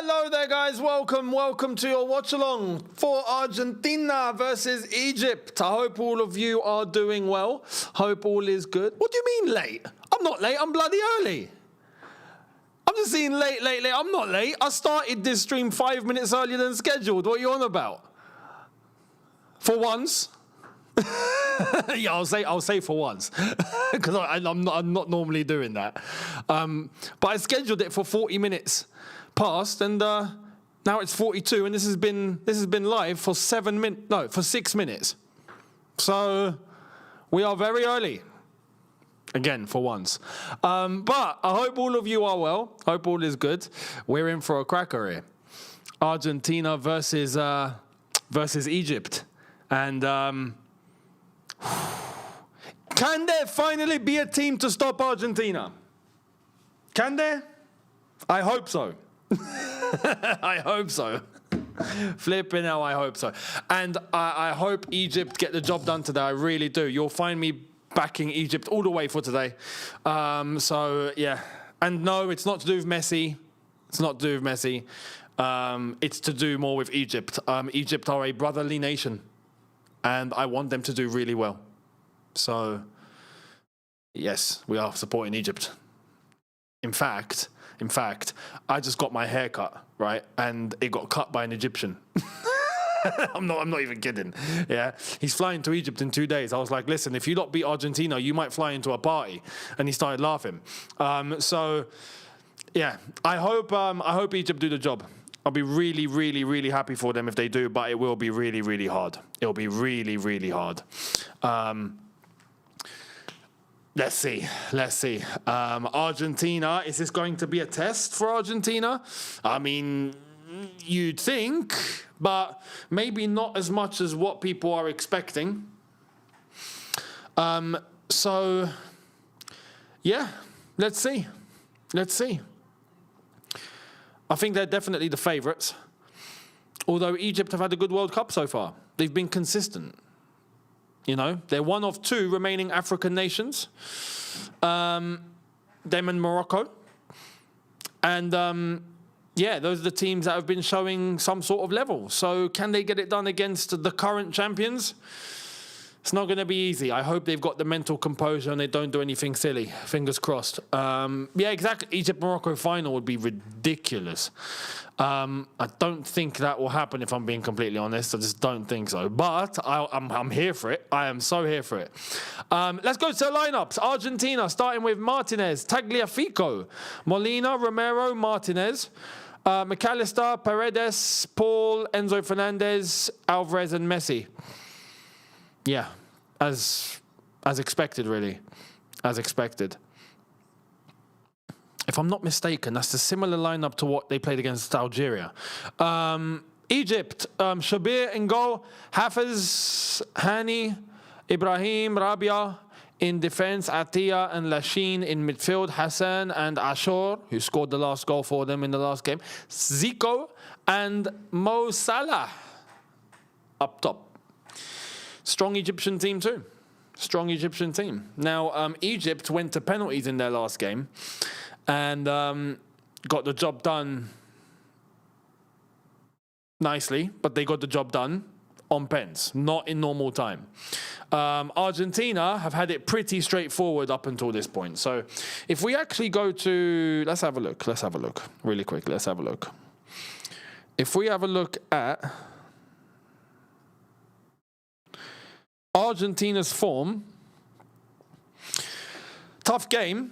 Hello there, guys. Welcome to your watch-along for Argentina versus Egypt. I hope all of you are doing well. Hope all is good. What do you mean late? I'm not late. I'm bloody early. I'm just saying late. I'm not late. I started this stream 5 minutes earlier than scheduled. What are you on about? For once. Yeah, I'll say for once, because I'm not normally doing that. But I scheduled it for 40 minutes past, and now it's 42, and this has been live for 6 minutes. So we are very early. Again, for once. But I hope all of you are well. Hope all is good. We're in for a cracker here. Argentina versus Egypt, and. Can there finally be a team to stop Argentina? Can there? I hope so. I hope so. Flipping hell, I hope so. And I hope Egypt get the job done today. I really do. You'll find me backing Egypt all the way for today. So, yeah. And no, it's not to do with Messi. It's not to do with Messi. It's to do more with Egypt. Egypt are a brotherly nation. And I want them to do really well. So, yes, we are supporting Egypt. In fact, I just got my hair cut, right? And it got cut by an Egyptian. I'm not even kidding. Yeah, he's flying to Egypt in 2 days. I was like, listen, if you lot beat Argentina, you might fly into a party. And he started laughing. So, yeah, I hope Egypt do the job. I'll be really, really, really happy for them if they do, but it will be really, really hard. It'll be really, really hard. Let's see. Argentina, is this going to be a test for Argentina? I mean, you'd think, but maybe not as much as what people are expecting. So, yeah, let's see. I think they're definitely the favourites. Although Egypt have had a good World Cup so far. They've been consistent. You know, they're one of two remaining African nations. Them and Morocco. And, yeah, those are the teams that have been showing some sort of level. So can they get it done against the current champions? It's not going to be easy. I hope they've got the mental composure and they don't do anything silly. Fingers crossed. Yeah, exactly. Egypt-Morocco final would be ridiculous. I don't think that will happen, if I'm being completely honest. I just don't think so. But I'm here for it. I am so here for it. Let's go to the lineups. Argentina, starting with Martinez, Tagliafico, Molina, Romero, Martinez, McAllister, Paredes, Paul, Enzo Fernandez, Alvarez, and Messi. Yeah, as expected, really. As expected. If I'm not mistaken, that's a similar lineup to what they played against Algeria. Egypt, Shabir in goal, Hafez, Hani, Ibrahim, Rabia. In defense, Atiyah and Lachine. In midfield, Hassan and Ashur, who scored the last goal for them in the last game. Zico and Mo Salah up top. Strong Egyptian team too. Strong Egyptian team. Now, Egypt went to penalties in their last game and got the job done nicely, but they got the job done on pens, not in normal time. Argentina have had it pretty straightforward up until this point. So if we actually go to... Let's have a look. Really quick, let's have a look. If we have a look at Argentina's form, tough game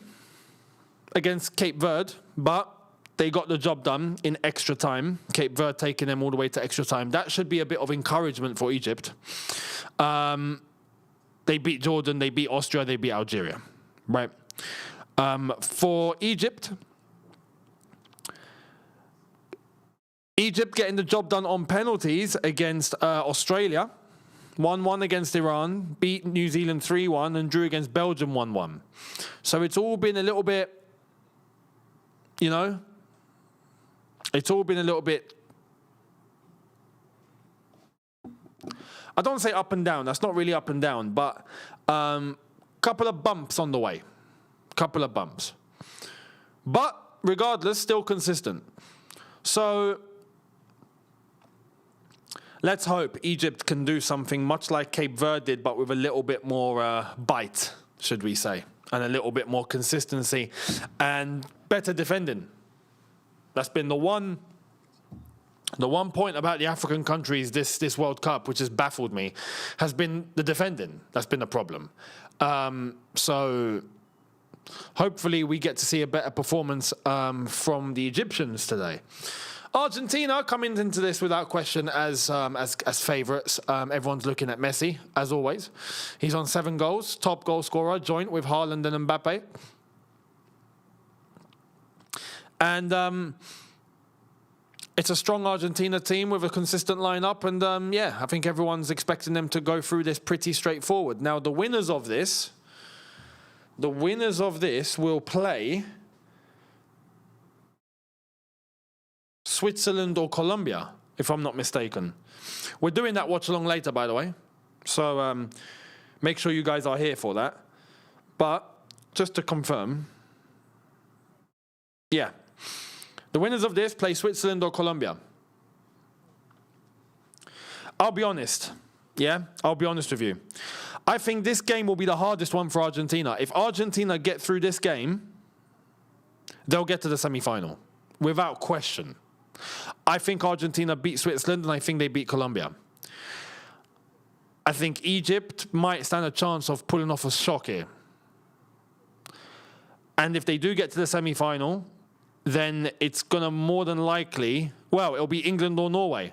against Cape Verde, but they got the job done in extra time. Cape Verde taking them all the way to extra time. That should be a bit of encouragement for Egypt. They beat Jordan, they beat Austria, they beat Algeria. Right. For Egypt getting the job done on penalties against Australia. 1-1 against Iran, beat New Zealand 3-1, and drew against Belgium 1-1. So it's all been a little bit, you know, it's all been a little bit, I don't want to say up and down. That's not really up and down, but couple of bumps on the way. Couple of bumps. But regardless, still consistent. So So let's hope Egypt can do something much like Cape Verde did, but with a little bit more bite, should we say, and a little bit more consistency and better defending. That's been the one point about the African countries this World Cup, which has baffled me, has been the defending. That's been the problem. So hopefully we get to see a better performance from the Egyptians today. Argentina coming into this without question as favourites. Everyone's looking at Messi, as always. He's on 7 goals, top goal scorer, joint with Haaland and Mbappe. And it's a strong Argentina team with a consistent lineup. And yeah, I think everyone's expecting them to go through this pretty straightforward. Now, the winners of this will play Switzerland or Colombia, if I'm not mistaken. We're doing that watch along later, by the way. So make sure you guys are here for that. But just to confirm, yeah, the winners of this play Switzerland or Colombia. I'll be honest. Yeah, I'll be honest with you. I think this game will be the hardest one for Argentina. If Argentina get through this game, they'll get to the semi-final, without question. I think Argentina beat Switzerland, and I think they beat Colombia. I think Egypt might stand a chance of pulling off a shock here. And if they do get to the semi-final, then it's going to more than likely, well, it'll be England or Norway.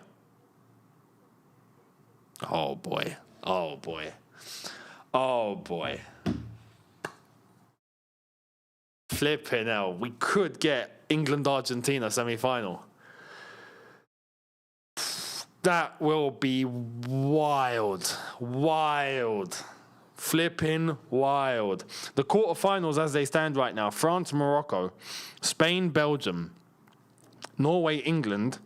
Oh, boy. Oh, boy. Oh, boy. Flipping hell. We could get England-Argentina semi-final. That will be wild. Wild. Flipping wild. The quarterfinals as they stand right now: France, Morocco, Spain, Belgium, Norway, England,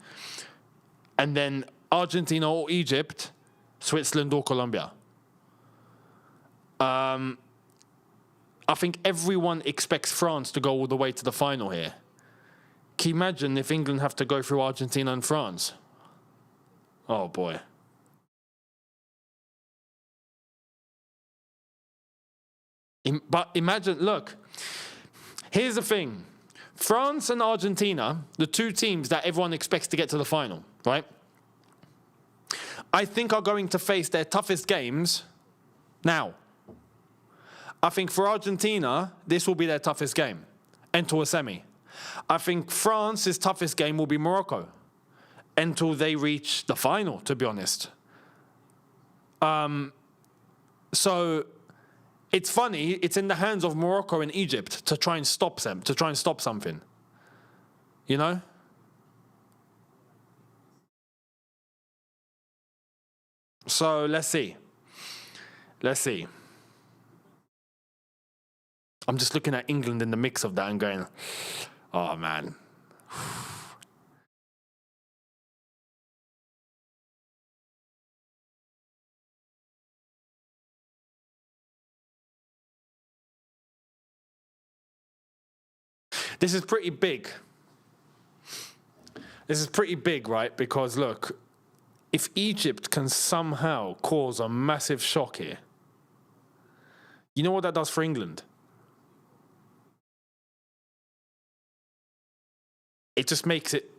and then Argentina or Egypt, Switzerland or Colombia. I think everyone expects France to go all the way to the final here. Can you imagine if England have to go through Argentina and France? Oh, boy. But imagine, look, here's the thing. France and Argentina, the two teams that everyone expects to get to the final, right? I think are going to face their toughest games now. I think for Argentina, this will be their toughest game. Enter a semi. I think France's toughest game will be Morocco until they reach the final, to be honest. So it's funny, it's in the hands of Morocco and Egypt to try and stop them, to try and stop something. You know? So let's see. Let's see. I'm just looking at England in the mix of that and going, oh, man. This is pretty big. This is pretty big, right? Because, look, if Egypt can somehow cause a massive shock here, you know what that does for England? It just makes it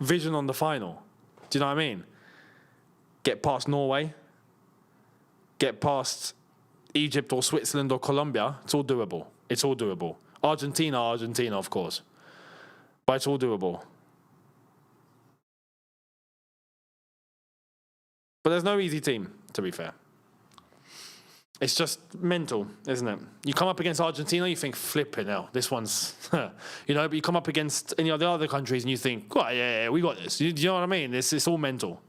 vision on the final. Do you know what I mean? Get past Norway, get past Egypt or Switzerland or Colombia. It's all doable. It's all doable. Argentina, of course. But it's all doable. But there's no easy team, to be fair. It's just mental, isn't it? You come up against Argentina, you think, flipping hell, this one's, you know, but you come up against any of the other countries and you think, well, yeah, we got this. Do you know what I mean? It's all mental.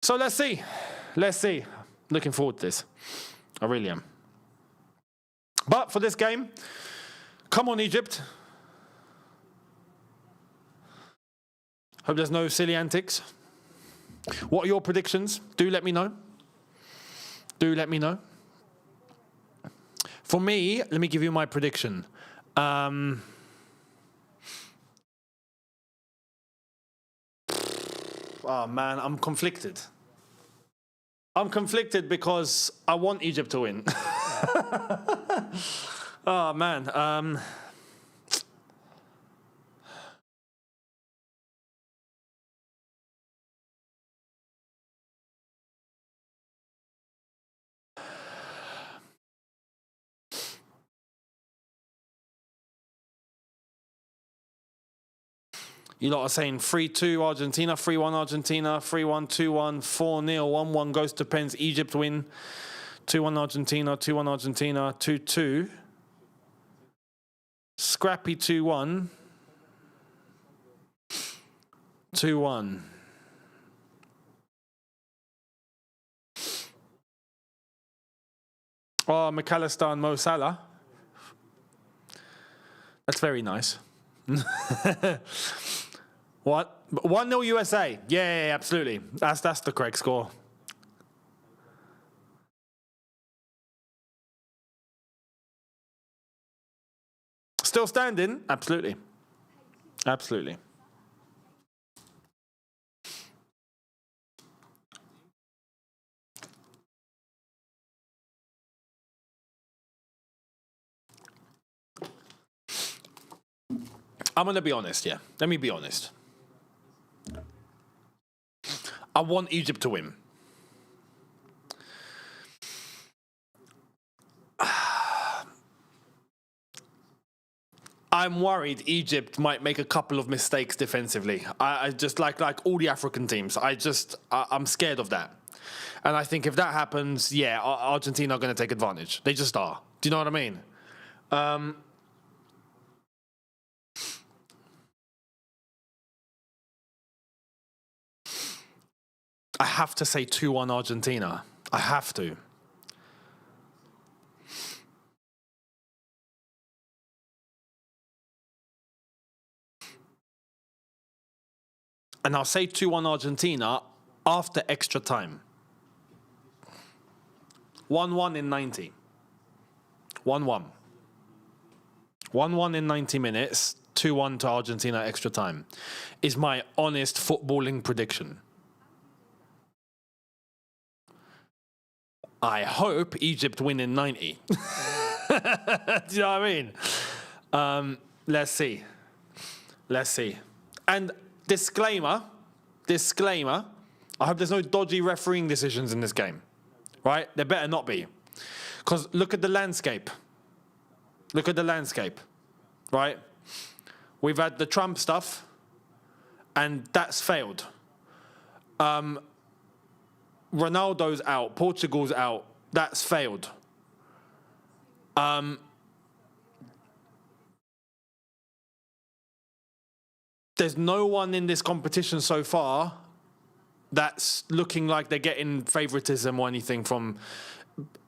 So let's see. Let's see. Looking forward to this. I really am. But for this game, come on, Egypt. Hope there's no silly antics. What are your predictions? Do let me know. Do let me know. For me, let me give you my prediction. Oh, man, I'm conflicted. I'm conflicted because I want Egypt to win. Oh, man. You lot are saying 3-2 Argentina, 3-1 Argentina, 3-1, 2-1, 4-0, 1-1 goes to pens, Egypt win, 2-1 Argentina, 2-1 Argentina, 2-2. Scrappy 2-1. 2-1. Oh, McAllister and Mo Salah. That's very nice. What? 1-0 USA. Yeah, absolutely. That's the correct score. Still standing? Absolutely. Absolutely. I'm going to be honest, yeah. Let me be honest. I want Egypt to win. I'm worried Egypt might make a couple of mistakes defensively. I just like all the African teams. I'm scared of that. And I think if that happens, yeah, Argentina are going to take advantage. They just are. Do you know what I mean? I have to say 2-1 Argentina. I have to. And I'll say 2-1 Argentina after extra time. 1-1 in 90. 1-1. 1-1 in 90 minutes, 2-1 to Argentina extra time, is my honest footballing prediction. I hope Egypt win in 90. Do you know what I mean? Let's see. And disclaimer, I hope there's no dodgy refereeing decisions in this game, right? There better not be. Because look at the landscape. Right? We've had the Trump stuff, and that's failed. Ronaldo's out. Portugal's out. That's failed. There's no one in this competition so far that's looking like they're getting favoritism or anything from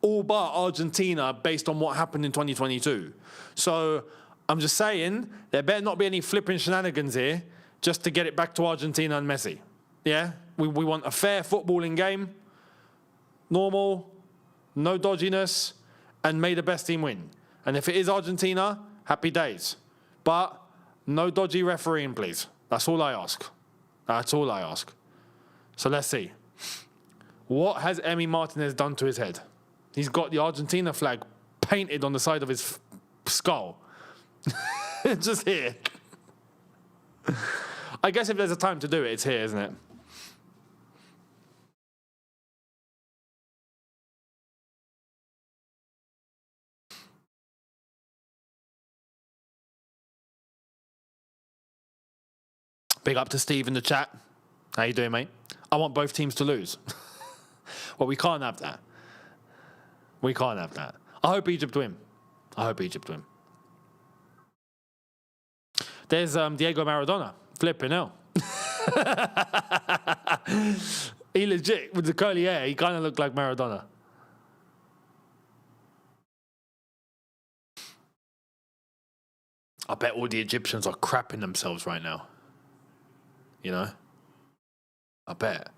all but Argentina based on what happened in 2022. So I'm just saying there better not be any flipping shenanigans here just to get it back to Argentina and Messi. Yeah? We want a fair footballing game, normal, no dodginess, and may the best team win. And if it is Argentina, happy days. But no dodgy refereeing, please. That's all I ask. So let's see. What has Emi Martinez done to his head? He's got the Argentina flag painted on the side of his skull. Just here. I guess if there's a time to do it, it's here, isn't it? Big up to Steve in the chat. How you doing, mate? I want both teams to lose. Well, we can't have that. I hope Egypt win. There's Diego Maradona. Flipping hell. He legit, with the curly hair, he kind of looked like Maradona. I bet all the Egyptians are crapping themselves right now. You know? I bet.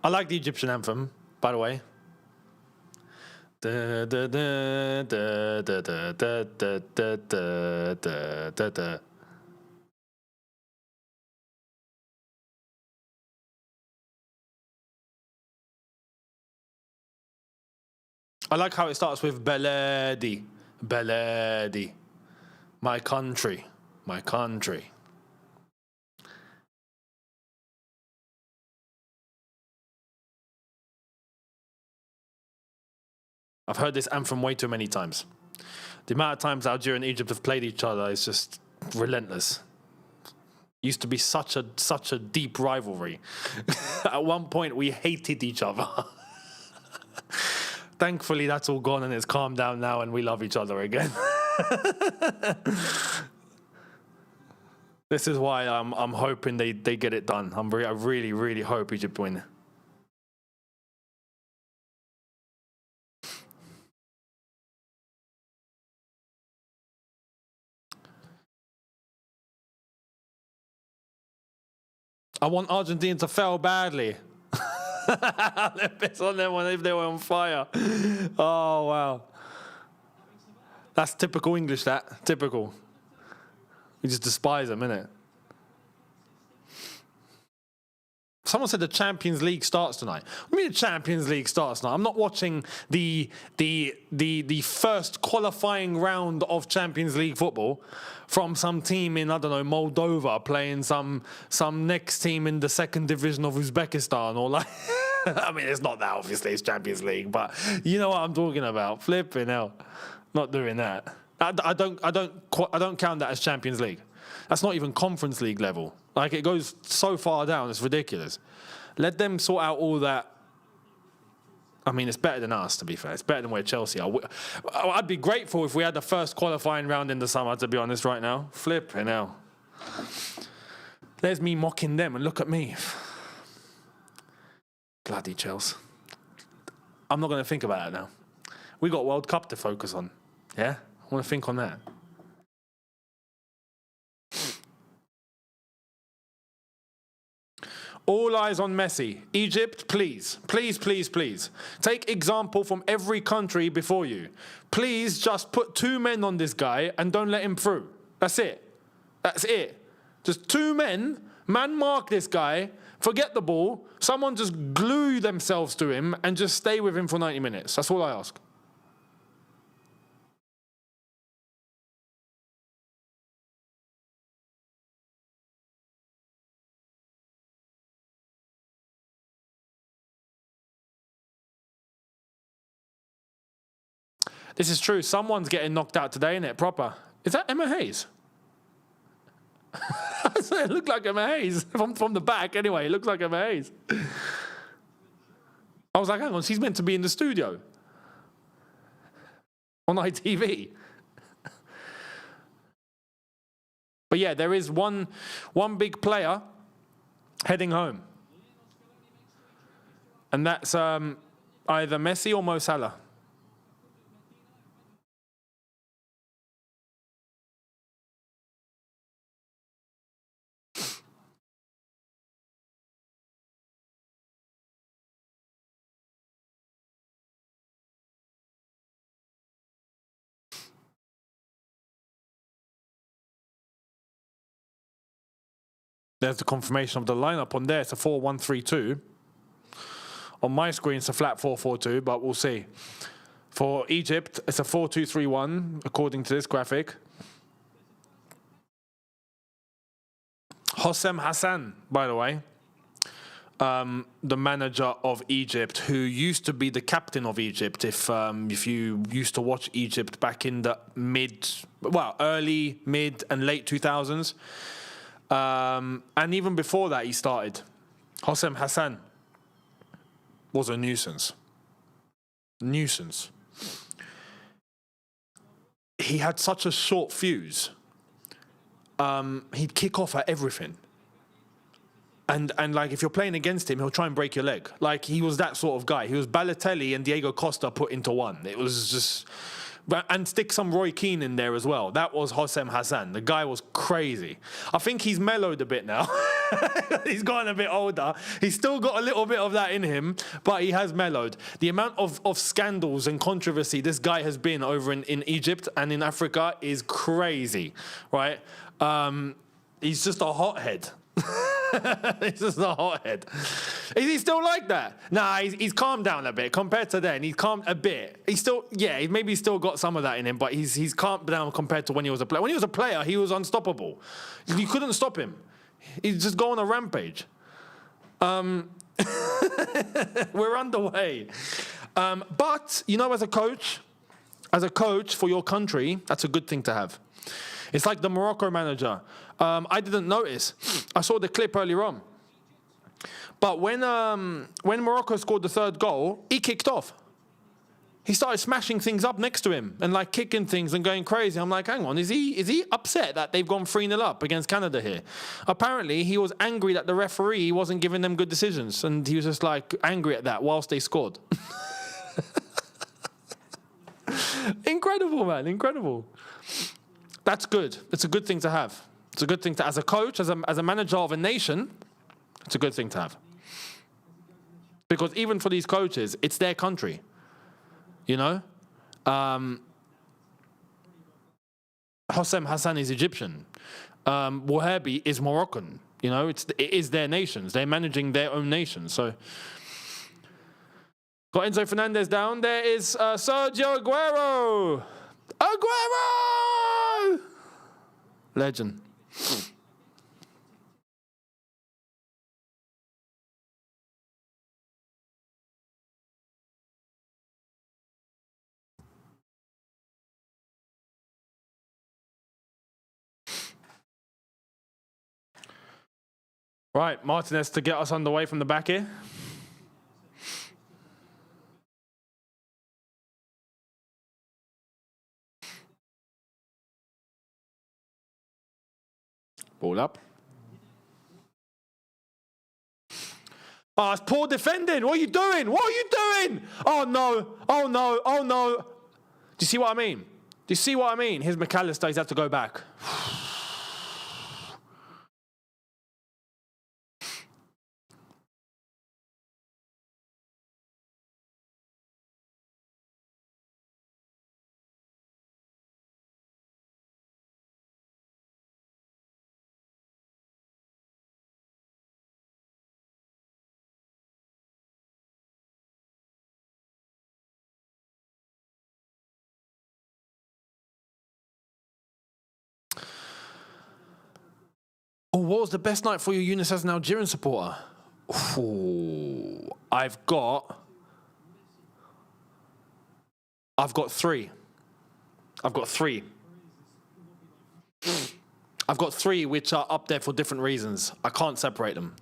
I like the Egyptian anthem, by the way. Da, da, da, da, da, da, da, da, da, da, da, da. I like how it starts with Beledi. Beledi. My country. My country. I've heard this anthem way too many times. The amount of times Algeria and Egypt have played each other is just relentless. Used to be such a deep rivalry. At one point, we hated each other. Thankfully, that's all gone and it's calmed down now, and we love each other again. This is why I'm hoping they get it done. I really hope Egypt win. I want Argentina to fail badly. Piss on them if they were on fire. Oh, wow. That's typical English, that. Typical. We just despise them, innit? Someone said the Champions League starts tonight. What do you mean the Champions League starts tonight? I'm not watching the first qualifying round of Champions League football from some team in, I don't know, Moldova playing some next team in the second division of Uzbekistan or like. I mean, it's not that, obviously, it's Champions League, but you know what I'm talking about. Flipping hell. Not doing that. I don't count that as Champions League. That's not even Conference League level. Like, it goes so far down, it's ridiculous. Let them sort out all that. I mean, it's better than us, to be fair. It's better than where Chelsea are. I'd be grateful if we had the first qualifying round in the summer, to be honest, right now. Flipping hell. There's me mocking them, and look at me. Bloody Chelsea. I'm not going to think about it now. We got World Cup to focus on. Yeah? I want to think on that. All eyes on Messi. Egypt, please. Please, please, please. Take example from every country before you. Please just put 2 men on this guy and don't let him through. That's it. That's it. Just 2 men. Man mark this guy. Forget the ball. Someone just glue themselves to him and just stay with him for 90 minutes. That's all I ask. This is true. Someone's getting knocked out today, isn't it? Proper. Is that Emma Hayes? It looked like Emma Hayes. From the back, anyway. It looks like Emma Hayes. I was like, hang on, she's meant to be in the studio. On ITV. But yeah, there is one big player heading home. And that's either Messi or Mo Salah. There's the confirmation of the lineup on there. It's a 4-1-3-2. On my screen, it's a flat 4-4-2, but we'll see. For Egypt, it's a 4-2-3-1, according to this graphic. Hossam Hassan, by the way, the manager of Egypt, who used to be the captain of Egypt, if you used to watch Egypt back in the early, mid, and late 2000s. And even before that, he started. Hossam Hassan was a nuisance. He had such a short fuse. He'd kick off at everything. And like, if you're playing against him, he'll try and break your leg. Like, he was that sort of guy. He was Balotelli and Diego Costa put into one. It was just And stick some Roy Keane in there as well. That was Hossein Hassan. The guy was crazy. I think he's mellowed a bit now. He's gotten a bit older. He's still got a little bit of that in him, but he has mellowed. The amount of scandals and controversy this guy has been over in Egypt and in Africa is crazy, right? He's just a hothead. He's just a hothead. Is he still like that? Nah, he's calmed down a bit compared to then. He's calmed a bit. He's still, yeah, he maybe still got some of that in him, but he's calmed down compared to when he was a player. When he was a player, he was unstoppable. You couldn't stop him. He'd just go on a rampage. We're underway. But, you know, as a coach for your country, that's a good thing to have. It's like the Morocco manager. I didn't notice. I saw the clip earlier on. But when Morocco scored the third goal, he kicked off. He started smashing things up next to him and like kicking things and going crazy. I'm like, hang on, is he upset that they've gone 3-0 up against Canada here? Apparently, he was angry that the referee wasn't giving them good decisions, and he was just like angry at that whilst they scored. Incredible, man, incredible. That's good. It's a good thing to have. It's a good thing to, as a coach, as a manager of a nation, it's a good thing to have. Because even for these coaches, it's their country. You know? Hossein Hassan is Egyptian. Wahabi is Moroccan. You know, it is their nations. They're managing their own nation. So, got Enzo Fernandez down. There is Sergio Aguero. Aguero! Legend. Right, Martinez to get us underway from the back here. Ball up. Oh, it's poor defending. What are you doing? What are you doing? Oh, no. Oh, no. Oh, no. Do you see what I mean? Do you see what I mean? Here's McAllister. He's had to go back. Oh, what was the best night for you, Younes, as an Algerian supporter? Ooh, I've got three. I've got three which are up there for different reasons. I can't separate them.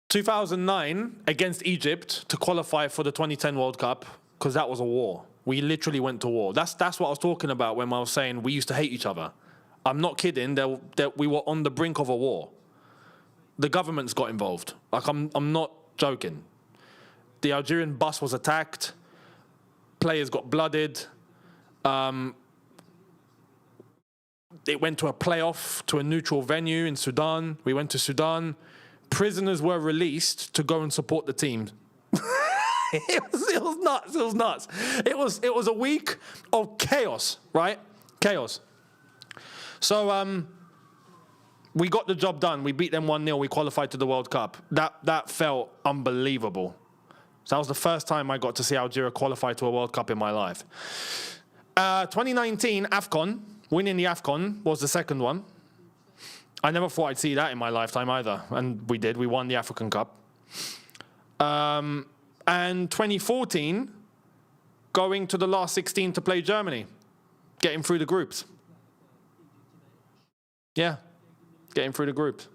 2009 against Egypt to qualify for the 2010 World Cup, because that was a war. We literally went to war. That's what I was talking about when I was saying we used to hate each other. I'm not kidding. We were on the brink of a war. The government's got involved. Like, I'm not joking. The Algerian bus was attacked. Players got blooded. It went to a playoff to a neutral venue in Sudan. We went to Sudan. Prisoners were released to go and support the team. It was nuts. It was nuts. It was a week of chaos, right? Chaos. So we got the job done. We beat them 1-0. We qualified to the World Cup. That felt unbelievable. So that was the first time I got to see Algeria qualify to a World Cup in my life. 2019 AFCON, winning the AFCON was the second one. I never thought I'd see that in my lifetime either. And we did. We won the African Cup. And 2014, going to the last 16 to play Germany, getting through the groups. Yeah, getting through the groups.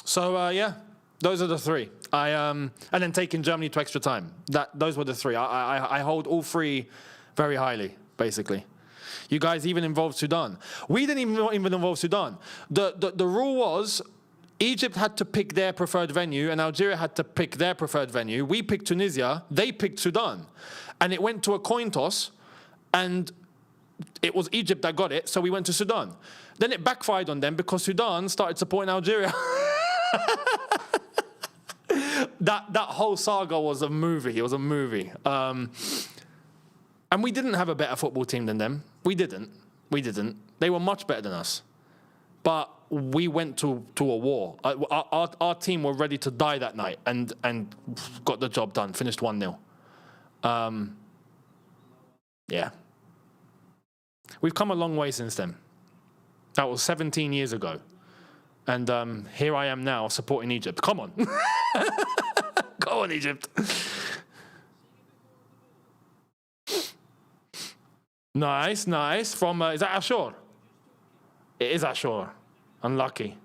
So, yeah, those are the three. And then taking Germany to extra time. Those were the three. I hold all three very highly, basically. You guys even involved Sudan. We didn't even involve Sudan. The rule was, Egypt had to pick their preferred venue, and Algeria had to pick their preferred venue. We picked Tunisia, they picked Sudan. And it went to a coin toss, and it was Egypt that got it, so we went to Sudan. Then it backfired on them because Sudan started supporting Algeria. That whole saga was a movie. It was a movie. And we didn't have a better football team than them. We didn't. They were much better than us. But we went to a war. Our team were ready to die that night and got the job done. Finished 1-0. Yeah. We've come a long way since then. That was 17 years ago. And here I am now supporting Egypt. Come on. Go on, Egypt. Nice. From, is that Ashur? It is Ashur. Unlucky.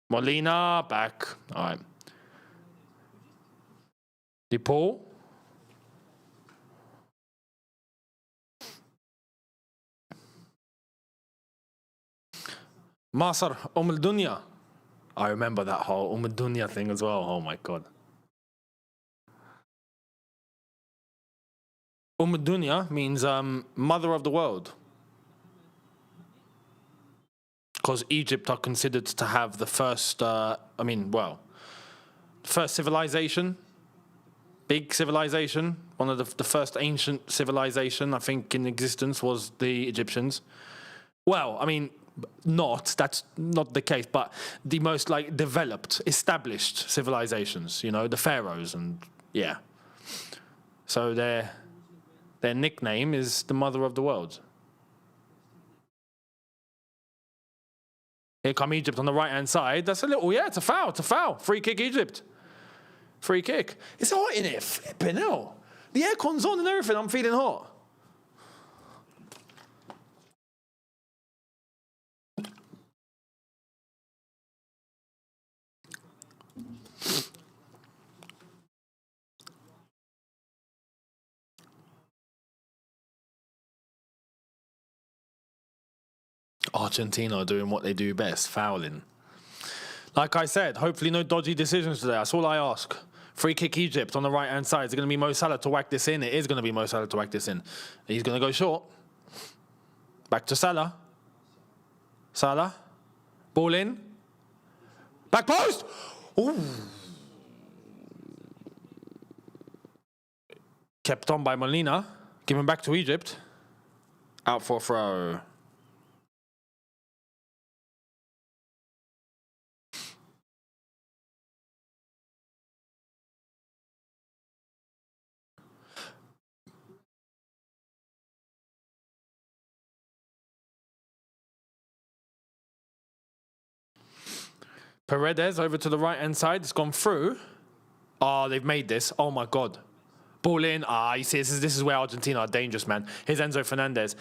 Molina, back. All right. DePaul. Masar, Dunya. I remember that whole Dunya thing as well. Oh my God. Dunya means mother of the world. Because Egypt are considered to have the first, first civilization, big civilization. One of the first ancient civilization, I think, in existence was the Egyptians. Well, I mean, that's not the case, but the most developed, established civilizations, the pharaohs and yeah. So their nickname is the mother of the world. Here come Egypt on the right-hand side. That's it's a foul. Free kick, Egypt. Free kick. It's hot in here. Flipping hell. The aircon's on and everything. I'm feeling hot. Argentina are doing what they do best, fouling. Like I said, hopefully no dodgy decisions today. That's all I ask. Free kick Egypt on the right-hand side. Is it going to be Mo Salah to whack this in? It is going to be Mo Salah to whack this in. He's going to go short. Back to Salah. Salah. Ball in. Back post! Ooh. Kept on by Molina. Given back to Egypt. Out for a throw. Paredes over to the right-hand side. It's gone through. Oh, they've made this. Oh, my God. Ball in. You see, this is where Argentina are dangerous, man. Here's Enzo Fernandez.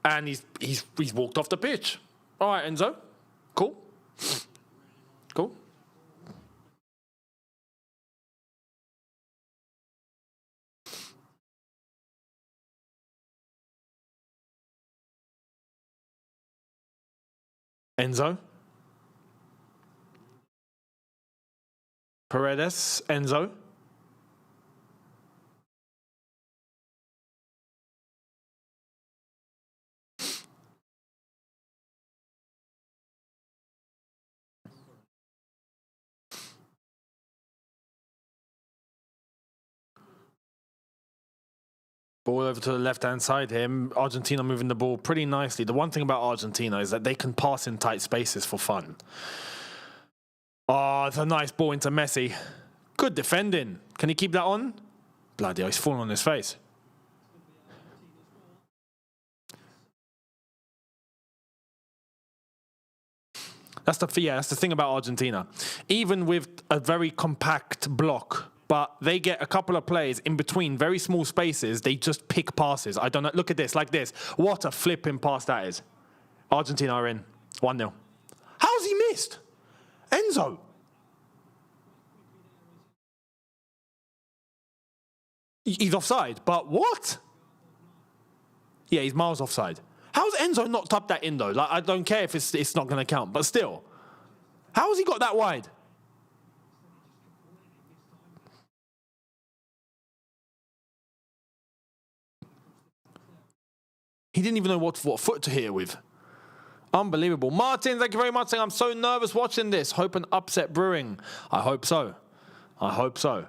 And he's walked off the pitch. All right, Enzo. Cool. Enzo. Paredes, Enzo. Ball over to the left-hand side here. Argentina moving the ball pretty nicely. The one thing about Argentina is that they can pass in tight spaces for fun. Oh, it's a nice ball into Messi. Good defending. Can he keep that on? Bloody hell, he's falling on his face. That's the thing about Argentina. Even with a very compact block, but they get a couple of players in between very small spaces, they just pick passes. I don't know. Look at this, like this. What a flipping pass that is. Argentina are in. 1-0. How's he missed? Enzo. He's offside, but what? Yeah, he's miles offside. How's Enzo not tapped that in, though? I don't care if it's not going to count, but still. How has he got that wide? He didn't even know what foot to hit it with. Unbelievable. Martin, thank you very much. Saying, I'm so nervous watching this. Hope an upset brewing. I hope so. I hope so.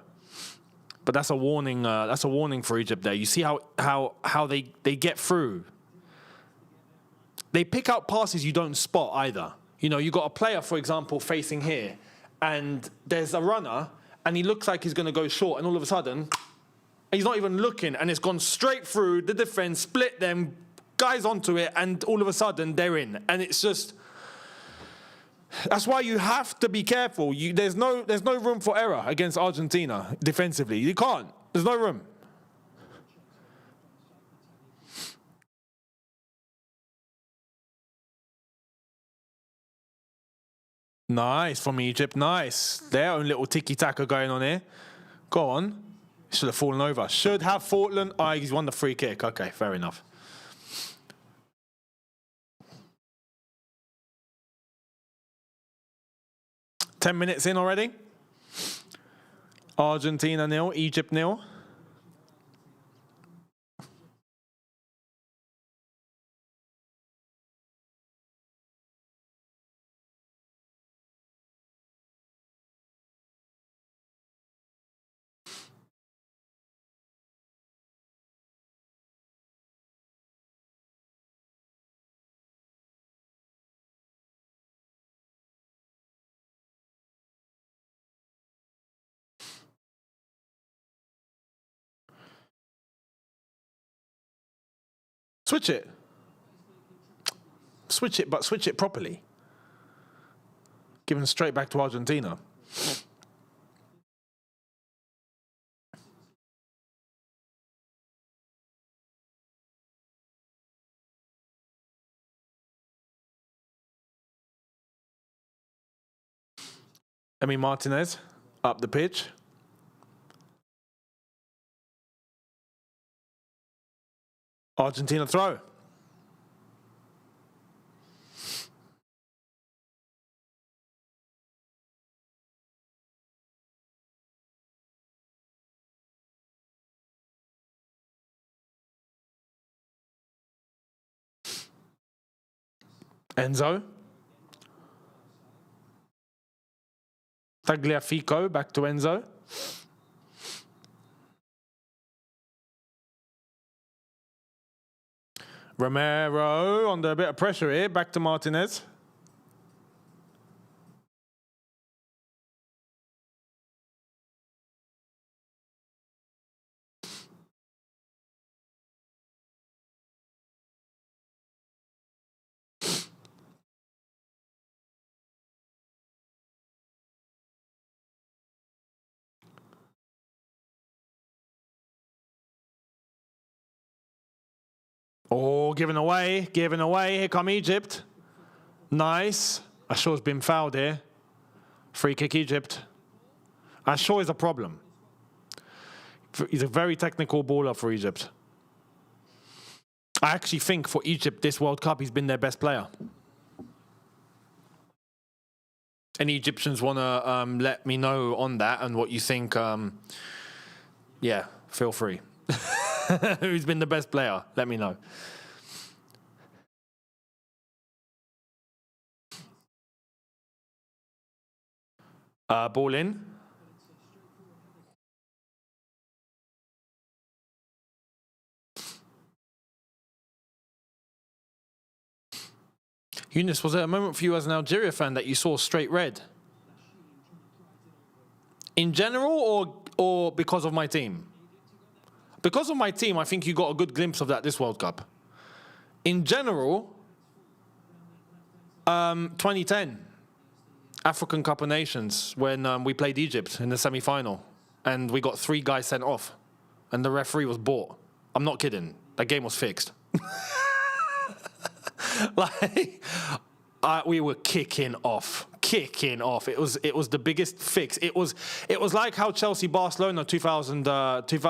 But that's a warning. That's a warning for Egypt there. You see how they get through. They pick out passes you don't spot either. You know, you got a player, for example, facing here, and there's a runner, and he looks like he's going to go short, and all of a sudden, he's not even looking, and it's gone straight through the defense, split them, guys onto it, and all of a sudden they're in. And it's just, that's why you have to be careful. There's no room for error against Argentina defensively. You can't. There's no room. Nice from Egypt. Nice. Their own little tiki-taka going on here. Go on. Should have fallen over. Should have fallen. Oh, he's won the free kick. Okay, fair enough. Ten minutes in already. Argentina 0, Egypt 0. Switch it. Switch it, but switch it properly. Given straight back to Argentina. Emi Martinez up the pitch. Argentina throw. Enzo. Tagliafico back to Enzo. Romero under a bit of pressure here. Back to Martinez. Oh, given away. Here come Egypt. Nice. Ashur's been fouled here. Free kick Egypt. Ashur is a problem. He's a very technical baller for Egypt. I actually think for Egypt this World Cup, he's been their best player. Any Egyptians want to let me know on that and what you think? Yeah, feel free. Who's been the best player? Let me know. Ball in. Younes, was there a moment for you as an Algeria fan that you saw straight red? In general or because of my team? Because of my team, I think you got a good glimpse of that this World Cup. In general, 2010, African Cup of Nations, when we played Egypt in the semi-final, and we got 3 guys sent off, and the referee was bought. I'm not kidding. That game was fixed. We were kicking off. It was the biggest fix. It was like how Chelsea Barcelona 2000. Oh, it's 1-0.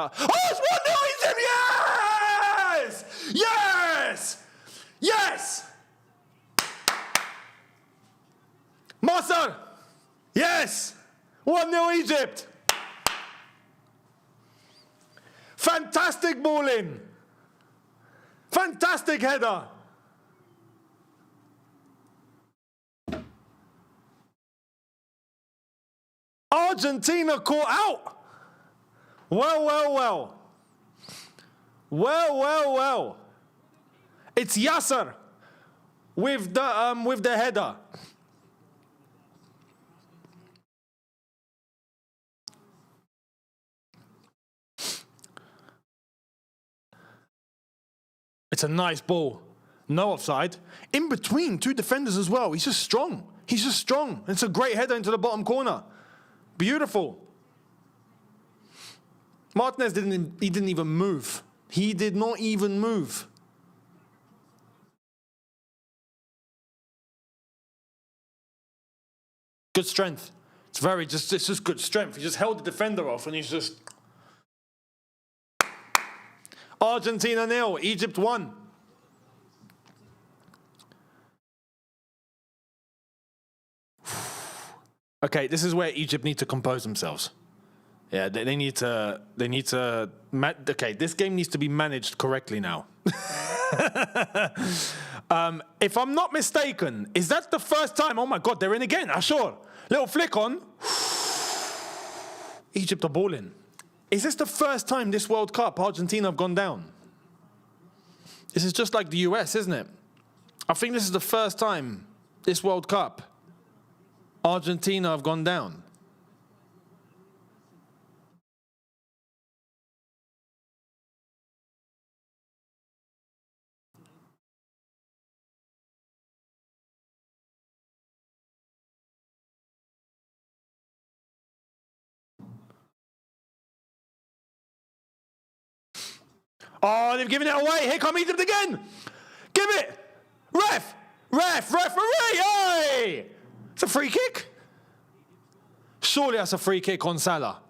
Yes. Master! Yes! 1-0 Egypt! Fantastic ball in! Fantastic header! Argentina caught out! Well, well, well. Well, well, well. It's Yasser with the header. It's a nice ball. No offside. In between two defenders as well. He's just strong. He's just strong. It's a great header into the bottom corner. Beautiful. Martinez didn't even move. He did not even move. Good strength. It's just good strength. He just held the defender off and he's just... Argentina 0, Egypt 1. Okay, this is where Egypt need to compose themselves. Yeah, they need to, okay, this game needs to be managed correctly now. If I'm not mistaken, is that the first time? Oh my God, they're in again, Ashur. Little flick on. Egypt are balling. Is this the first time this World Cup Argentina have gone down? This is just like the US, isn't it? I think this is the first time this World Cup Argentina have gone down. Oh, they've given it away. Here come Egypt again. Give it. Referee. Hey! It's a free kick. Surely that's a free kick on Salah.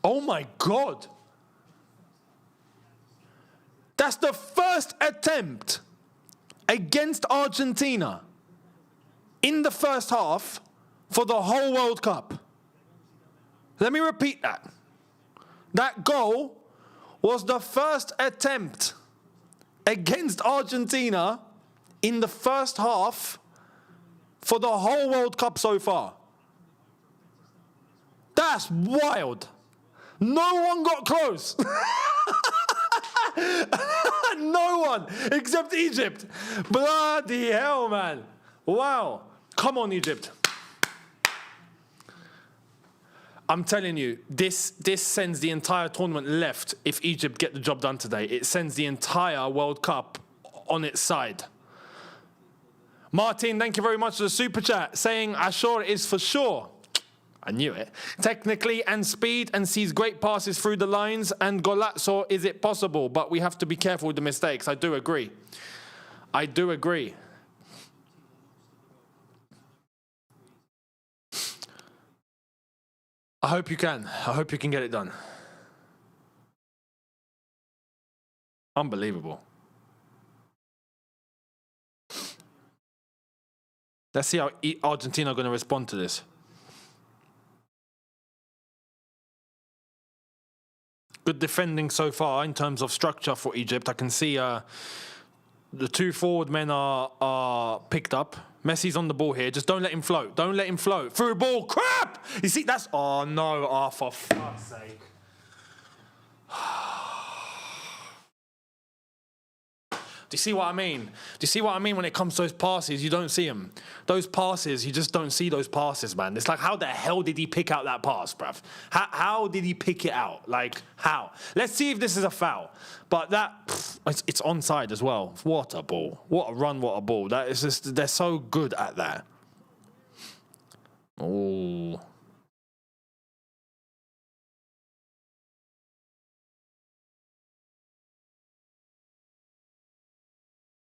Oh my God. That's the first attempt against Argentina in the first half for the whole World Cup. Let me repeat that. That goal was the first attempt against Argentina in the first half for the whole World Cup so far. That's wild. No one got close. No one except Egypt. Bloody hell, man. Wow. Come on, Egypt. I'm telling you, this sends the entire tournament left if Egypt get the job done today. It sends the entire World Cup on its side. Martin, thank you very much for the super chat, saying Ashur is for sure. I knew it. Technically and speed, and sees great passes through the lines. And Golazzo, is it possible? But we have to be careful with the mistakes. I do agree. I hope you can. I hope you can get it done. Unbelievable. Let's see how Argentina are going to respond to this. Good defending so far in terms of structure for Egypt. I can see the two forward men are picked up. Messi's on the ball here. Just don't let him float. Don't let him float. Through ball. Crap! You see, that's... Oh, no. Oh, for fuck's sake. Do you see what I mean? Do you see what I mean when it comes to those passes? You don't see them. Those passes, you just don't see those passes, man. It's like, how the hell did he pick out that pass, bruv? How did he pick it out? Like, how? Let's see if this is a foul. But that, it's onside as well. What a ball. What a run, what a ball. That is just, they're so good at that. Oh.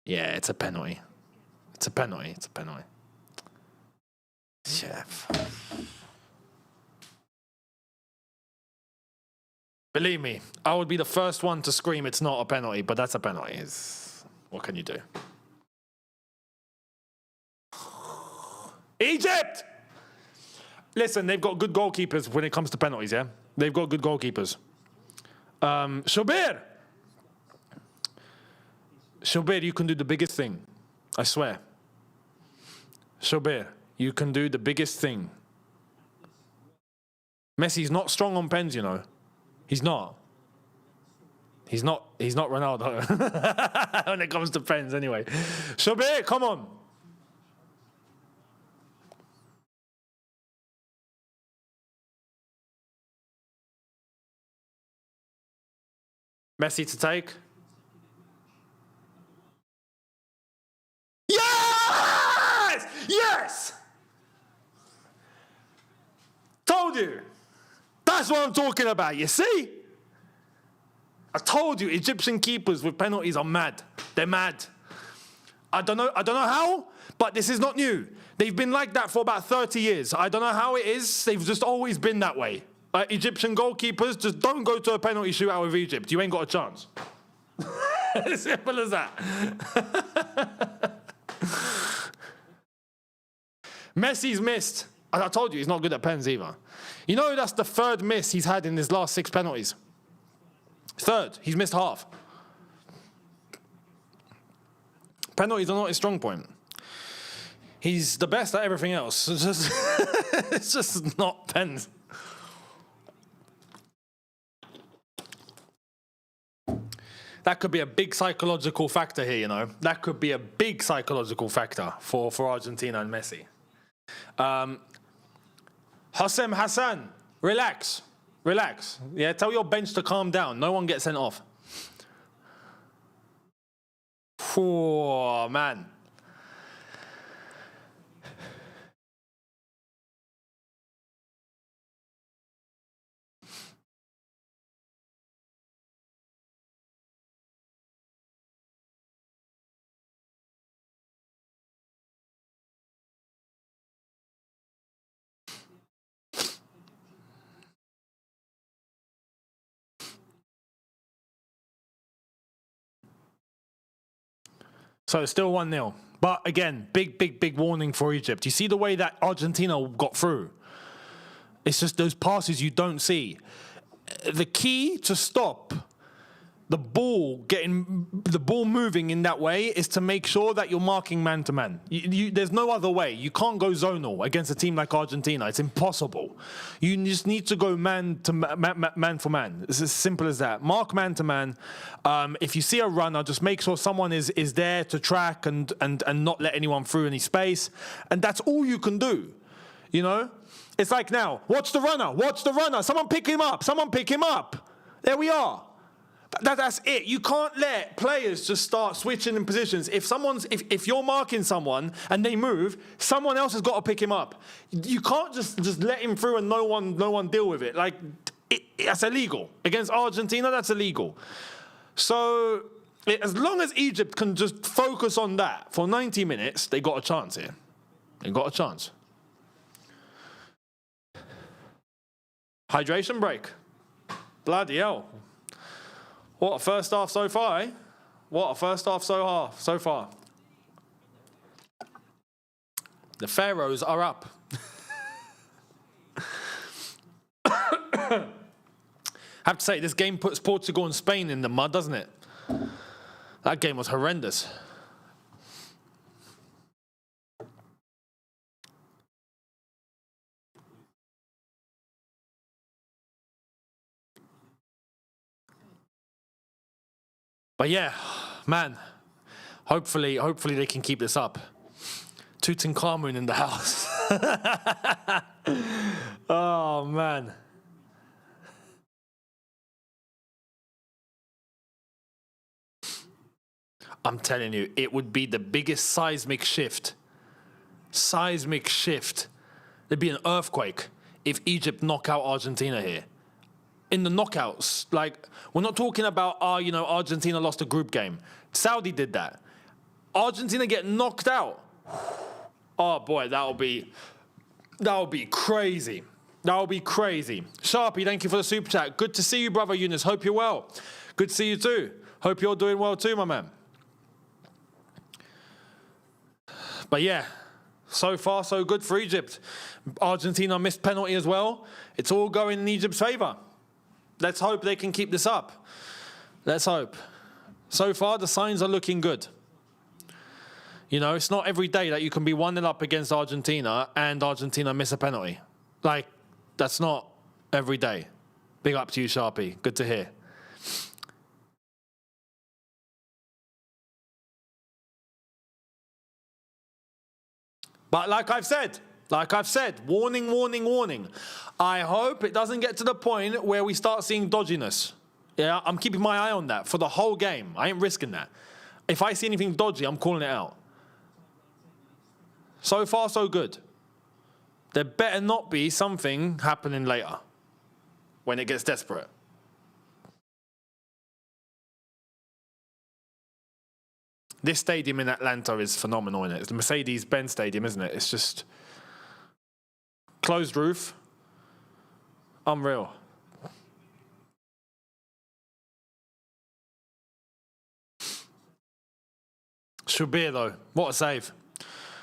Yeah, it's a penalty. It's a penalty. Chef. Believe me, I would be the first one to scream it's not a penalty, but that's a penalty. What can you do? Egypt! Listen, they've got good goalkeepers when it comes to penalties, yeah? They've got good goalkeepers. Shobir, you can do the biggest thing. I swear. Shobir, you can do the biggest thing. Messi's not strong on pens, you know. He's not. He's not Ronaldo when it comes to pens, anyway. Shobir, come on. Messi to take. Yes! Yes! Told you. That's what I'm talking about, you see? I told you, Egyptian keepers with penalties are mad. They're mad. I don't know how, but this is not new. They've been like that for about 30 years. I don't know how it is. They've just always been that way. Egyptian goalkeepers, just don't go to a penalty shootout with Egypt. You ain't got a chance. As simple as that. Messi's missed. I told you, he's not good at pens either. You know, that's the third miss he's had in his last 6 penalties. Third. He's missed half. Penalties are not his strong point. He's the best at everything else. It's just not pens. That could be a big psychological factor here, you know. That could be a big psychological factor for Argentina and Messi. Hassem Hassan, relax. Relax. Yeah, tell your bench to calm down. No one gets sent off. Oh, man. So it's still 1-0. But again, big warning for Egypt. You see the way that Argentina got through? It's just those passes you don't see. The key to stop the ball moving in that way is to make sure that you're marking man to man. There's no other way. You can't go zonal against a team like Argentina. It's impossible. You just need to go man for man. It's as simple as that. Mark man to man. If you see a runner, just make sure someone is there to track and not let anyone through any space. And that's all you can do. You know? It's like now, watch the runner. Watch the runner. Someone pick him up. Someone pick him up. There we are. That's it. You can't let players just start switching in positions. If you're marking someone and they move, someone else has got to pick him up. You can't just let him through and no one deal with it. Like that's illegal against Argentina. That's illegal. So as long as Egypt can just focus on that for 90 minutes, they got a chance here. They got a chance. Hydration break. Bloody hell. What a first half so far, eh? What a first half so far. The Pharaohs are up. Have to say, this game puts Portugal and Spain in the mud, doesn't it? That game was horrendous. But yeah, man, hopefully they can keep this up. Tutankhamun in the house. Oh, man. I'm telling you, it would be the biggest seismic shift. Seismic shift. There'd be an earthquake if Egypt knock out Argentina here. In the knockouts, like, we're not talking about, Argentina lost a group game. Saudi did that. Argentina get knocked out. Oh boy, that would be crazy. That will be crazy. Sharpie, thank you for the super chat. Good to see you, brother Younes. Hope you're well. Good to see you too. Hope you're doing well too, my man. But yeah, so far so good for Egypt. Argentina missed penalty as well. It's all going in Egypt's favour. Let's hope they can keep this up. Let's hope. So far, the signs are looking good. You know, it's not every day that you can be 1-0 up against Argentina and Argentina miss a penalty. Like, that's not every day. Big up to you, Sharpie. Good to hear. But like I've said, warning, warning, warning. I hope it doesn't get to the point where we start seeing dodginess. Yeah, I'm keeping my eye on that for the whole game. I ain't risking that. If I see anything dodgy, I'm calling it out. So far, so good. There better not be something happening later when it gets desperate. This stadium in Atlanta is phenomenal, isn't it? It's the Mercedes-Benz Stadium, isn't it? It's just closed roof. Unreal. Shubir, though. What a save.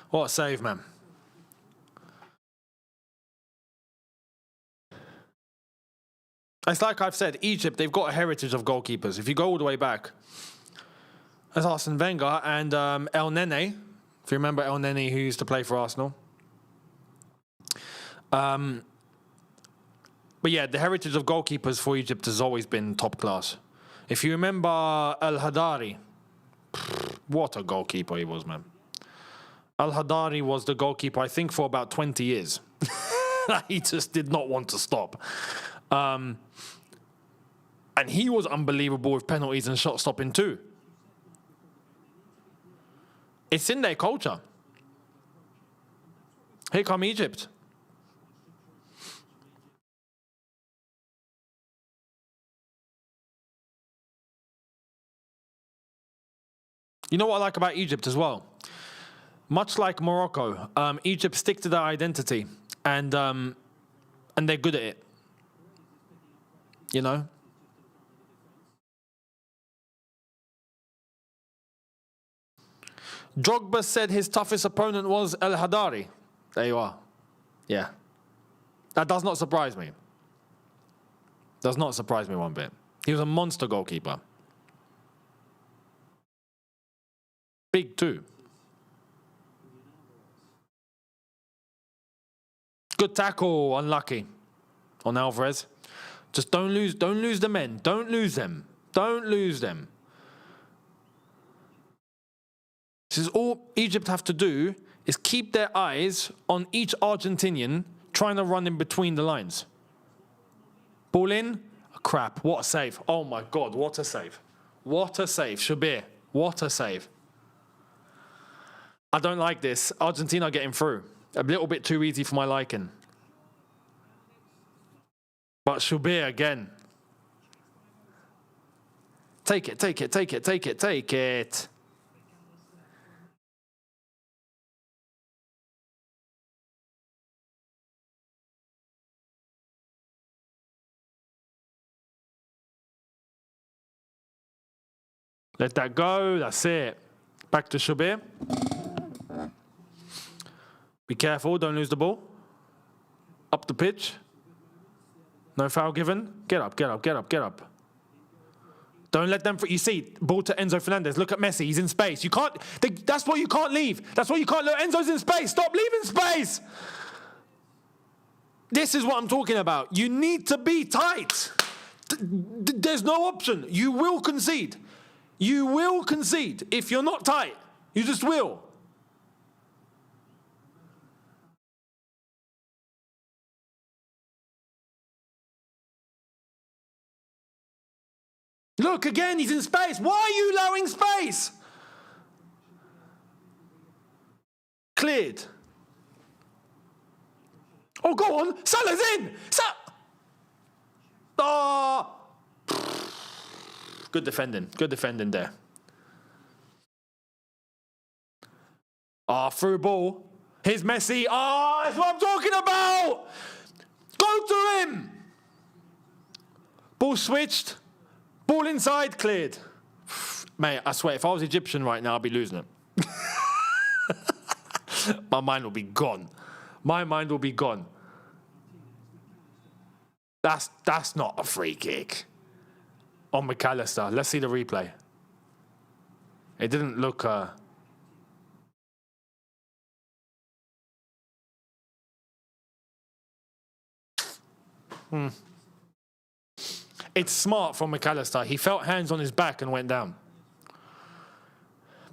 What a save, man. It's like I've said, Egypt, they've got a heritage of goalkeepers. If you go all the way back, there's Arsene Wenger and El Nene, if you remember El Nene, who used to play for Arsenal. But yeah, the heritage of goalkeepers for Egypt has always been top class. If you remember El Hadari, what a goalkeeper he was, man. El Hadari was the goalkeeper, I think, for about 20 years. He just did not want to stop. And he was unbelievable with penalties and shot stopping too. It's in their culture. Here come Egypt. You know what I like about Egypt as well? Much like Morocco, Egypt stick to their identity and they're good at it. You know? Drogba said his toughest opponent was El Hadari. There you are. Yeah. That does not surprise me. Does not surprise me one bit. He was a monster goalkeeper. Big too. Good tackle, unlucky on Alvarez. Just don't lose the men. Don't lose them. Don't lose them. This is all Egypt have to do is keep their eyes on each Argentinian trying to run in between the lines. Ball in. Oh, crap. What a save. Oh my God. What a save. What a save. Shubir. What a save. I don't like this. Argentina getting through. A little bit too easy for my liking. But Shubir again. Take it, take it, take it, take it, take it. Let that go. That's it. Back to Shubir. Be careful. Don't lose the ball. Up the pitch. No foul given. Get up, get up, get up, get up. Don't let them... You see, ball to Enzo Fernandez. Look at Messi. He's in space. You can't... That's why you can't leave. That's why you can't... Look, Enzo's in space. Stop leaving space. This is what I'm talking about. You need to be tight. There's no option. You will concede. You will concede. If you're not tight, you just will. Look, again, he's in space. Why are you allowing space? Cleared. Oh, go on. Salah's in. Oh. Good defending. Good defending there. Through ball. Here's Messi. That's what I'm talking about. Go to him! Ball switched. Ball inside, cleared. Mate, I swear, if I was Egyptian right now, I'd be losing it. My mind will be gone. My mind will be gone. That's not a free kick. On McAllister. Let's see the replay. It didn't look... It's smart from McAllister. He felt hands on his back and went down.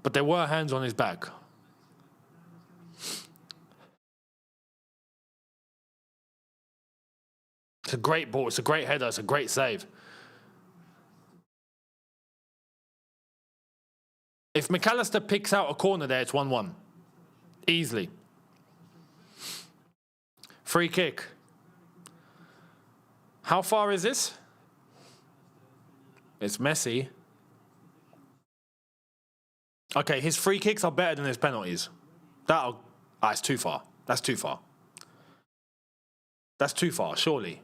But there were hands on his back. It's a great ball. It's a great header. It's a great save. If McAllister picks out a corner there, it's 1-1. Easily. Free kick. How far is this? It's messy. Okay, his free kicks are better than his penalties. It's too far. That's too far. That's too far, surely.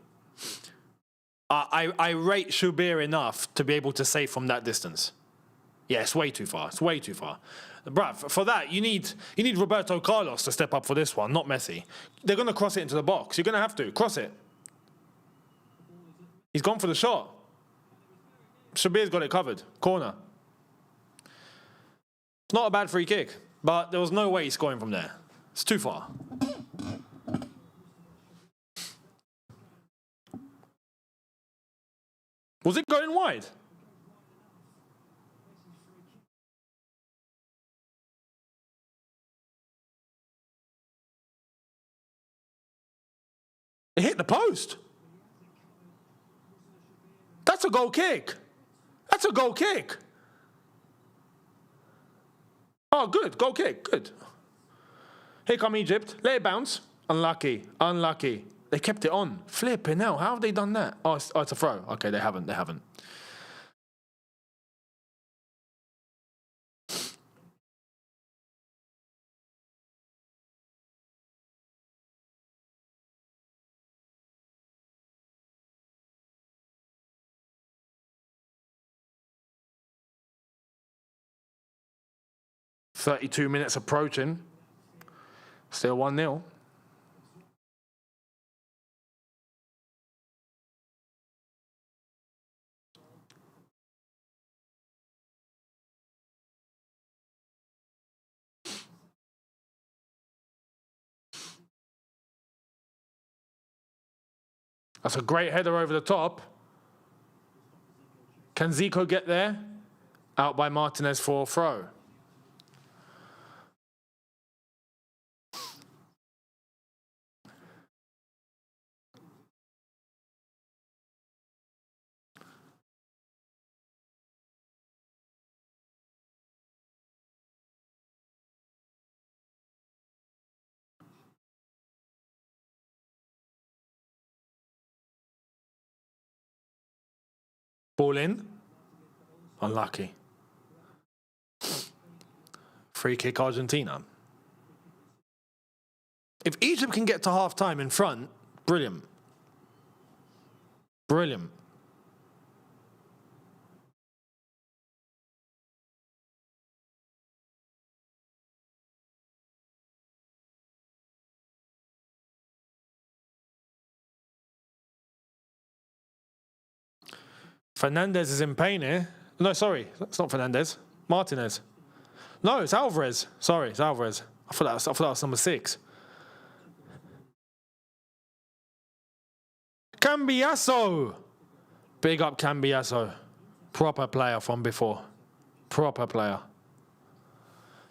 I rate Shubir enough to be able to save from that distance. Yeah, it's way too far. It's way too far. Bruv, for that, you need Roberto Carlos to step up for this one, not Messi. They're going to cross it into the box. You're going to have to. Cross it. He's gone for the shot. Shabir's got it covered. Corner. It's not a bad free kick, but there was no way he's scoring from there. It's too far. Was it going wide? It hit the post. That's a goal kick. That's a goal kick. Oh, good. Goal kick. Good. Here come Egypt. Let it bounce. Unlucky. Unlucky. They kept it on. Flipping hell. How have they done that? Oh, it's a throw. Okay, they haven't. They haven't. "32 minutes approaching. Still 1-0. That's a great header over the top. Can Zico get there? Out by Martinez for a throw. Ball in. Unlucky. Free kick Argentina. If Egypt can get to half-time in front, brilliant. Brilliant. Fernandez is in pain here. No, sorry. It's not Fernandez. Martinez. No, it's Alvarez. Sorry, it's Alvarez. I thought that was number 6. Cambiasso. Big up Cambiasso. Proper player from before. Proper player.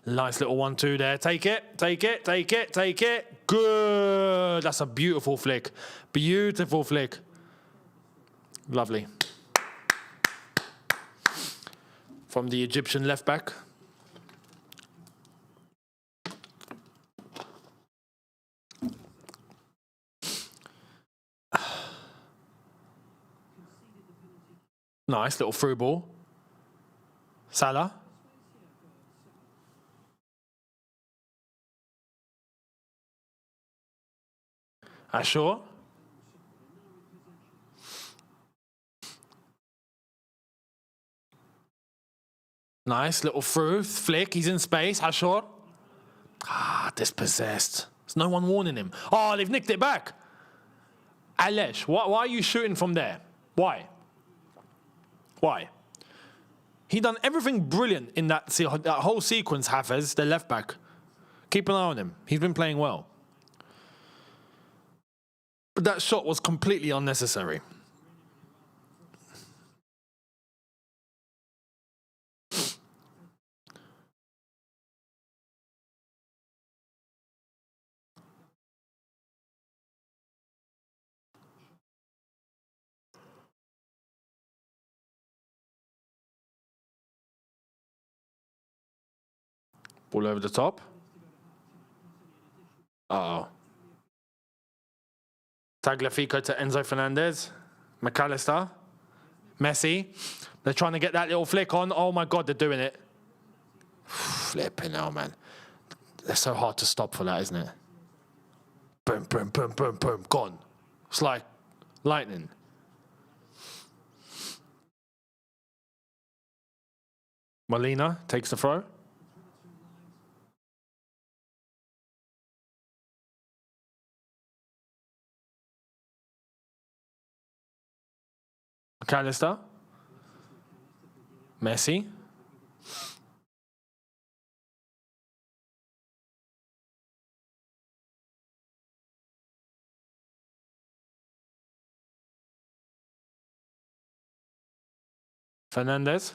Nice little 1-2 there. Take it, take it, take it, take it. Good. That's a beautiful flick. Beautiful flick. Lovely. From the Egyptian left back. Nice little through ball. Salah. Ashore. Nice little through, flick. He's in space. Ashur. Dispossessed. There's no one warning him. Oh, they've nicked it back. Alesh, why are you shooting from there? Why? He done everything brilliant in that whole sequence, Hafez, the left back. Keep an eye on him. He's been playing well. But that shot was completely unnecessary. Ball over the top. Uh-oh. Tagliafico to Enzo Fernandez. McAllister. Messi. They're trying to get that little flick on. Oh, my God, they're doing it. Flipping hell, man. They're so hard to stop for that, isn't it? Boom, boom, boom, boom, boom. Gone. It's like lightning. Molina takes the throw. McAllister. Messi. Fernandez.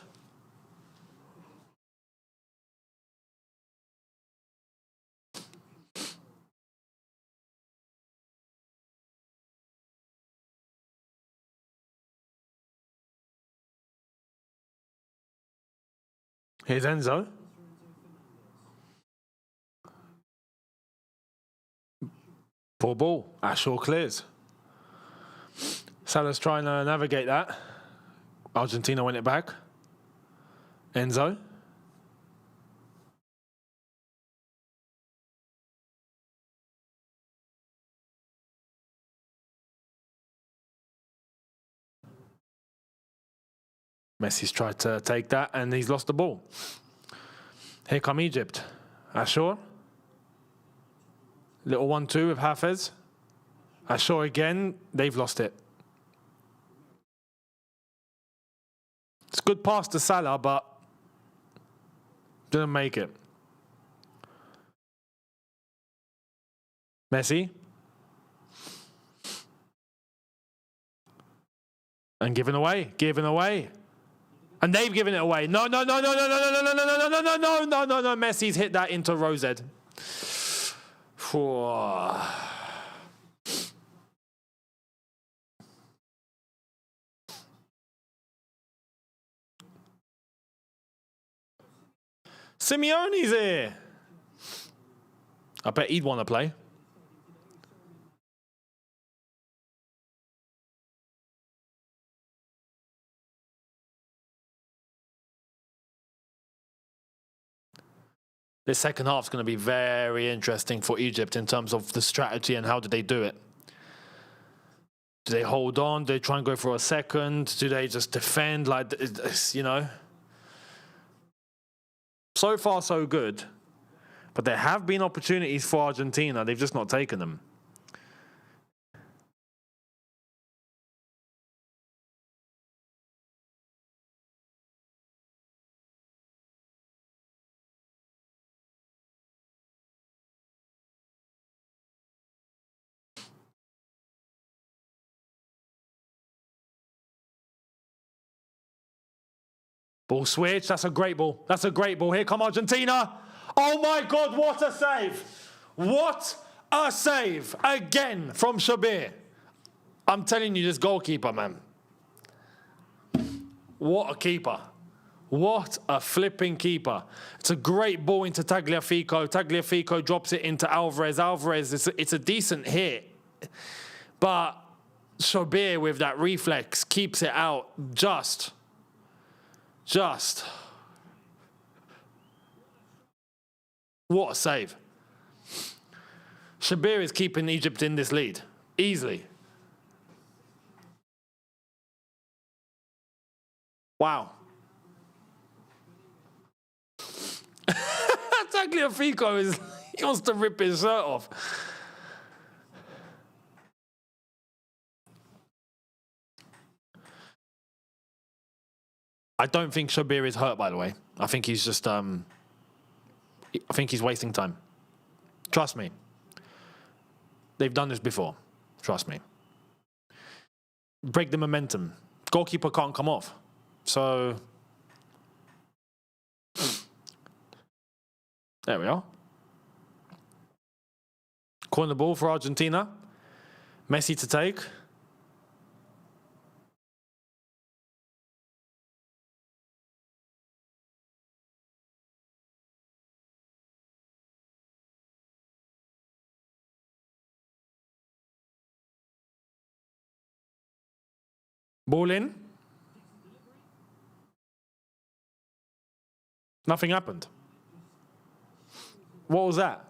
Here's Enzo. Poor ball. Ashur clears. Salah's trying to navigate that. Argentina win it back. Enzo. Messi's tried to take that and he's lost the ball. Here come Egypt. Ashur. Little 1-2 with Hafez. Ashur again. They've lost it. It's a good pass to Salah, but didn't make it. Messi. And given away. And they've given it away. No. Messi's hit that into Rosed. Simeone's here. I bet he'd want to play. This second half is going to be very interesting for Egypt in terms of the strategy and how do they do it. Do they hold on? Do they try and go for a second? Do they just defend like this, you know? So far, so good. But there have been opportunities for Argentina. They've just not taken them. Ball switch. That's a great ball. Here come Argentina. Oh my God, what a save. What a save. Again from Shabir. I'm telling you, this goalkeeper, man. What a keeper. What a flipping keeper. It's a great ball into Tagliafico. Tagliafico drops it into Alvarez. Alvarez, it's a decent hit. But Shabir with that reflex keeps it out just. What a save. Shabir is keeping Egypt in this lead. Easily. Wow. Tagliafico is, he wants to rip his shirt off. I don't think Shabir is hurt, by the way. I think he's just, I think he's wasting time. Trust me. They've done this before. Trust me. Break the momentum. Goalkeeper can't come off. So, there we are. Corner ball for Argentina. Messi to take. Ball in. Nothing happened. What was that?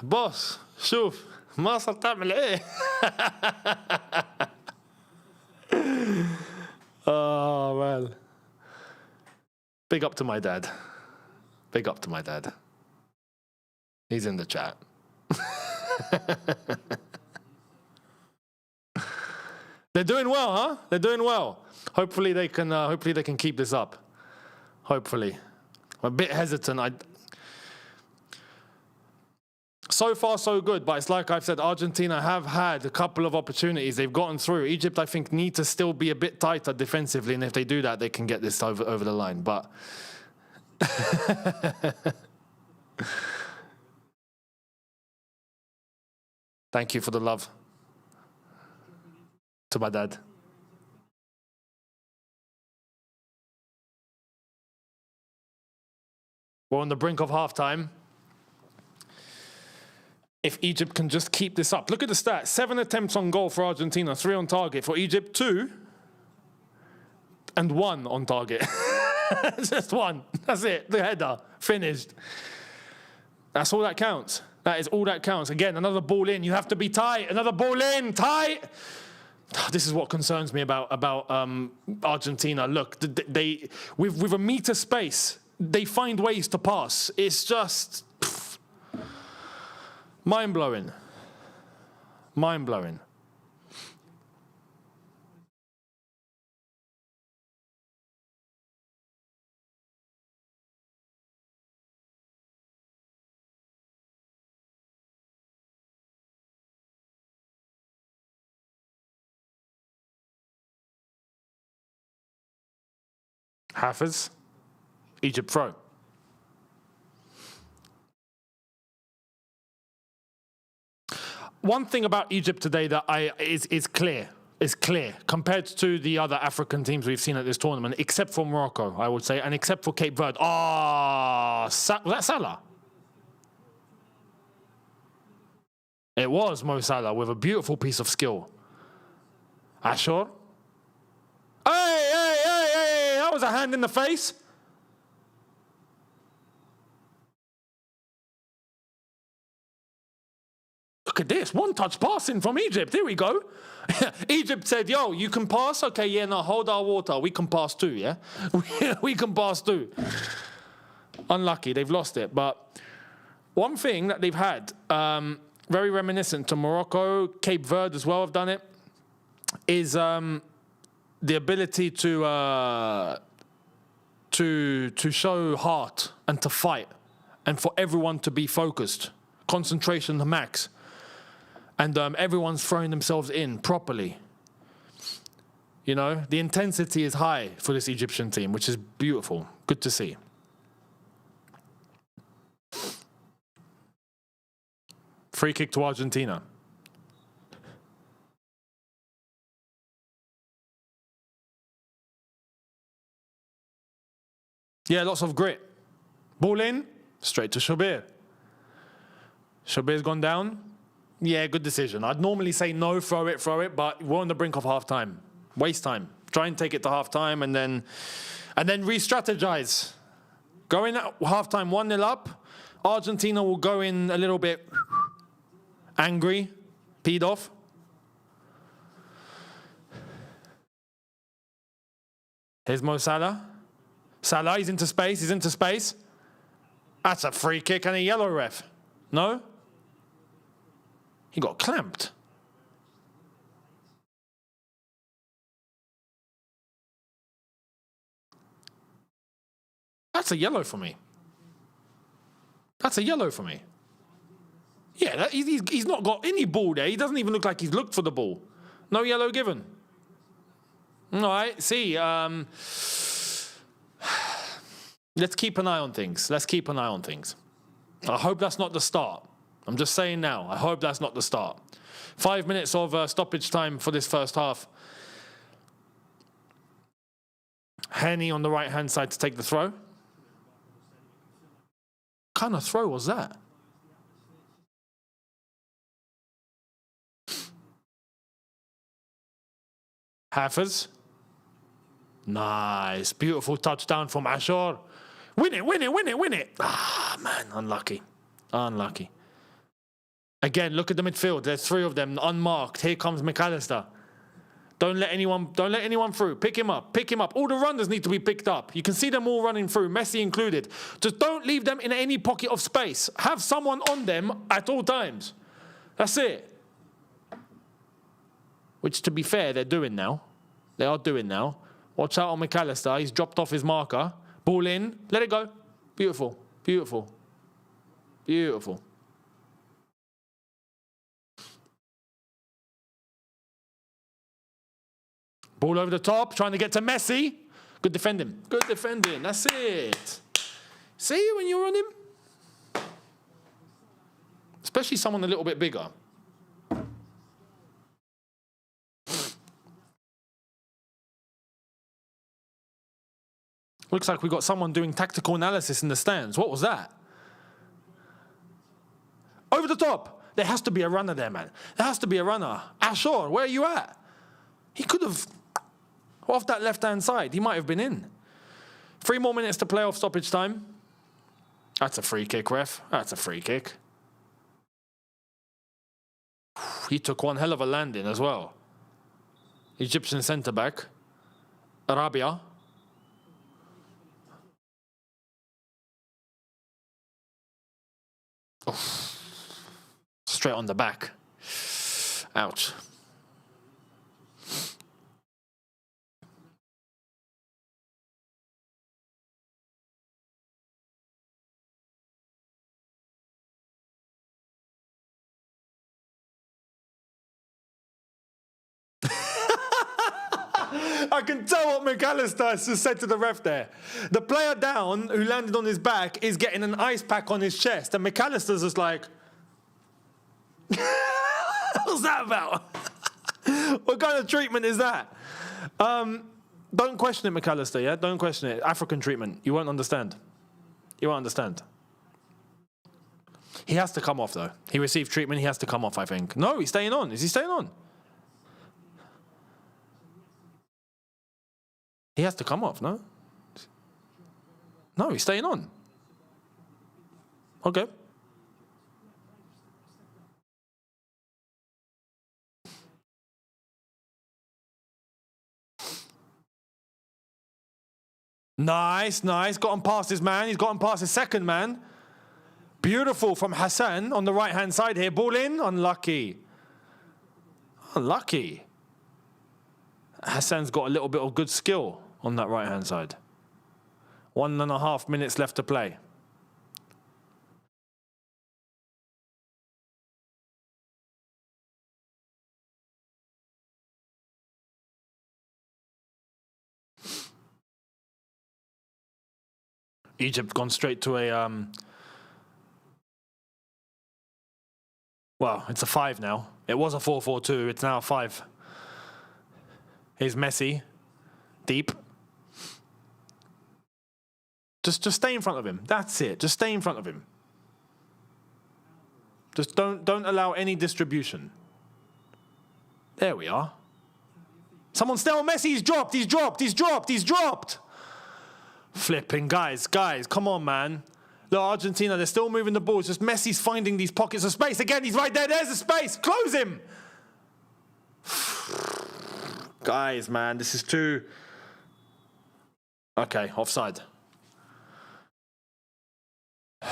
بوس شوف ما صرت تعمل ايه. Oh man. Big up to my dad. Big up to my dad. He's in the chat. They're doing well, huh? They're doing well. Hopefully they can keep this up. Hopefully. I'm a bit hesitant. So far, so good, but it's like I've said, Argentina have had a couple of opportunities. They've gotten through. Egypt, I think, need to still be a bit tighter defensively, and if they do that, they can get this over the line. But thank you for the love to my dad. We're on the brink of halftime. If Egypt can just keep this up. Look at the stats. 7 attempts on goal for Argentina, 3 on target. For Egypt, 2 and 1 on target. Just 1. That's it. The header. Finished. That's all that counts. That is all that counts. Again, another ball in. You have to be tight. Another ball in. Tight. This is what concerns me about Argentina. Look, they with a meter space, they find ways to pass. It's just mind-blowing. Mind-blowing. Hafiz, Egypt throw. One thing about Egypt today that is clear compared to the other African teams we've seen at this tournament, except for Morocco, I would say, and except for Cape Verde. Was that Salah? It was Mo Salah with a beautiful piece of skill. Ashur. Hey, that was a hand in the face. Look at this, one-touch passing from Egypt. Here we go. Egypt said, yo, you can pass? Okay, yeah, no, hold our water. We can pass too, yeah? We can pass too. Unlucky, they've lost it. But one thing that they've had, very reminiscent to Morocco, Cape Verde as well have done it, is the ability to show heart and to fight and for everyone to be focused. Concentration to max. And everyone's throwing themselves in properly. You know, the intensity is high for this Egyptian team, which is beautiful. Good to see. Free kick to Argentina. Yeah, lots of grit. Ball in, straight to Shabir. Shabir's gone down. Yeah, good decision. I'd normally say no, throw it, but we're on the brink of half-time. Waste time. Try and take it to half-time and then re-strategize. Go in at half-time 1-0 up. Argentina will go in a little bit angry, peed off. Here's Mo Salah. Salah, he's into space. That's a free kick and a yellow, ref. No? He got clamped. That's a yellow for me. Yeah, he's not got any ball there. He doesn't even look like he's looked for the ball. No yellow given. All right, see. Let's keep an eye on things. I hope that's not the start. I'm just saying now. I hope that's not the start. 5 minutes of stoppage time for this first half. Henny on the right-hand side to take the throw. What kind of throw was that? Hafiz. Nice. Beautiful touchdown from Ashur. Win it. Ah, man. Unlucky. Again, look at the midfield. There's 3 of them unmarked. Here comes McAllister. Don't let anyone through. Pick him up. All the runners need to be picked up. You can see them all running through, Messi included. Just don't leave them in any pocket of space. Have someone on them at all times. That's it. Which, to be fair, they're doing now. They are doing now. Watch out on McAllister. He's dropped off his marker. Ball in. Let it go. Beautiful. Ball over the top, trying to get to Messi. Good defending. That's it. See when you're on him? Especially someone a little bit bigger. Looks like we got someone doing tactical analysis in the stands. What was that? Over the top. There has to be a runner there, man. There has to be a runner. Ashur, where are you at? He could have, off that left-hand side, he might have been in. 3 more minutes to play off stoppage time. That's a free kick, ref. That's a free kick. He took one hell of a landing as well. Egyptian centre-back. Arabia. Oh. Straight on the back. Ouch. I can tell what McAllister has said to the ref there. The player down who landed on his back is getting an ice pack on his chest, and McAllister's just like, what's that about? What kind of treatment is that? Don't question it, McAllister, yeah? Don't question it. African treatment. You won't understand. He has to come off, though. He received treatment. He has to come off, I think. No, he's staying on. Is he staying on? He has to come off, no? No, he's staying on. Okay. Nice. Got on past his man. He's gotten past his second man. Beautiful from Hassan on the right-hand side here. Ball in. Unlucky. Hassan's got a little bit of good skill on that right-hand side. 1.5 minutes left to play. Egypt gone straight to a... well, it's a 5 now. It was a 4-4-2. It's now a 5. Here's Messi. Deep. Just stay in front of him. That's it. Just stay in front of him. Just don't allow any distribution. There we are. Someone stay on Messi. He's dropped. Flipping, guys, come on, man. Look, Argentina, they're still moving the ball. It's just Messi's finding these pockets of space. Again, he's right there. There's the space. Close him. Guys, man, this is too... Okay, offside. I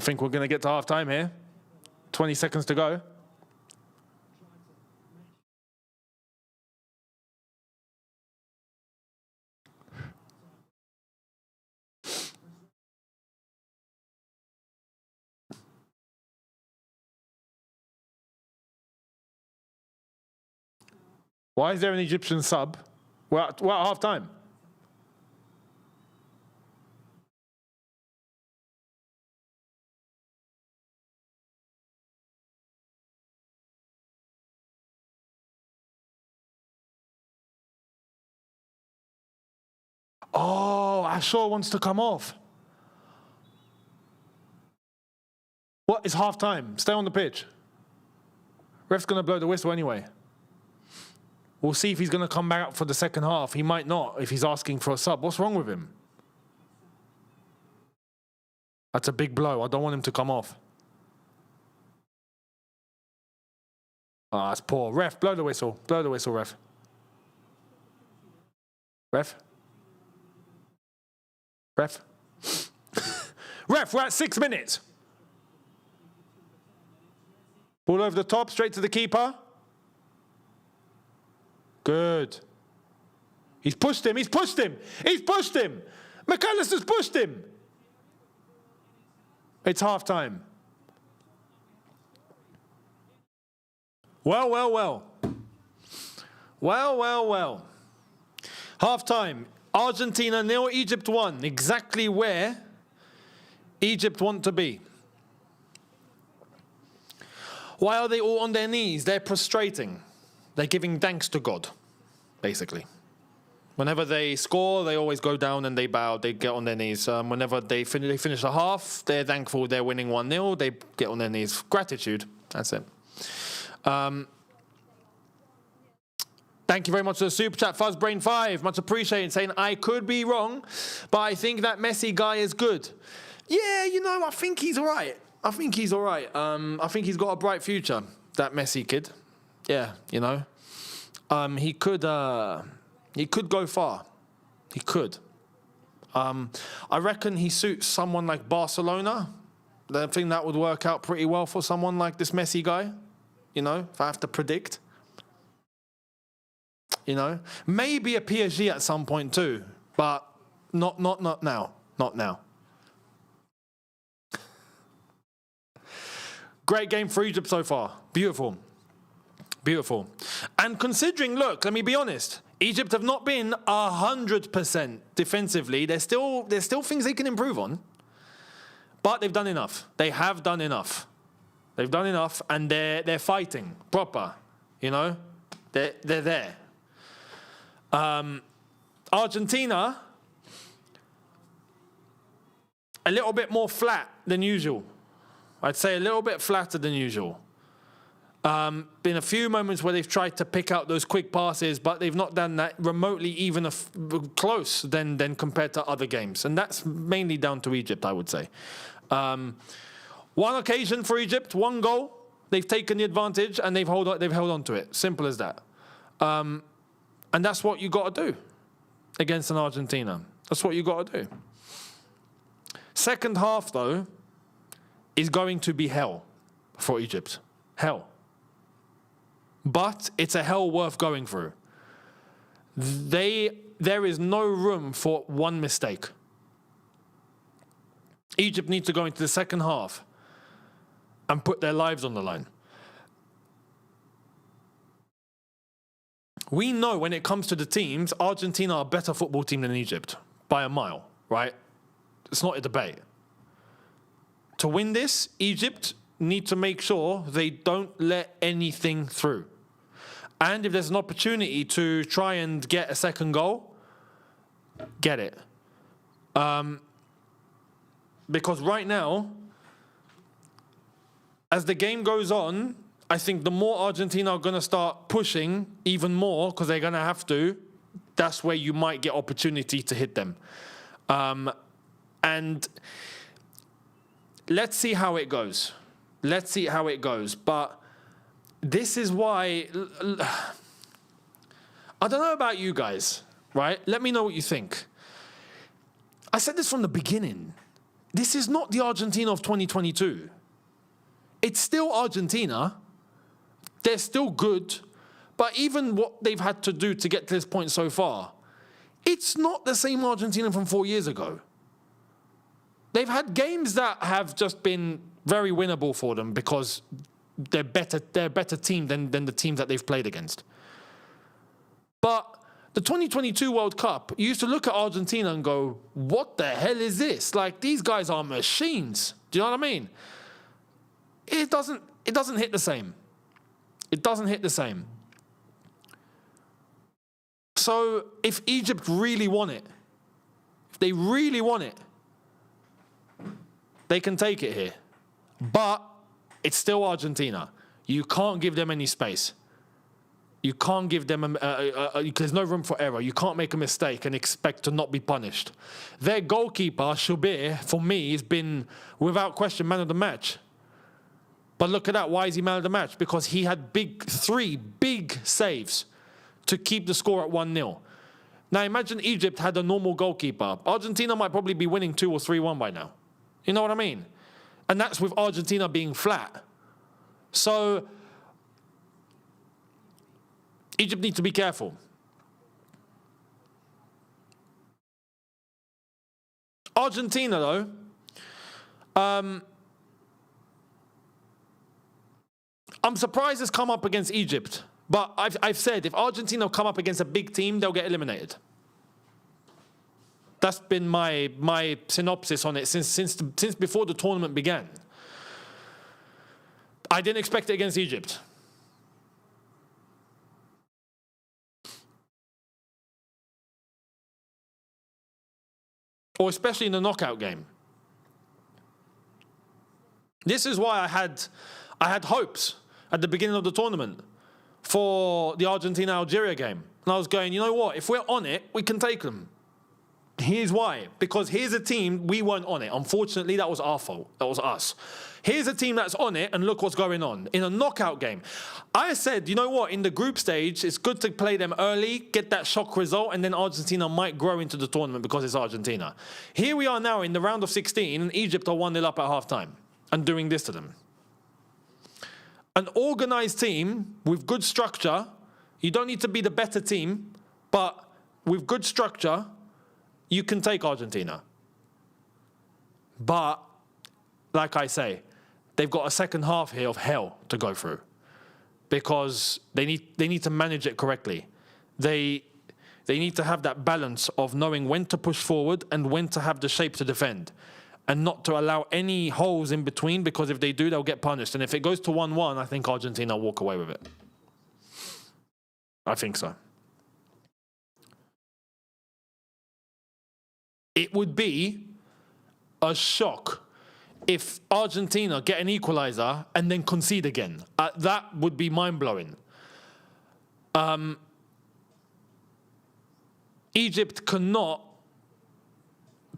think we're going to get to half-time here. 20 seconds to go. Why is there an Egyptian sub? We're at half-time. Oh, Ashore wants to come off. What is half-time? Stay on the pitch. Ref's going to blow the whistle anyway. We'll see if he's going to come back up for the second half. He might not if he's asking for a sub. What's wrong with him? That's a big blow. I don't want him to come off. Ah, that's poor. Ref, blow the whistle. Blow the whistle, ref. Ref? Ref? Ref, we're at 6 minutes. Ball over the top, straight to the keeper. Good. He's pushed him. McAllister's pushed him. It's half-time. Well. Half-time. Argentina 0, Egypt 1. Exactly where Egypt want to be. Why are they all on their knees? They're prostrating. They're giving thanks to God, basically. Whenever they score, they always go down and they bow. They get on their knees. Whenever they finish a half, they're thankful they're winning 1-0. They get on their knees. Gratitude. That's it. Thank you very much for the super chat, Fuzzbrain5. Much appreciated. Saying, I could be wrong, but I think that Messi guy is good. Yeah, you know, I think he's all right. I think he's got a bright future, that Messi kid. Yeah, you know. He could go far. He could. I reckon he suits someone like Barcelona. I think that would work out pretty well for someone like this Messi guy. You know, if I have to predict. You know, maybe a PSG at some point too, but not now. Not now. Great game for Egypt so far. Beautiful. And considering, look, let me be honest, Egypt have not been 100% defensively. There's still things they can improve on, but they've done enough. They have done enough. They've done enough, and they're fighting proper. You know, they're there. Argentina, a little bit more flat than usual. I'd say a little bit flatter than usual. Been a few moments where they've tried to pick out those quick passes, but they've not done that remotely even close than compared to other games. And that's mainly down to Egypt, I would say. One occasion for Egypt, one goal. They've taken the advantage and they've held on to it. Simple as that. And that's what you got to do against an Argentina. That's what you got to do. Second half, though, is going to be hell for Egypt. Hell. But it's a hell worth going through. There is no room for one mistake. Egypt needs to go into the second half and put their lives on the line. We know when it comes to the teams, Argentina are a better football team than Egypt by a mile, right? It's not a debate. To win this, Egypt need to make sure they don't let anything through. And if there's an opportunity to try and get a second goal, get it. Because right now, as the game goes on, I think the more Argentina are going to start pushing even more, because they're going to have to, that's where you might get opportunity to hit them. And let's see how it goes. Let's see how it goes. But this is why... I don't know about you guys, right? Let me know what you think. I said this from the beginning. This is not the Argentina of 2022. It's still Argentina. They're still good. But even what they've had to do to get to this point so far, it's not the same Argentina from 4 years ago. They've had games that have just been very winnable for them because they're a better team than the teams that they've played against. But the 2022 World Cup, you used to look at Argentina and go, what the hell is this? Like, these guys are machines. Do you know what I mean? It doesn't hit the same. It doesn't hit the same. So if Egypt really want it, if they really want it, they can take it here. But it's still Argentina. You can't give them any space. You can't give them, there's no room for error. You can't make a mistake and expect to not be punished. Their goalkeeper, Shubir, for me, has been, without question, man of the match. But look at that. Why is he man of the match? Because he had three big saves to keep the score at 1-0. Now, imagine Egypt had a normal goalkeeper. Argentina might probably be winning 2 or 3-1 by now. You know what I mean? And that's with Argentina being flat. So Egypt needs to be careful. Argentina, though, I'm surprised it's come up against Egypt. But I've said, if Argentina come up against a big team, they'll get eliminated. That's been my synopsis on it since before the tournament began. I didn't expect it against Egypt. Or especially in the knockout game. This is why I had hopes at the beginning of the tournament for the Argentina-Algeria game. And I was going, you know what? If we're on it, we can take them. Here's why. Because here's a team, we weren't on it. Unfortunately, that was our fault. That was us. Here's a team that's on it, and look what's going on. In a knockout game, I said, you know what? In the group stage, it's good to play them early, get that shock result, and then Argentina might grow into the tournament because it's Argentina. Here we are now in the round of 16, and Egypt are 1-0 up at halftime and doing this to them. An organized team with good structure, you don't need to be the better team, but with good structure, you can take Argentina. But, like I say, they've got a second half here of hell to go through because they need to manage it correctly. They need to have that balance of knowing when to push forward and when to have the shape to defend and not to allow any holes in between, because if they do, they'll get punished. And if it goes to 1-1, I think Argentina will walk away with it. I think so. It would be a shock if Argentina get an equalizer and then concede again. That would be mind-blowing. Egypt cannot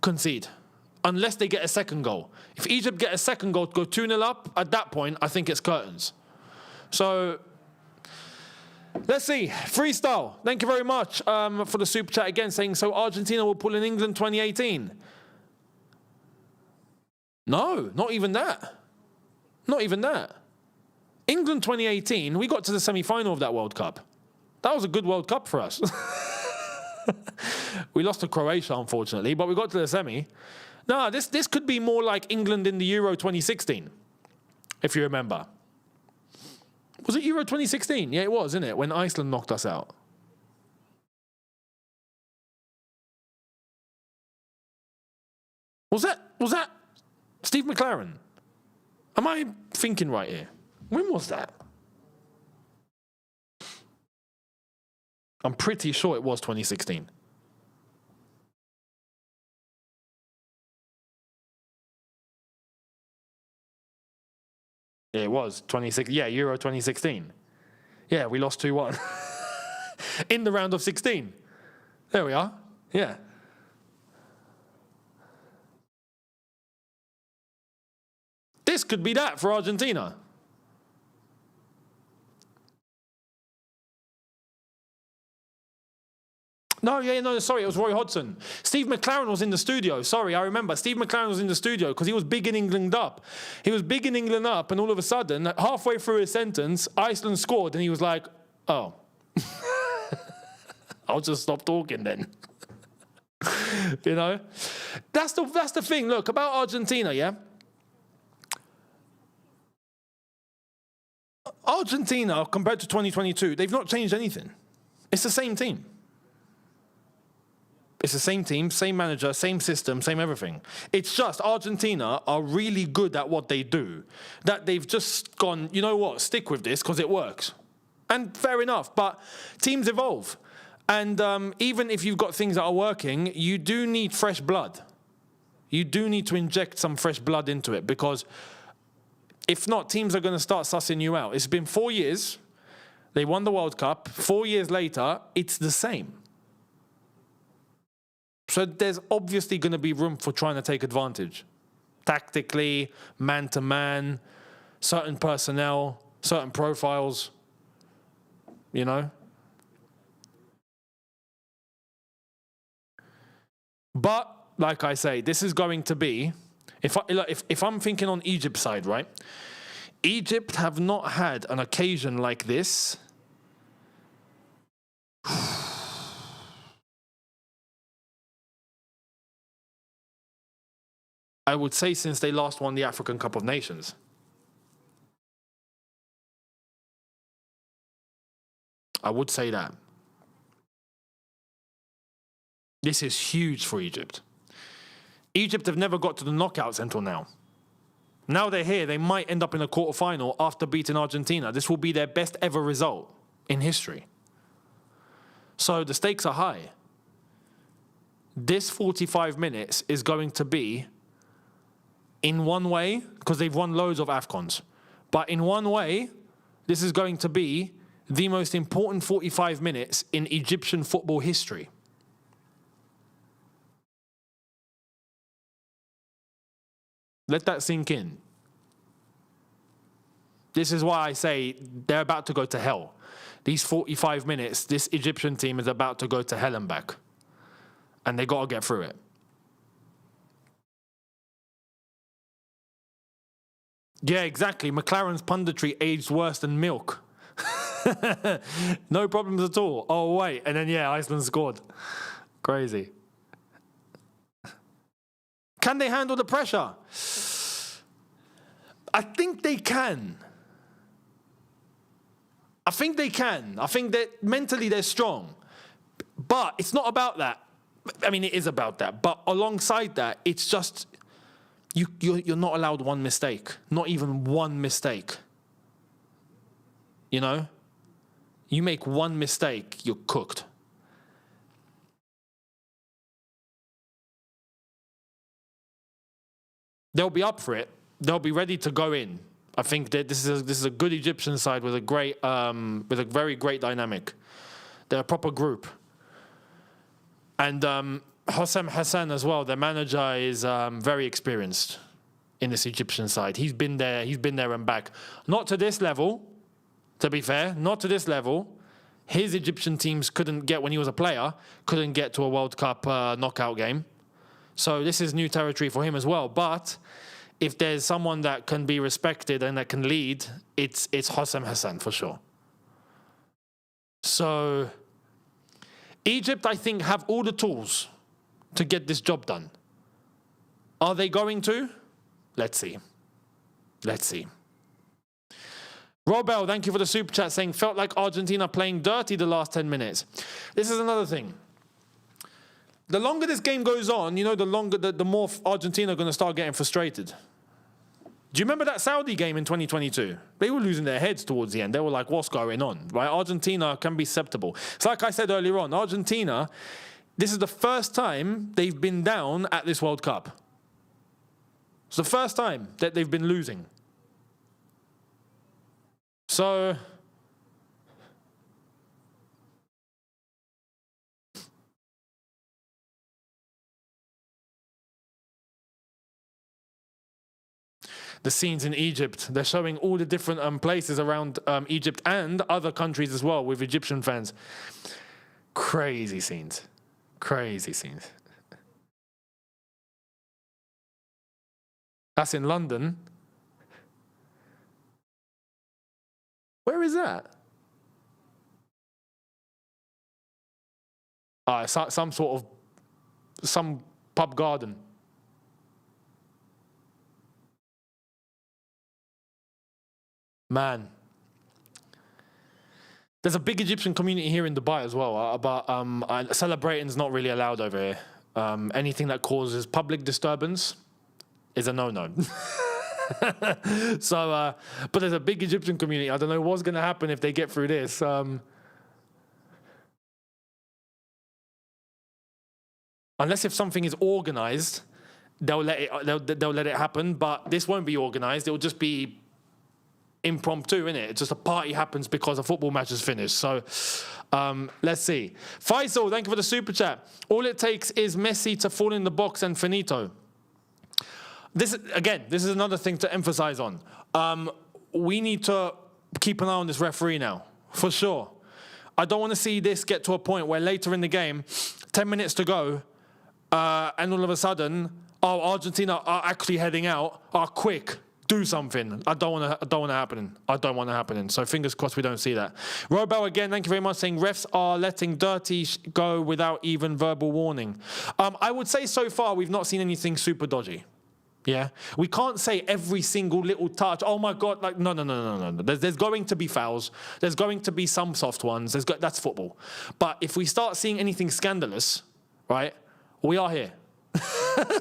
concede unless they get a second goal. If Egypt get a second goal to go 2-0 up, at that point, I think it's curtains. So let's see. Freestyle. Thank you very much for the super chat again, saying, so Argentina will pull in England 2018. No, not even that. Not even that. England 2018, we got to the semi-final of that World Cup. That was a good World Cup for us. We lost to Croatia, unfortunately, but we got to the semi. No, this could be more like England in the Euro 2016, if you remember. Was it Euro 2016? Yeah, it was, isn't it? When Iceland knocked us out. Was that Steve McLaren? Am I thinking right here? When was that? I'm pretty sure it was 2016. Yeah, it was 26. Yeah, Euro 2016. Yeah, we lost 2-1 in the round of 16. There we are. Yeah. This could be that for Argentina. No, sorry, it was Roy Hodgson. Steve McLaren was in the studio. Sorry, I remember. Steve McLaren was in the studio because he was bigging England up. He was bigging England up, and all of a sudden, halfway through his sentence, Iceland scored, and he was like, oh. I'll just stop talking then. You know? That's the thing. Look, about Argentina, yeah? Argentina, compared to 2022, they've not changed anything. It's the same team. It's the same team, same manager, same system, same everything. It's just Argentina are really good at what they do. That they've just gone, you know what, stick with this because it works. And fair enough, but teams evolve. And even if you've got things that are working, you do need fresh blood. You do need to inject some fresh blood into it because if not, teams are going to start sussing you out. It's been 4 years. They won the World Cup. 4 years later, it's the same. So there's obviously going to be room for trying to take advantage. Tactically, man-to-man, certain personnel, certain profiles, you know. But, like I say, this is going to be, if I'm thinking on Egypt's side, right? Egypt have not had an occasion like this I would say since they last won the African Cup of Nations. I would say that. This is huge for Egypt. Egypt have never got to the knockouts until now. Now they're here, they might end up in a quarterfinal after beating Argentina. This will be their best ever result in history. So the stakes are high. This 45 minutes is going to be, in one way, because they've won loads of AFCONs, but in one way, this is going to be the most important 45 minutes in Egyptian football history. Let that sink in. This is why I say they're about to go to hell. These 45 minutes, this Egyptian team is about to go to hell and back. And they got to get through it. Yeah, exactly. McLaren's punditry aged worse than milk. No problems at all. Oh, wait. And then, yeah, Iceland scored. Crazy. Can they handle the pressure? I think they can. I think they can. I think that mentally they're strong. But it's not about that. I mean, it is about that. But alongside that, it's just... You're not allowed one mistake. Not even one mistake. You know? You make one mistake, you're cooked. They'll be up for it. They'll be ready to go in. I think that this is a good Egyptian side with a very great dynamic. They're a proper group. And Hossam Hassan as well, their manager, is very experienced in this Egyptian side. He's been there and back. Not to this level, to be fair, not to this level. His Egyptian teams couldn't get, when he was a player, couldn't get to a World Cup knockout game. So this is new territory for him as well. But if there's someone that can be respected and that can lead, it's Hossam Hassan for sure. So Egypt, I think, have all the tools to get this job done. Are they going to? Let's see. Let's see. Robel, thank you for the super chat, saying, felt like Argentina playing dirty the last 10 minutes. This is another thing. The longer this game goes on, you know, the more Argentina are going to start getting frustrated. Do you remember that Saudi game in 2022? They were losing their heads towards the end. They were like, what's going on? Right? Argentina can be susceptible. It's like I said earlier on, Argentina, this is the first time they've been down at this World Cup. It's the first time that they've been losing. So the scenes in Egypt, they're showing all the different places around Egypt and other countries as well with Egyptian fans. Crazy scenes. Crazy scenes. That's in London. Where is that? Some pub garden. Man. There's a big Egyptian community here in Dubai as well, but celebrating's not really allowed over here. Anything that causes public disturbance is a no-no. So, but there's a big Egyptian community. I don't know what's going to happen if they get through this. Unless if something is organized, they'll let it happen. But this won't be organized. It will just be impromptu, innit? It's just a party happens because a football match is finished. So let's see. Faisal, thank you for the super chat. All it takes is Messi to fall in the box and finito. This is another thing to emphasize on. We need to keep an eye on this referee now, for sure. I don't want to see this get to a point where later in the game, 10 minutes to go, and all of a sudden, Argentina are actually heading out. Quick, do something. I don't want to happen. So fingers crossed we don't see that. Robel again, thank you very much, saying refs are letting dirty go without even verbal warning. I would say so far we've not seen anything super dodgy. Yeah, we can't say every single little touch. Oh my God! Like no. There's going to be fouls. There's going to be some soft ones. That's football. But if we start seeing anything scandalous, right? We are here.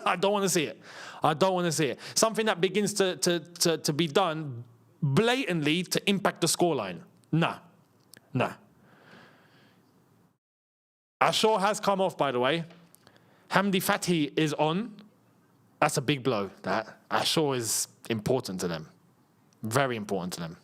I don't want to see it. Something that begins to be done blatantly to impact the scoreline. Nah. Ashore has come off, by the way. Hamdi Fathi is on. That's a big blow, that. Ashore is important to them. Very important to them.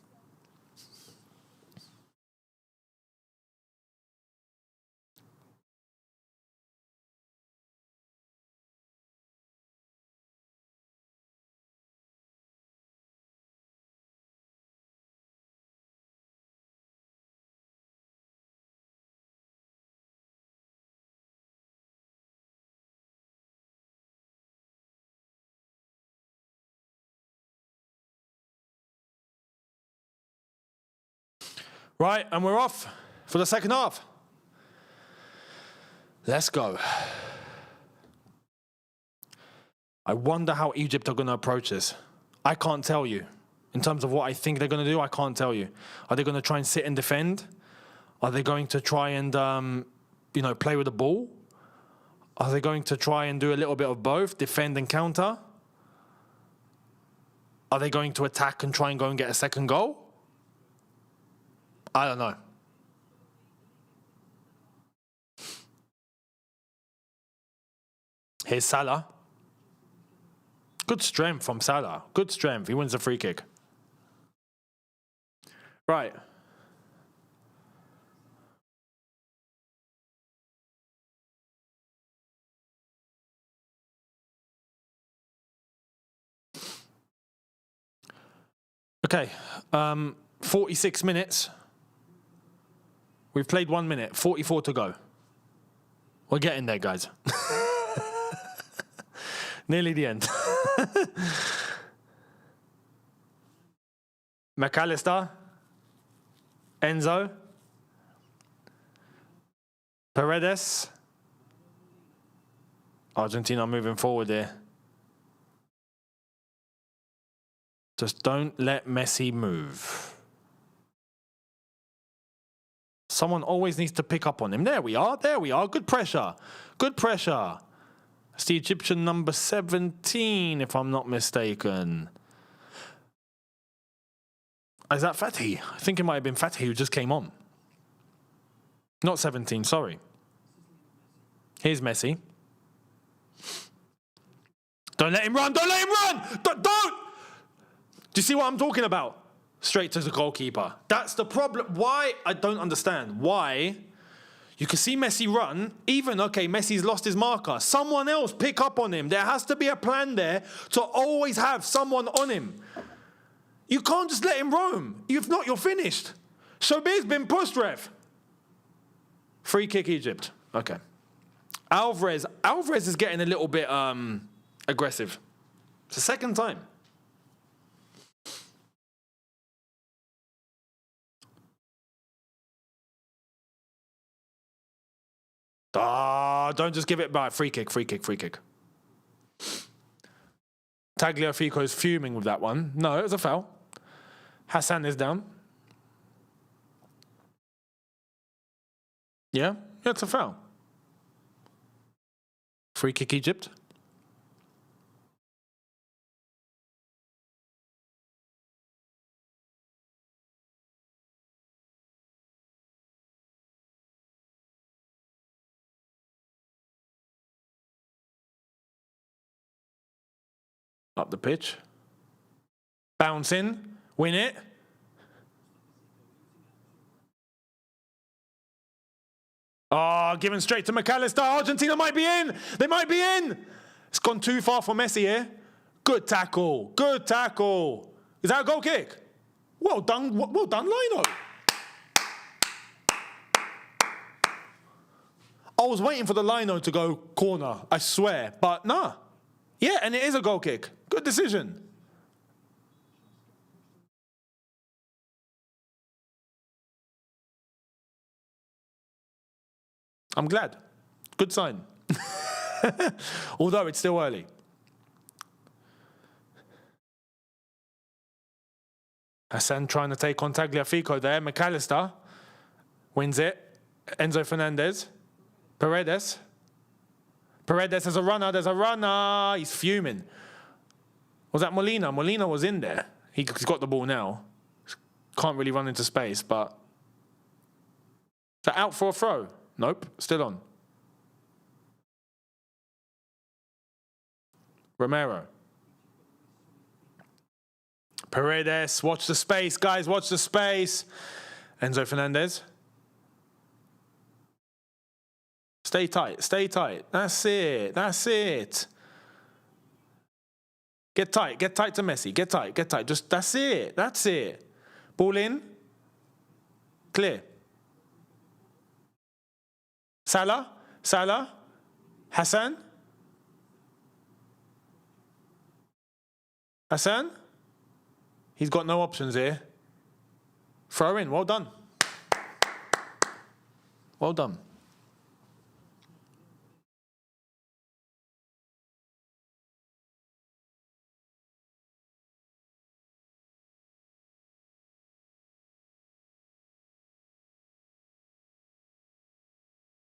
Right, and we're off for the second half. Let's go. I wonder how Egypt are going to approach this. I can't tell you. In terms of what I think they're going to do, I can't tell you. Are they going to try and sit and defend? Are they going to try and, play with the ball? Are they going to try and do a little bit of both, defend and counter? Are they going to attack and try and go and get a second goal? I don't know. Here's Salah. Good strength from Salah. Good strength. He wins the free kick. Right. Okay. 46 minutes. We've played 1 minute, 44 to go. We're getting there, guys. Nearly the end. McAllister. Enzo. Paredes. Argentina moving forward here. Just don't let Messi move. Someone always needs to pick up on him. There we are. Good pressure. It's the Egyptian number 17, if I'm not mistaken. Is that Fathi? I think it might have been Fathi who just came on. Not 17, sorry. Here's Messi. Don't let him run! Don't! Do you see what I'm talking about? straight to the goalkeeper. That's the problem. Why? I don't understand. Why? You can see Messi run. Even, okay, Messi's lost his marker. Someone else pick up on him. There has to be a plan there to always have someone on him. You can't just let him roam. If not, you're finished. Shobir's been pushed, ref. Free kick Egypt. Okay. Alvarez is getting a little bit aggressive. It's the second time. Don't just give it back. Free kick. Tagliafico is fuming with that one. No, it was a foul. Hassan is down. Yeah, it's a foul. Free kick Egypt. Up the pitch. Bounce in. Win it. Oh, given straight to McAllister. Argentina might be in. They might be in. It's gone too far for Messi here. Good tackle. Good tackle. Is that a goal kick? Well done, Lino. I was waiting for the Lino to go corner, I swear. But nah. Yeah, and it is a goal kick. Good decision. I'm glad. Good sign. Although it's still early. Hassan trying to take on Tagliafico there. McAllister wins it. Enzo Fernandez. Paredes has a runner. There's a runner. He's fuming. Was that Molina? Molina was in there. He's got the ball now. Can't really run into space, but... Is that out for a throw? Nope, still on. Romero. Paredes, watch the space, guys, watch the space. Enzo Fernandez. Stay tight, stay tight. That's it, that's it. Get tight to Messi. Get tight. Just, that's it. Ball in. Clear. Salah. Hassan. He's got no options here. Throw in. Well done. Well done.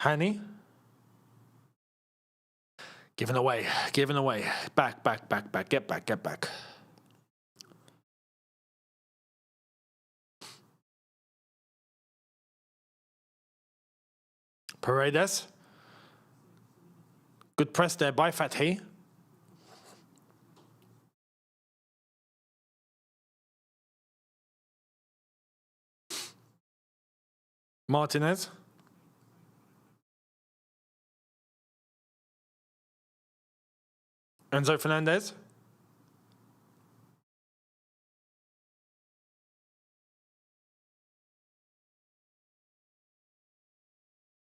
Hani. Given away. Back. Get back. Paredes. Good press there by Fathi. Martinez. Enzo Fernandez.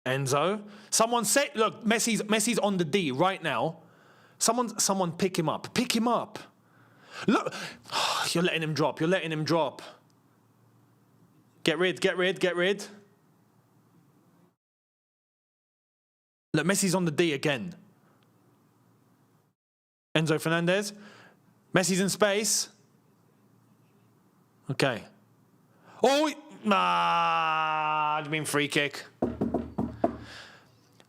Enzo. Someone say, look, Messi's on the D right now. Someone pick him up. Pick him up. Look, you're letting him drop. Get rid. Look, Messi's on the D again. Enzo Fernandez. Messi's in space. Okay. Oh, I mean free kick.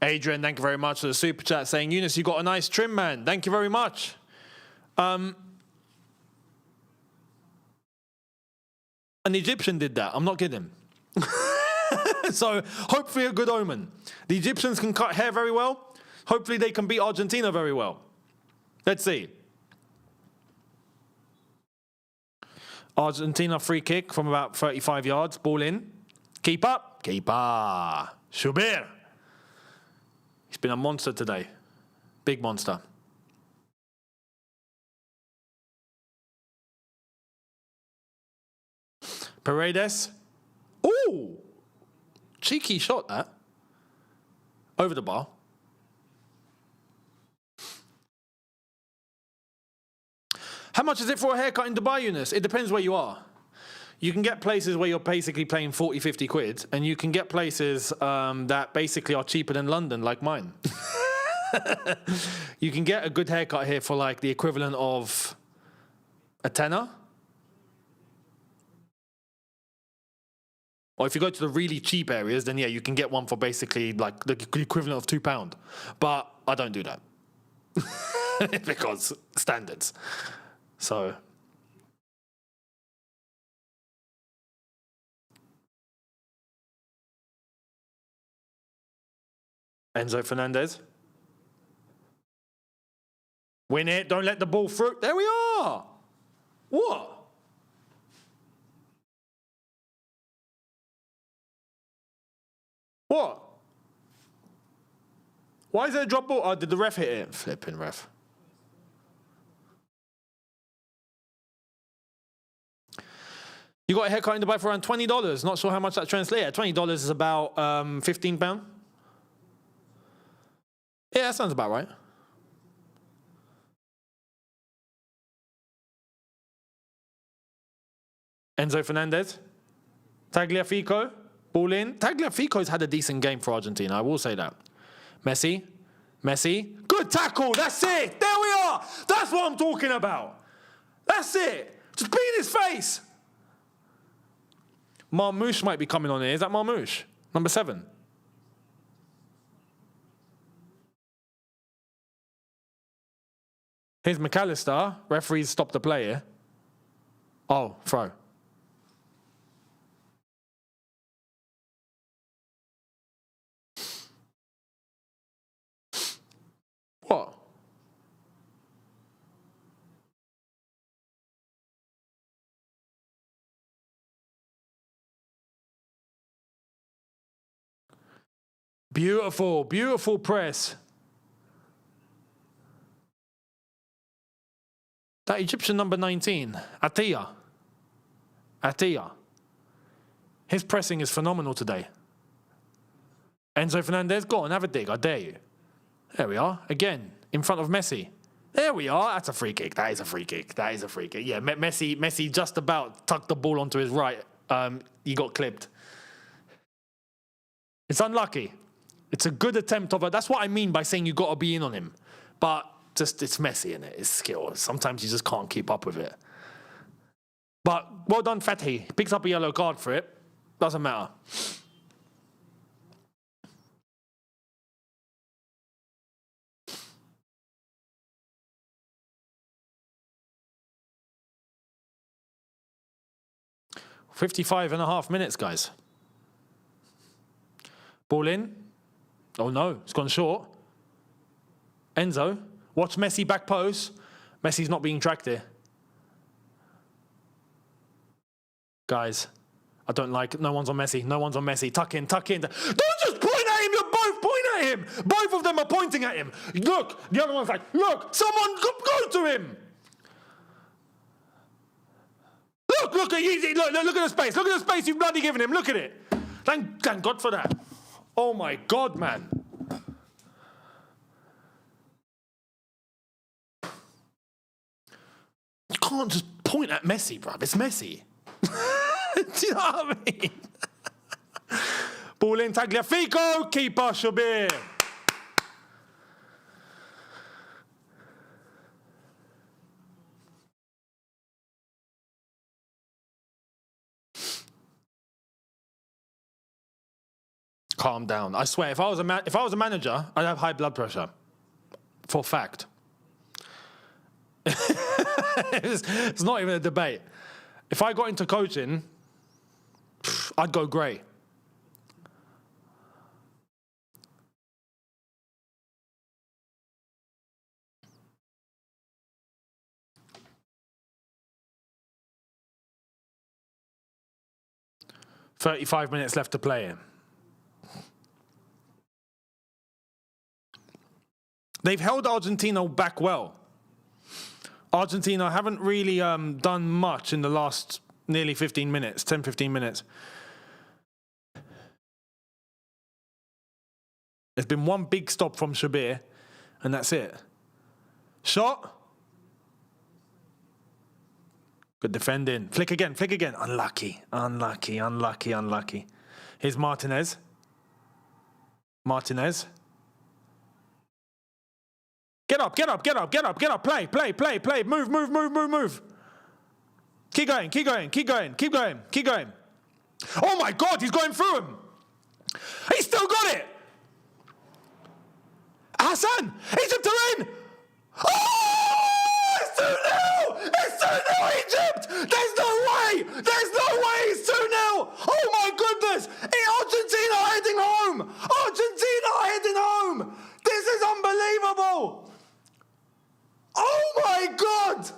Adrian, thank you very much for the super chat saying, Younes, you got a nice trim, man. Thank you very much. An Egyptian did that. I'm not kidding. So hopefully a good omen. The Egyptians can cut hair very well. Hopefully they can beat Argentina very well. Let's see. Argentina free kick from about 35 yards. Ball in. Keeper. Shubir. He's been a monster today. Big monster. Paredes. Ooh! Cheeky shot, that. Over the bar. How much is it for a haircut in Dubai, Younes? It depends where you are. You can get places where you're basically paying 40, 50 quid, and you can get places that basically are cheaper than London, like mine. You can get a good haircut here for like the equivalent of a tenner. Or if you go to the really cheap areas, then yeah, you can get one for basically like the equivalent of £2. But I don't do that. Because standards. So. Enzo Fernandez. Win it. Don't let the ball through. There we are. What? What? Why is there a drop ball? Oh, did the ref hit it? Flipping ref. You got a haircut in Dubai for around $20. Not sure how much that translates. $20 is about £15. Yeah, that sounds about right. Enzo Fernandez. Tagliafico. Ball in. Tagliafico's had a decent game for Argentina, I will say that. Messi. Good tackle. That's it. There we are. That's what I'm talking about. That's it. Just be in his face. Marmoush might be coming on here. Is that Marmoush? Number 7. Here's McAllister. Referees stopped the play here. Oh, throw. What? Beautiful, beautiful press. That Egyptian number 19, Atiyah. His pressing is phenomenal today. Enzo Fernandez, go on, have a dig, I dare you. There we are, again, in front of Messi. There we are, that's a free kick, that is a free kick. Yeah, Messi just about tucked the ball onto his right. He got clipped. It's unlucky. It's a good attempt of it. That's what I mean by saying you got to be in on him. But just it's Messi in it. It's skill. Sometimes you just can't keep up with it. But well done, Fatih. Picks up a yellow card for it. Doesn't matter. .5.5 minutes, guys. Ball in. Oh no, it's gone short. Enzo, watch Messi back post. Messi's not being tracked here. Guys, I don't like it. No one's on Messi. Tuck in. Don't just point at him. You're both pointing at him. Both of them are pointing at him. Look, the other one's like, look, someone go to him. Look at the space. Look at the space you've bloody given him. Look at it. Thank God for that. Oh my God, man. You can't just point at Messi, bruv. It's Messi. Do you know what I mean? Ball in, Tagliafico, keeper, Shubir. Calm down. I swear, if I was a manager, I'd have high blood pressure. For fact. It's not even a debate. If I got into coaching, I'd go grey. 35 minutes left to play. They've held Argentina back well. Argentina haven't really done much in the last nearly 15 minutes, 10, 15 minutes. There's been one big stop from Shabir, and that's it. Shot. Good defending. Flick again, flick again. Unlucky, unlucky, unlucky, unlucky. Here's Martinez. Martinez. Get up, get up, get up, get up, get up. Play, play, play, play. Move, move, move, move, move. Keep going, keep going, keep going, keep going, keep going. Oh my God, he's going through him. He's still got it. Hassan, Egypt are in. Oh, it's 2-0. It's 2-0 Egypt. There's no way. There's no way it's 2-0. Oh my goodness. Argentina are heading home. Argentina are heading home. This is unbelievable. Oh my God.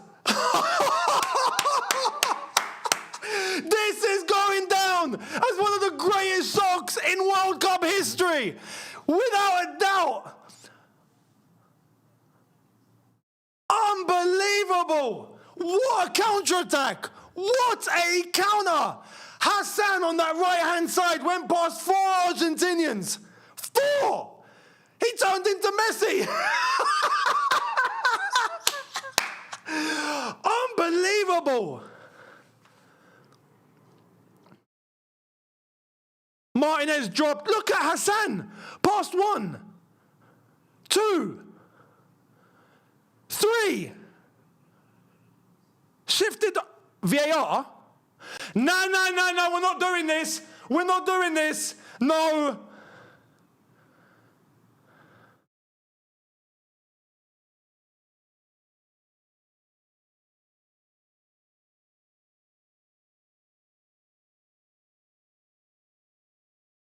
This is going down as one of the greatest shocks in World Cup history. Without a doubt. Unbelievable. What a counter-attack. What a counter. Hassan on that right-hand side went past 4 Argentinians. 4. He turned into Messi. Unbelievable. Martinez dropped. Look at Hassan. Past 1, 2, 3. Shifted VAR. No, no, no, no. We're not doing this. We're not doing this. No.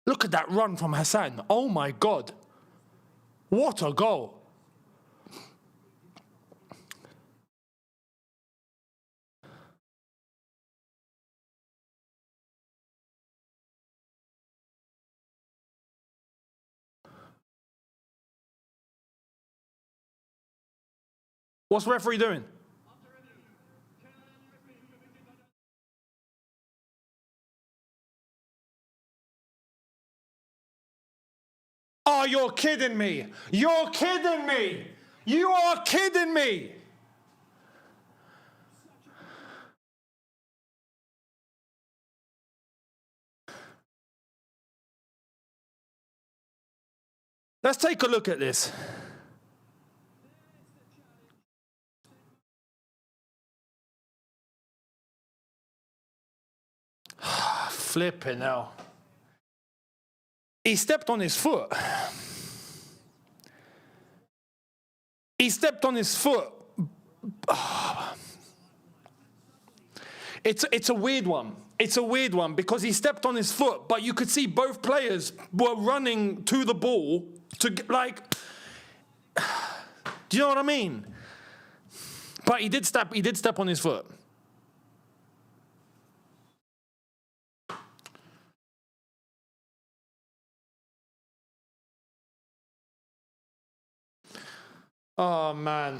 Look at that run from Hassan. Oh my God. What a goal. What's the referee doing? Oh, you're kidding me. You're kidding me. You are kidding me. Let's take a look at this. Flipping hell. He stepped on his foot. He stepped on his foot. It's a weird one. It's a weird one because he stepped on his foot, but you could see both players were running to the ball to get, like, do you know what I mean? But he did step on his foot. Oh, man.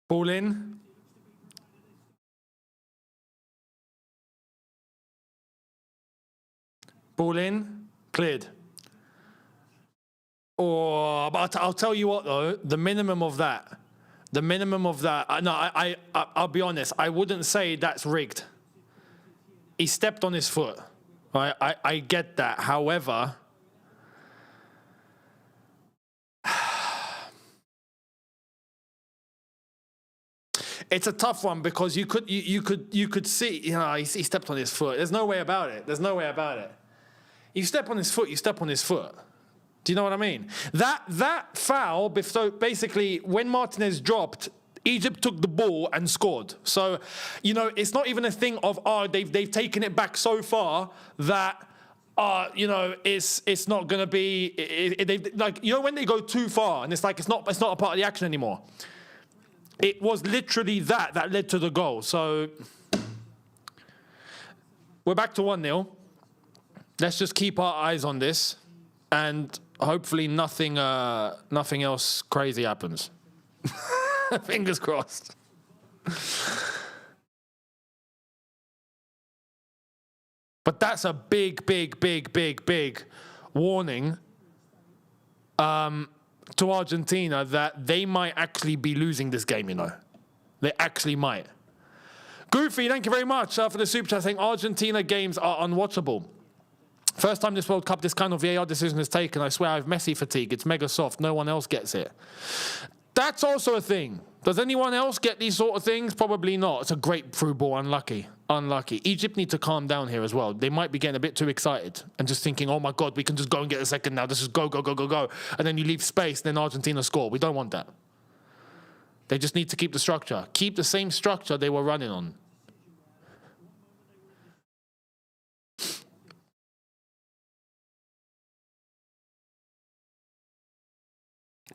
Ball in. Ball in. Cleared. Oh, but I'll tell you what, though. The minimum of that. No, I'll be honest. I wouldn't say that's rigged. He stepped on his foot. Right? I get that. However, it's a tough one because you could see, you know, he stepped on his foot. There's no way about it. There's no way about it. You step on his foot, you step on his foot. Do you know what I mean? That foul, so basically, when Martinez dropped, Egypt took the ball and scored. So, you know, it's not even a thing of, they've taken it back so far that it's not going to be, when they go too far and it's like, it's not a part of the action anymore. It was literally that led to the goal. So we're back to 1-0. Let's just keep our eyes on this and hopefully nothing else crazy happens. Fingers crossed. But that's a big warning to Argentina that they might actually be losing this game, They actually might. Goofy, thank you very much for the super chat saying Argentina games are unwatchable. First time this World Cup this kind of VAR decision is taken. I swear I have Messi fatigue. It's mega soft. No one else gets it. That's also a thing. Does anyone else get these sort of things? Probably not. It's a great through ball. Unlucky. Egypt need to calm down here as well. They might be getting a bit too excited and just thinking, oh my God, we can just go and get a second now. This is go. And then you leave space, then Argentina score. We don't want that. They just need to keep the structure. Keep the same structure they were running on.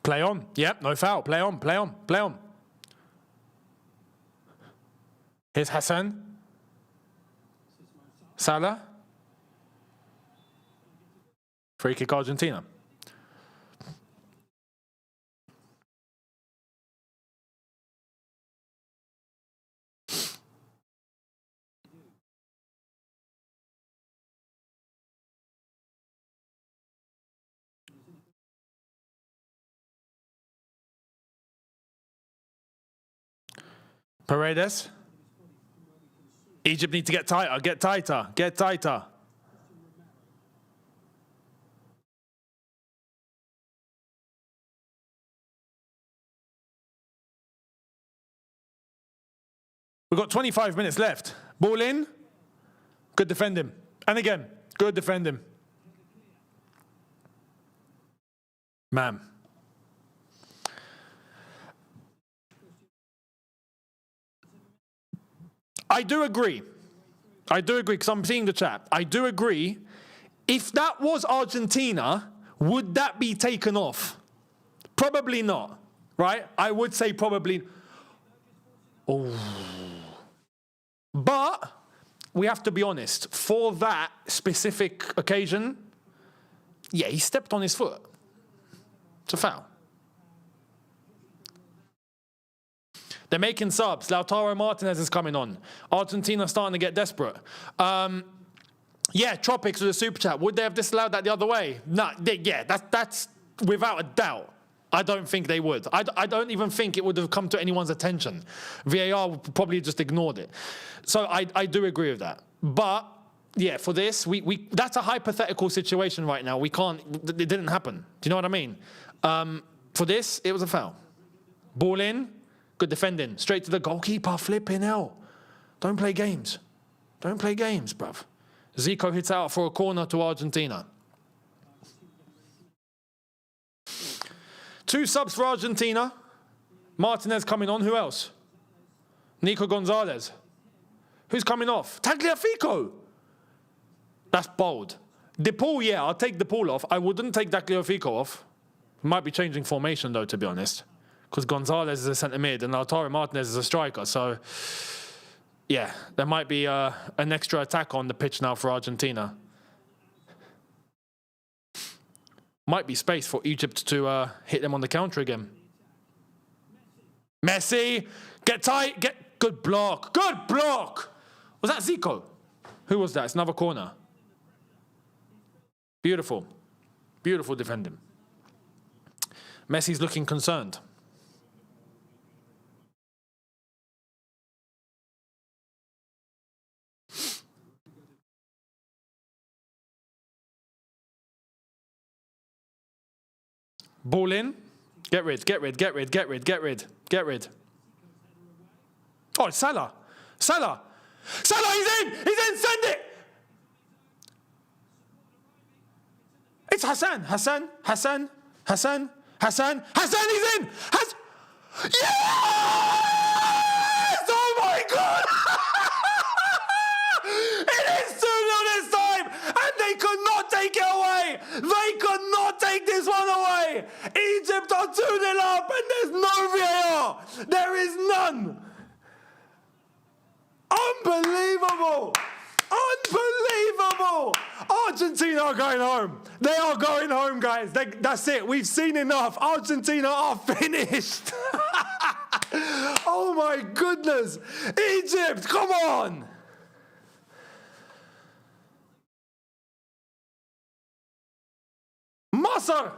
Play on. Yep, no foul. Play on. Here's Hassan. Salah. Free kick Argentina. Paredes. Egypt need to get tighter. We've got 25 minutes left. Ball in. Good defend him. And again, good defend him. Man. I do agree because I'm seeing the chat. I do agree. If that was Argentina, would that be taken off? Probably not, right? I would say probably. Oh. But we have to be honest. For that specific occasion, yeah, he stepped on his foot. It's a foul. They're making subs. Lautaro Martinez is coming on. Argentina starting to get desperate. Yeah, Tropics with a super chat. Would they have disallowed that the other way? No, that's without a doubt. I don't think they would. I don't even think it would have come to anyone's attention. VAR would probably just ignored it. So I do agree with that. But yeah, for this, we that's a hypothetical situation right now. We can't. It didn't happen. Do you know what I mean? For this, it was a foul. Ball in. Good defending. Straight to the goalkeeper. Flipping hell. Don't play games. Bruv. Zico hits out for a corner to Argentina. 2 subs for Argentina. Martinez coming on. Who else? Nico Gonzalez. Who's coming off? Tagliafico. That's bold. DePaul, yeah, I'll take DePaul off. I wouldn't take Tagliafico off. Might be changing formation, though, to be honest. Because Gonzalez is a centre mid and Lautaro Martinez is a striker. So, yeah, there might be an extra attack on the pitch now for Argentina. Might be space for Egypt to hit them on the counter again. Messi, get tight, good block. Was that Zico? Who was that? It's another corner. Beautiful defending. Messi's looking concerned. Ball in. Get rid. Oh, it's Salah, he's in, send it. It's Hassan, he's in. Yes! Oh my God! It is 2-0 this time, and they could not take it away. They could not take this one away. Egypt are 2-0 up and there's no VAR. There is none. Unbelievable. Unbelievable. Argentina are going home. They are going home, guys. That's it. We've seen enough. Argentina are finished. Oh my goodness. Egypt, come on. Masser.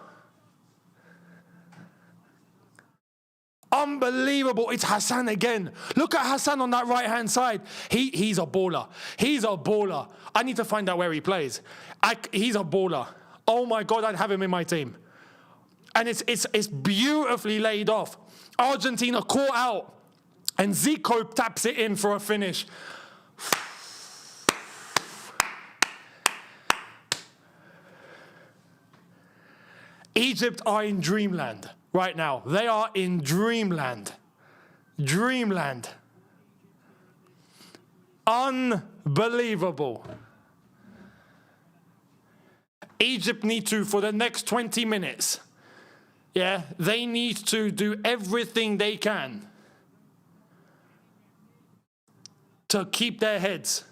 Unbelievable. It's Hassan again. Look at Hassan on that right-hand side. He's a baller. He's a baller. I need to find out where he plays. He's a baller. Oh my God, I'd have him in my team. And it's beautifully laid off. Argentina caught out. And Zico taps it in for a finish. Egypt are in dreamland right now. They are in dreamland. Dreamland. Unbelievable. Egypt need to, for the next 20 minutes, they need to do everything they can to keep their heads.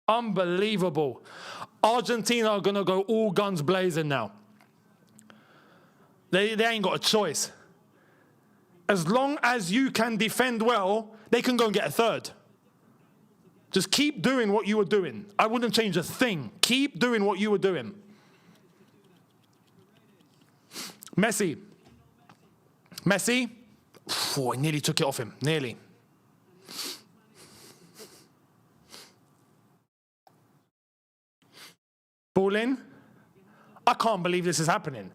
Unbelievable. Argentina are going to go all guns blazing now. They ain't got a choice. As long as you can defend well, they can go and get a third. Just keep doing what you were doing. I wouldn't change a thing. Keep doing what you were doing. Messi. Oh, I nearly took it off him. Nearly. Ball in. I can't believe this is happening.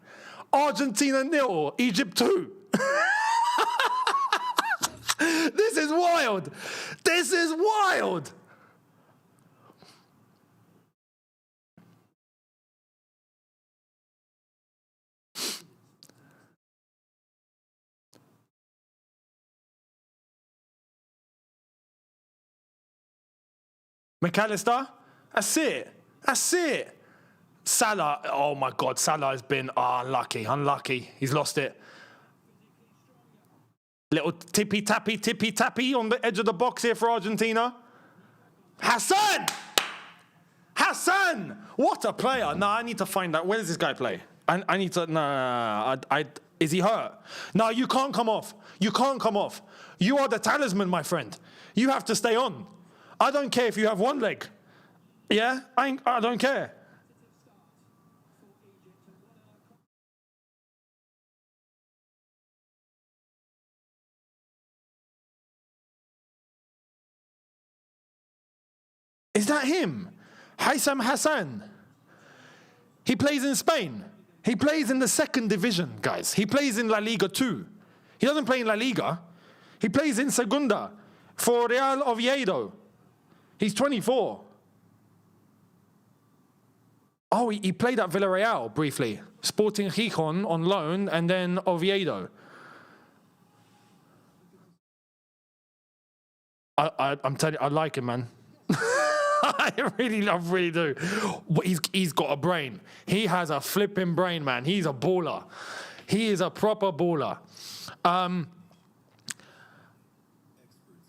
Argentina 0, Egypt 2. This is wild. This is wild. McAllister, that's it. That's it. Salah, oh my God, Salah has been unlucky. He's lost it. Little tippy-tappy on the edge of the box here for Argentina. Hassan! What a player. No, I need to find out. Where does this guy play? I need to, is he hurt? No, you can't come off. You can't come off. You are the talisman, my friend. You have to stay on. I don't care if you have one leg. Yeah? I don't care. Is that him? Haitham Hassan. He plays in Spain. He plays in the second division, guys. He plays in La Liga 2. He doesn't play in La Liga. He plays in Segunda for Real Oviedo. He's 24. Oh, he played at Villarreal briefly. Sporting Gijón on loan and then Oviedo. I'm telling you, I like him, man. I really do. He's got a brain. He has a flipping brain, man. He's a baller. He is a proper baller.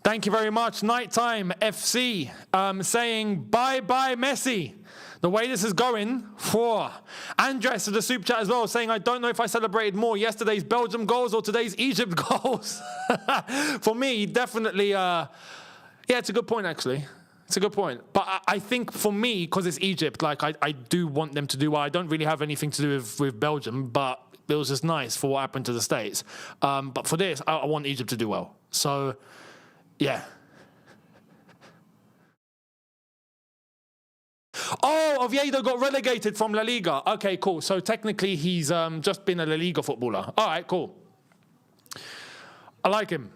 Thank you very much. Nighttime FC saying bye-bye Messi. The way this is going, Andres to the soup chat as well, saying, I don't know if I celebrated more yesterday's Belgium goals or today's Egypt goals. For me, definitely, it's a good point, actually. It's a good point. But I think for me, because it's Egypt, like I do want them to do well. I don't really have anything to do with Belgium, but it was just nice for what happened to the States. But for this, I want Egypt to do well. So, yeah. Oh, Oviedo got relegated from La Liga. Okay, cool. So technically he's just been a La Liga footballer. All right, cool. I like him.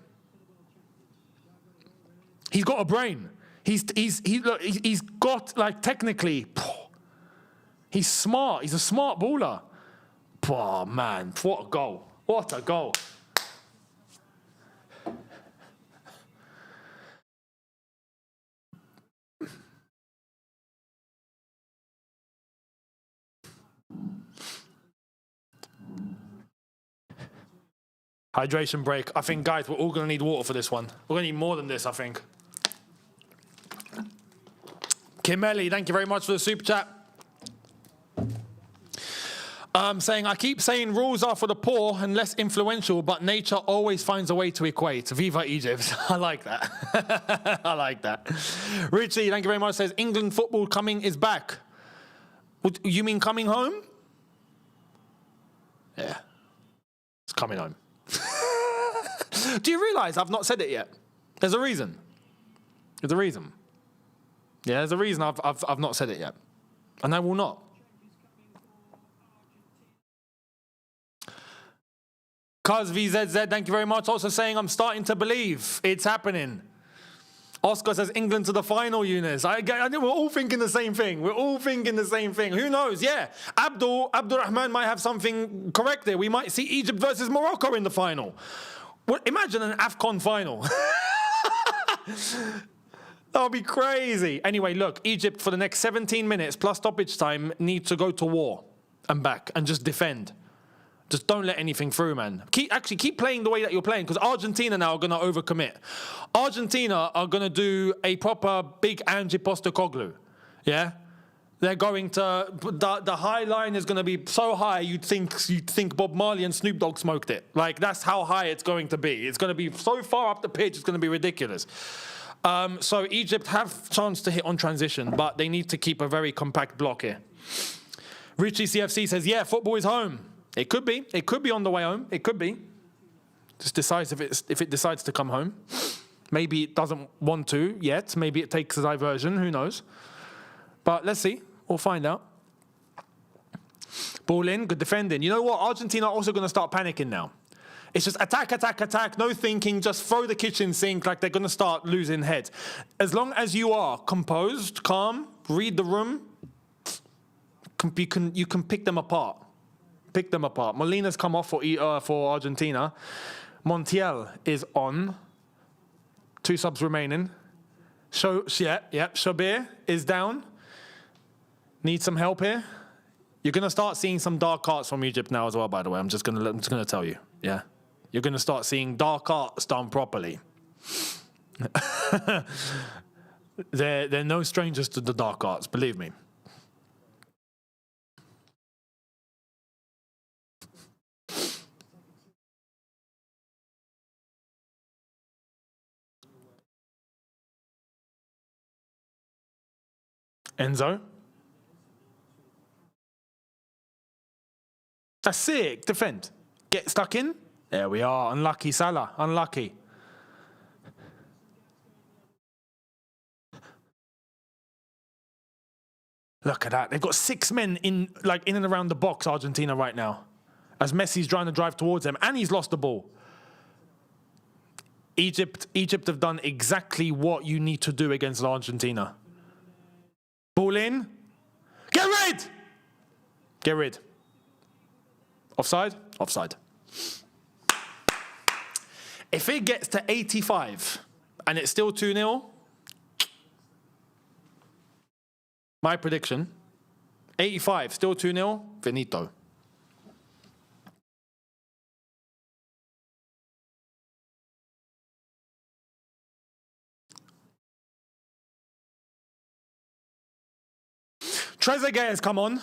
He's got a brain. He's got, like, technically, he's smart. He's a smart baller. Oh, man, what a goal. What a goal. Hydration break. I think, guys, we're all going to need water for this one. We're going to need more than this, I think. Kimeli, thank you very much for the super chat. Saying, I keep saying rules are for the poor and less influential, but nature always finds a way to equate. Viva Egypt. I like that. I like that. Richie, thank you very much, says, England football coming is back. You mean coming home? Yeah. It's coming home. Do you realise I've not said it yet? There's a reason. There's a reason. Yeah, there's a reason I've not said it yet. And I will not. Cuz VZZ, thank you very much. Also saying, I'm starting to believe it's happening. Oscar says, England to the final, Younes. We're all thinking the same thing. We're all thinking the same thing. Who knows? Yeah. Abdurrahman might have something correct there. We might see Egypt versus Morocco in the final. Well, imagine an AFCON final. That would be crazy. Anyway, look, Egypt for the next 17 minutes plus stoppage time need to go to war and back and just defend. Just don't let anything through, man. Keep playing the way that you're playing, because Argentina now are going to overcommit. Argentina are going to do a proper big Ange Postecoglou. Yeah? They're going to... The high line is going to be so high you'd think Bob Marley and Snoop Dogg smoked it. Like, that's how high it's going to be. It's going to be so far up the pitch, it's going to be ridiculous. So Egypt have chance to hit on transition, but they need to keep a very compact block here. Richie CFC says, yeah, football is home. It could be. It could be on the way home. It could be. Just decides if it decides to come home. Maybe it doesn't want to yet. Maybe it takes a diversion. Who knows? But let's see. We'll find out. Ball in. Good defending. You know what? Argentina are also going to start panicking now. It's just attack, attack, attack. No thinking. Just throw the kitchen sink like they're going to start losing heads. As long as you are composed, calm, read the room, you can pick them apart. Pick them apart. Molina's come off for Argentina. Montiel is on. 2 subs remaining. Shabir is down. Need some help here. You're going to start seeing some dark arts from Egypt now as well, by the way. I'm just going to tell you. Yeah. You're going to start seeing dark arts done properly. They're no strangers to the dark arts, believe me. Enzo. That's sick. Defend. Get stuck in. There we are. Unlucky Salah. Unlucky. Look at that. They've got 6 men in and around the box, Argentina, right now. As Messi's trying to drive towards them. And he's lost the ball. Egypt have done exactly what you need to do against Argentina. Ball in. Get rid! Get rid. Offside? Offside. If it gets to 85 and it's still 2-0, my prediction, 85, still 2-0, finito. Trezeguet has come on.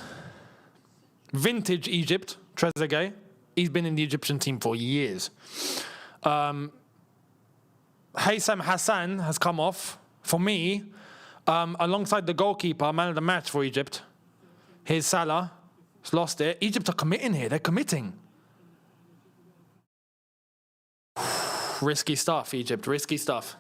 Vintage Egypt, Trezeguet. He's been in the Egyptian team for years. Haysam Hassan has come off. For me, alongside the goalkeeper, man of the match for Egypt. Here's Salah. He's lost it. Egypt are committing here. They're committing. Risky stuff, Egypt. Risky stuff.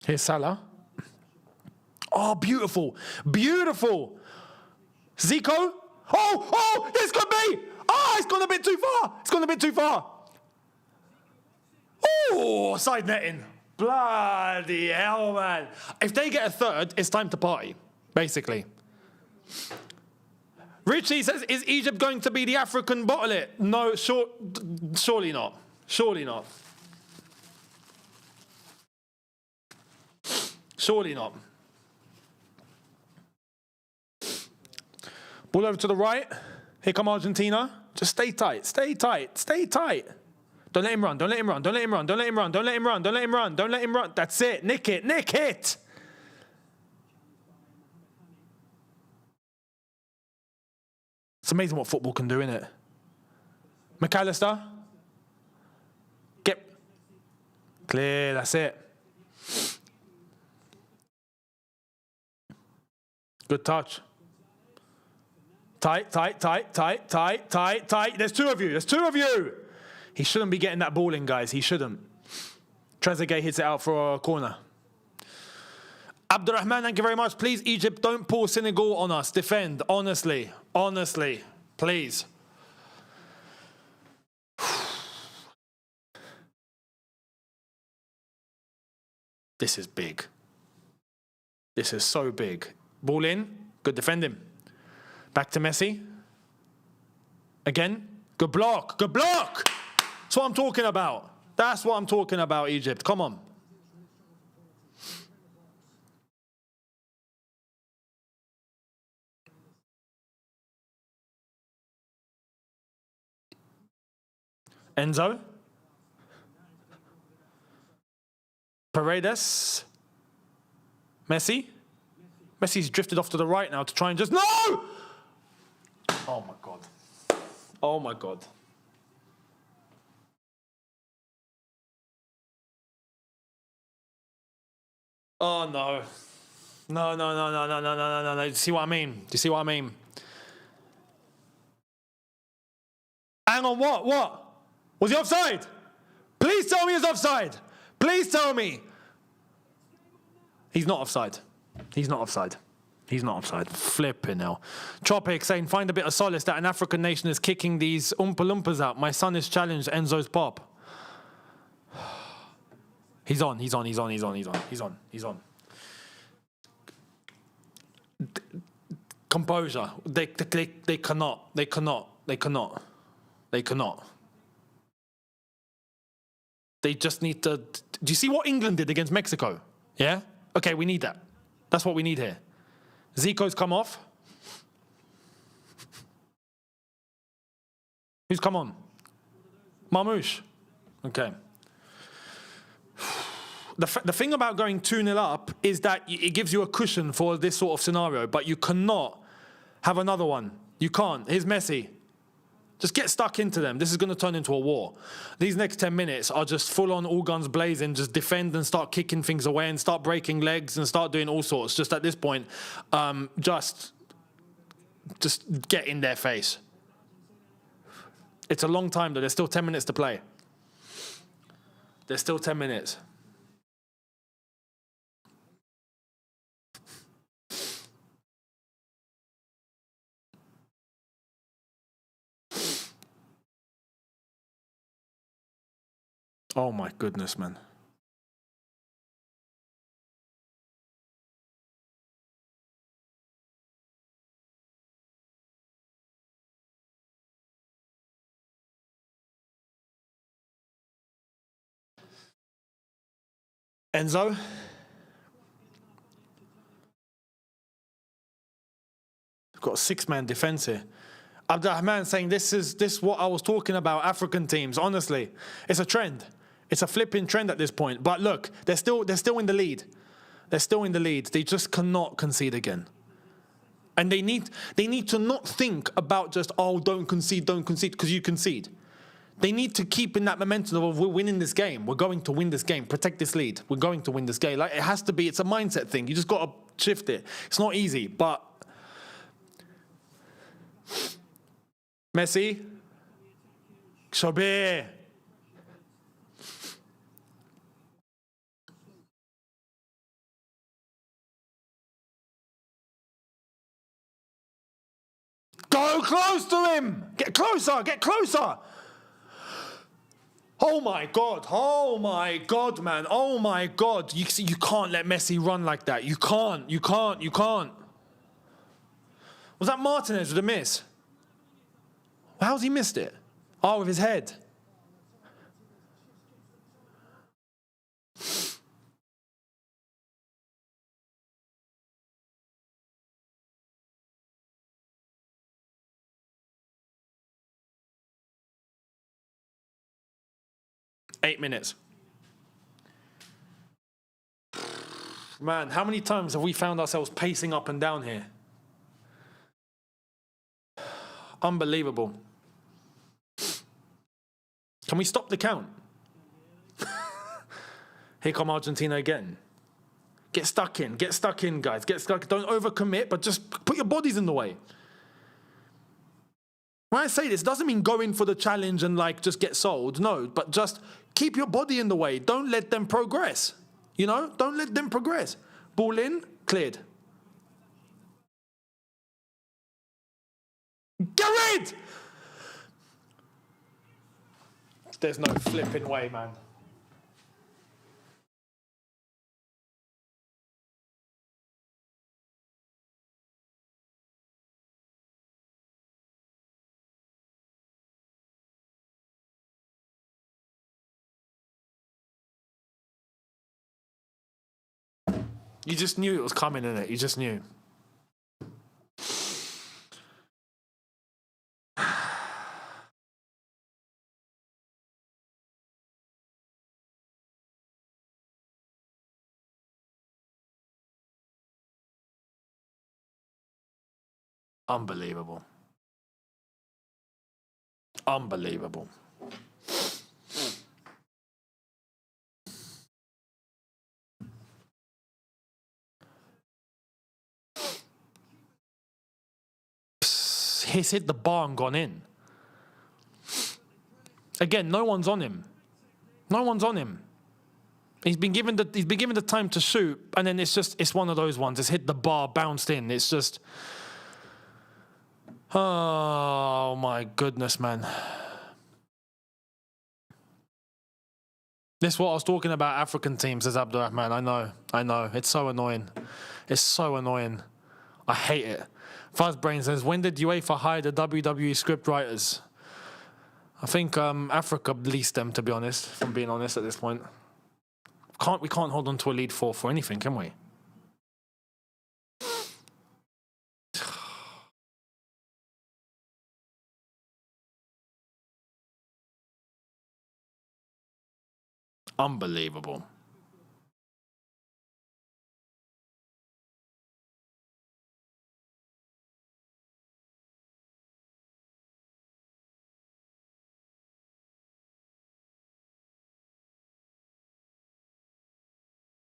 Here's Salah. Oh, beautiful. Beautiful. Zico. Oh, this could be. Oh, it's gone a bit too far. It's gone a bit too far. Oh, side netting. Bloody hell, man. If they get a third, it's time to party, basically. Richie says, is Egypt going to be the African bottle it? No, surely not. Surely not. Surely not. Ball over to the right. Here come Argentina. Just stay tight. Stay tight. Stay tight. Don't let him run. Don't let him run. Don't let him run. Don't let him run. Don't let him run. Don't let him run. Don't let him run. That's it. Nick it. Nick it. It's amazing what football can do, isn't it? McAllister. Get clear. That's it. Good touch. Tight, tight, tight, tight, tight, tight, tight. There's two of you. There's two of you. He shouldn't be getting that ball in, guys. He shouldn't. Trezeguet hits it out for a corner. Abdurrahman, thank you very much. Please, Egypt, don't pull Senegal on us. Defend. Honestly. Honestly. Please. This is big. This is so big. Ball in. Good defending. Back to Messi. Again. Good block. Good block. That's what I'm talking about. That's what I'm talking about, Egypt. Come on. Enzo. Paredes. Messi. Messi's drifted off to the right now to try and just... No! Oh, my God. Oh, my God. Oh, no. No, no, no, no, no, no, no, no, no. Do you see what I mean? Do you see what I mean? Hang on, what? What? Was he offside? Please tell me he's offside. Please tell me. He's not offside. He's not offside. He's not offside. Flipping hell. Tropic saying, find a bit of solace that an African nation is kicking these Oompa Loompas out. My son is challenged Enzo's pop. He's on, he's on, he's on, he's on, he's on, he's on, he's on. Composure. They cannot. They cannot. They cannot. They cannot. They just need to... Do you see what England did against Mexico? Yeah? Okay, we need that. That's what we need here. Zico's come off. Who's come on? Marmouche. Okay. The thing about going 2-0 up is that it gives you a cushion for this sort of scenario, but you cannot have another one. You can't. Here's Messi. Just get stuck into them. This is going to turn into a war. These next 10 minutes are just full on, all guns blazing, just defend and start kicking things away and start breaking legs and start doing all sorts. Just at this point, just get in their face. It's a long time though. There's still 10 minutes to play. There's still 10 minutes. Oh my goodness, man. Enzo. Got a 6-man defense here. Abdurrahman saying this is what I was talking about, African teams. Honestly, it's a trend. It's a flipping trend at this point. But look, they're still in the lead. They're still in the lead. They just cannot concede again. And they need to not think about just, oh, don't concede, because you concede. They need to keep in that momentum of, we're winning this game. We're going to win this game. Protect this lead. We're going to win this game. Like, it has to be, it's a mindset thing. You just got to shift it. It's not easy, but Messi. Shabir. Go close to him. Get closer. Get closer. Oh my God. Oh my God, man. Oh my God. You can't let Messi run like that. You can't. You can't. You can't. Was that Martinez with a miss? How's he missed it? Oh, with his head. 8 minutes. Man, how many times have we found ourselves pacing up and down here? Unbelievable. Can we stop the count? Here come Argentina again. Get stuck in, guys. Get stuck. Don't overcommit, but just put your bodies in the way. When I say this, it doesn't mean go in for the challenge and like just get sold. No, but just keep your body in the way. Don't let them progress. You know, don't let them progress. Ball in, cleared. Get rid! There's no flipping way, man. You just knew it was coming, innit? You just knew. Unbelievable. Unbelievable. He's hit the bar and gone in. Again, no one's on him. No one's on him. He's been given the time to shoot, and then it's one of those ones. It's hit the bar, bounced in. It's just, oh my goodness, man. This is what I was talking about, African teams, says Abdurrahman. I know. It's so annoying. It's so annoying. I hate it. Fuzzbrain says, when did UEFA hire the WWE script writers? I think Africa leased them, to be honest, if I'm being honest at this point. We can't hold on to a lead for anything, can we? Unbelievable.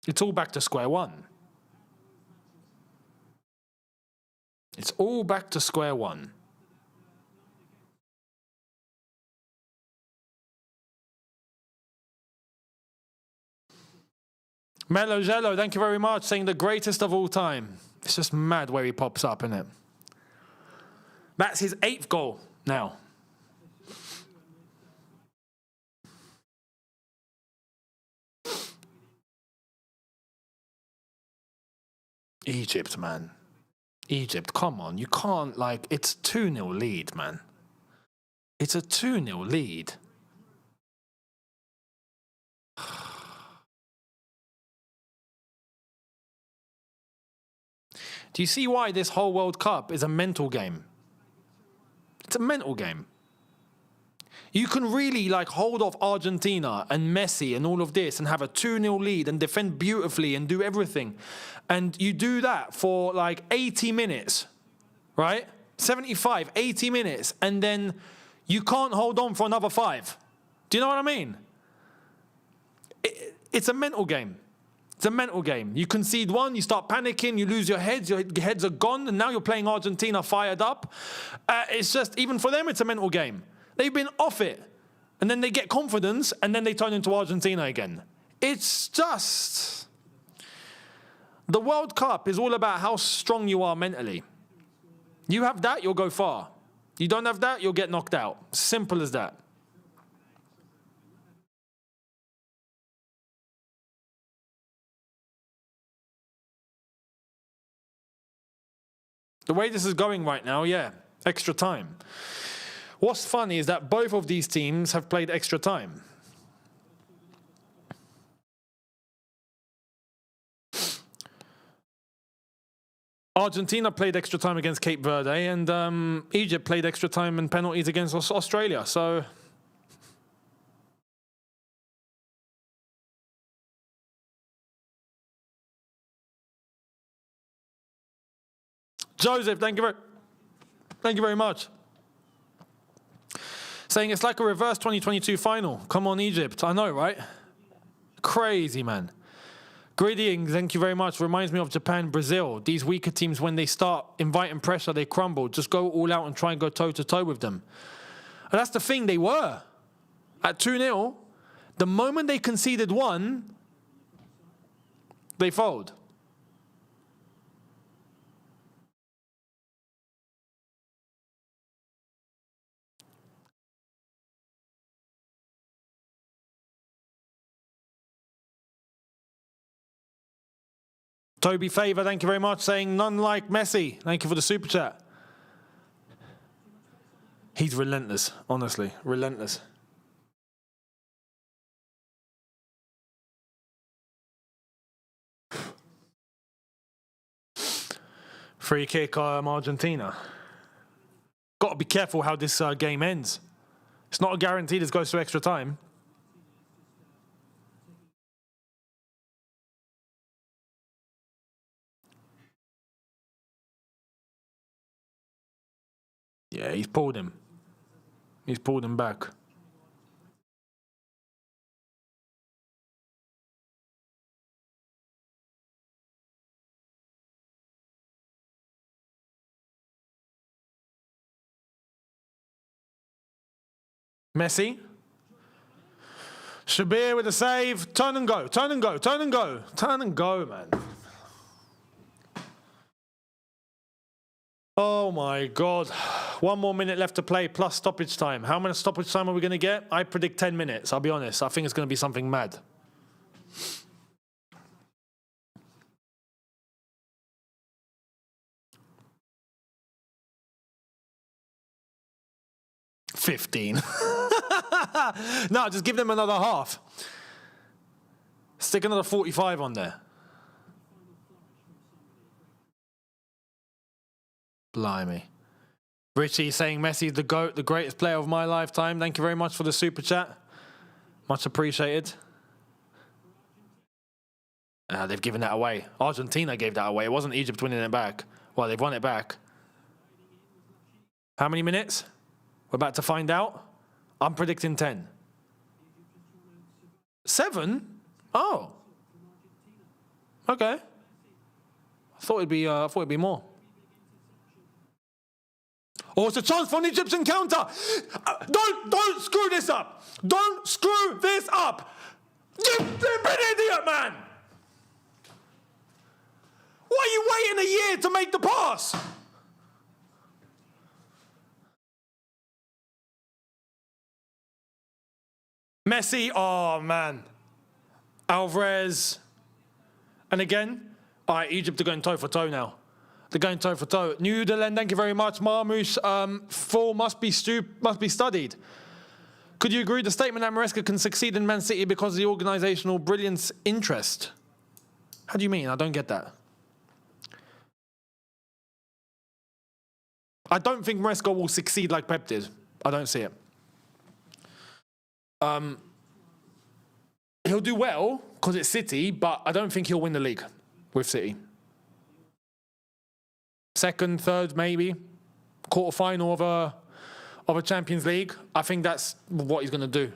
It's all back to square one. It's all back to square one. Mello Jello, thank you very much, saying the greatest of all time. It's just mad where he pops up, isn't it? That's his 8th goal now. Egypt, man. Egypt, come on. You can't, like, it's 2-0 lead, man. It's a 2-0 lead. Do you see why this whole World Cup is a mental game? It's a mental game. You can really like hold off Argentina and Messi and all of this and have a 2-0 lead and defend beautifully and do everything. And you do that for like 80 minutes, right? 75, 80 minutes. And then you can't hold on for another 5. Do you know what I mean? It's a mental game. It's a mental game. You concede one, you start panicking, you lose your heads are gone, and now you're playing Argentina fired up. It's just, even for them, it's a mental game. They've been off it, and then they get confidence, and then they turn into Argentina again. It's just, the World Cup is all about how strong you are mentally. You have that, you'll go far. You don't have that, you'll get knocked out. Simple as that. The way this is going right now, yeah, extra time. What's funny is that both of these teams have played extra time. Argentina played extra time against Cape Verde, and Egypt played extra time and penalties against Australia. So Joseph, thank you very much. Saying it's like a reverse 2022 final. Come on, Egypt. I know, right? Crazy, man. Greeting, thank you very much. Reminds me of Japan, Brazil. These weaker teams, when they start inviting pressure, they crumble. Just go all out and try and go toe-to-toe with them. And that's the thing, they were. At 2-0, the moment they conceded one, they fold. Toby Favor, thank you very much, saying none like Messi. Thank you for the super chat. He's relentless, honestly, relentless. Free kick, Argentina. Got to be careful how this game ends. It's not a guarantee this goes to extra time. Yeah, he's pulled him. He's pulled him back. Messi. Shabir with a save. Turn and go, turn and go, turn and go. Turn and go, man. Oh my God. 1 more minute left to play plus stoppage time. How much stoppage time are we going to get? I predict 10 minutes, I'll be honest. I think it's going to be something mad. $15. No, just give them another half. Stick another 45 on there. Blimey. Richie saying Messi is the GOAT, the greatest player of my lifetime. Thank you very much for the super chat. Much appreciated. They've given that away. Argentina gave that away. It wasn't Egypt winning it back. Well, they've won it back. How many minutes? We're about to find out. I'm predicting 10. 7? Oh. Okay. I thought it'd be more. Oh, it's a chance for an Egyptian counter. Don't screw this up. Don't screw this up. You're an idiot, man. Why are you waiting a year to make the pass? Messi, oh man. Alvarez. And again, all right, Egypt are going toe for toe now. They're going toe for toe. New Zealand, thank you very much. Marmouche, 4 must be studied. Could you agree the statement that Maresca can succeed in Man City because of the organisational brilliance interest? How do you mean? I don't get that. I don't think Maresca will succeed like Pep did. I don't see it. He'll do well because it's City, but I don't think he'll win the league with City. Second, third, maybe. Quarter-final of a Champions League. I think that's what he's going to do.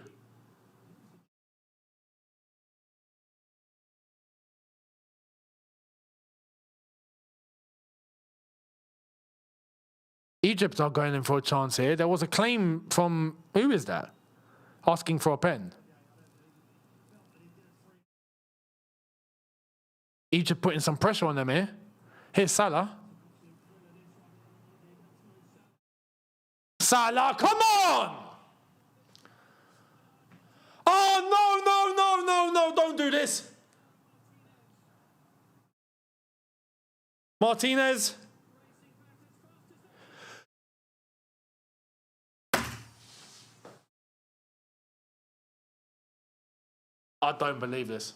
Egypt are going in for a chance here. There was a claim from, who is that? Asking for a pen. Egypt putting some pressure on them here. Here's Salah. Salah, come on! Oh, no, don't do this. Martinez. I don't believe this.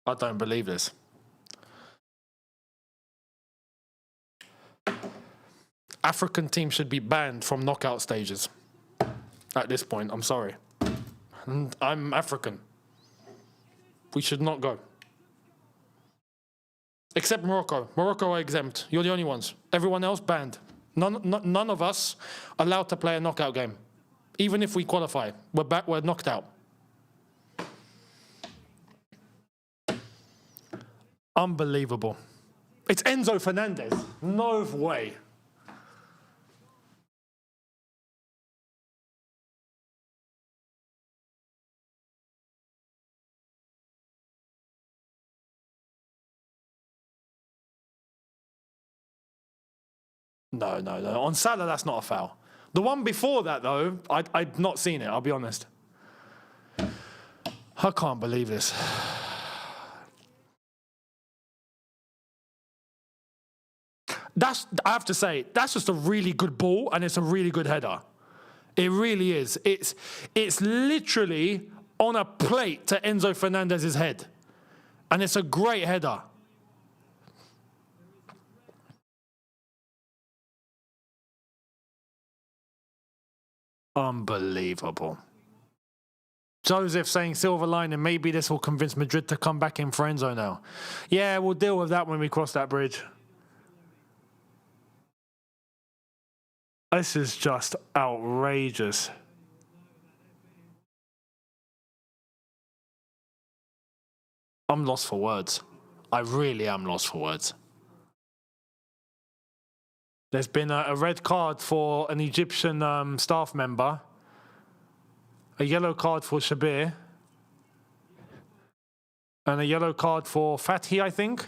I don't believe this. African teams should be banned from knockout stages. At this point, I'm sorry. And I'm African. We should not go. Except Morocco. Morocco are exempt. You're the only ones. Everyone else banned. None of us allowed to play a knockout game. Even if we qualify, we're knocked out. Unbelievable. It's Enzo Fernandez. No way. No. On Salah, that's not a foul. The one before that, though, I'd not seen it, I'll be honest. I can't believe this. I have to say, that's just a really good ball, and it's a really good header. It really is. It's literally on a plate to Enzo Fernandez's head. And it's a great header. Unbelievable. Joseph saying silver lining, maybe this will convince Madrid to come back in for Enzo now. Yeah, we'll deal with that when we cross that bridge. This is just outrageous. I'm lost for words. I really am lost for words. There's been a red card for an Egyptian staff member, a yellow card for Shabir, and a yellow card for Fatih, I think.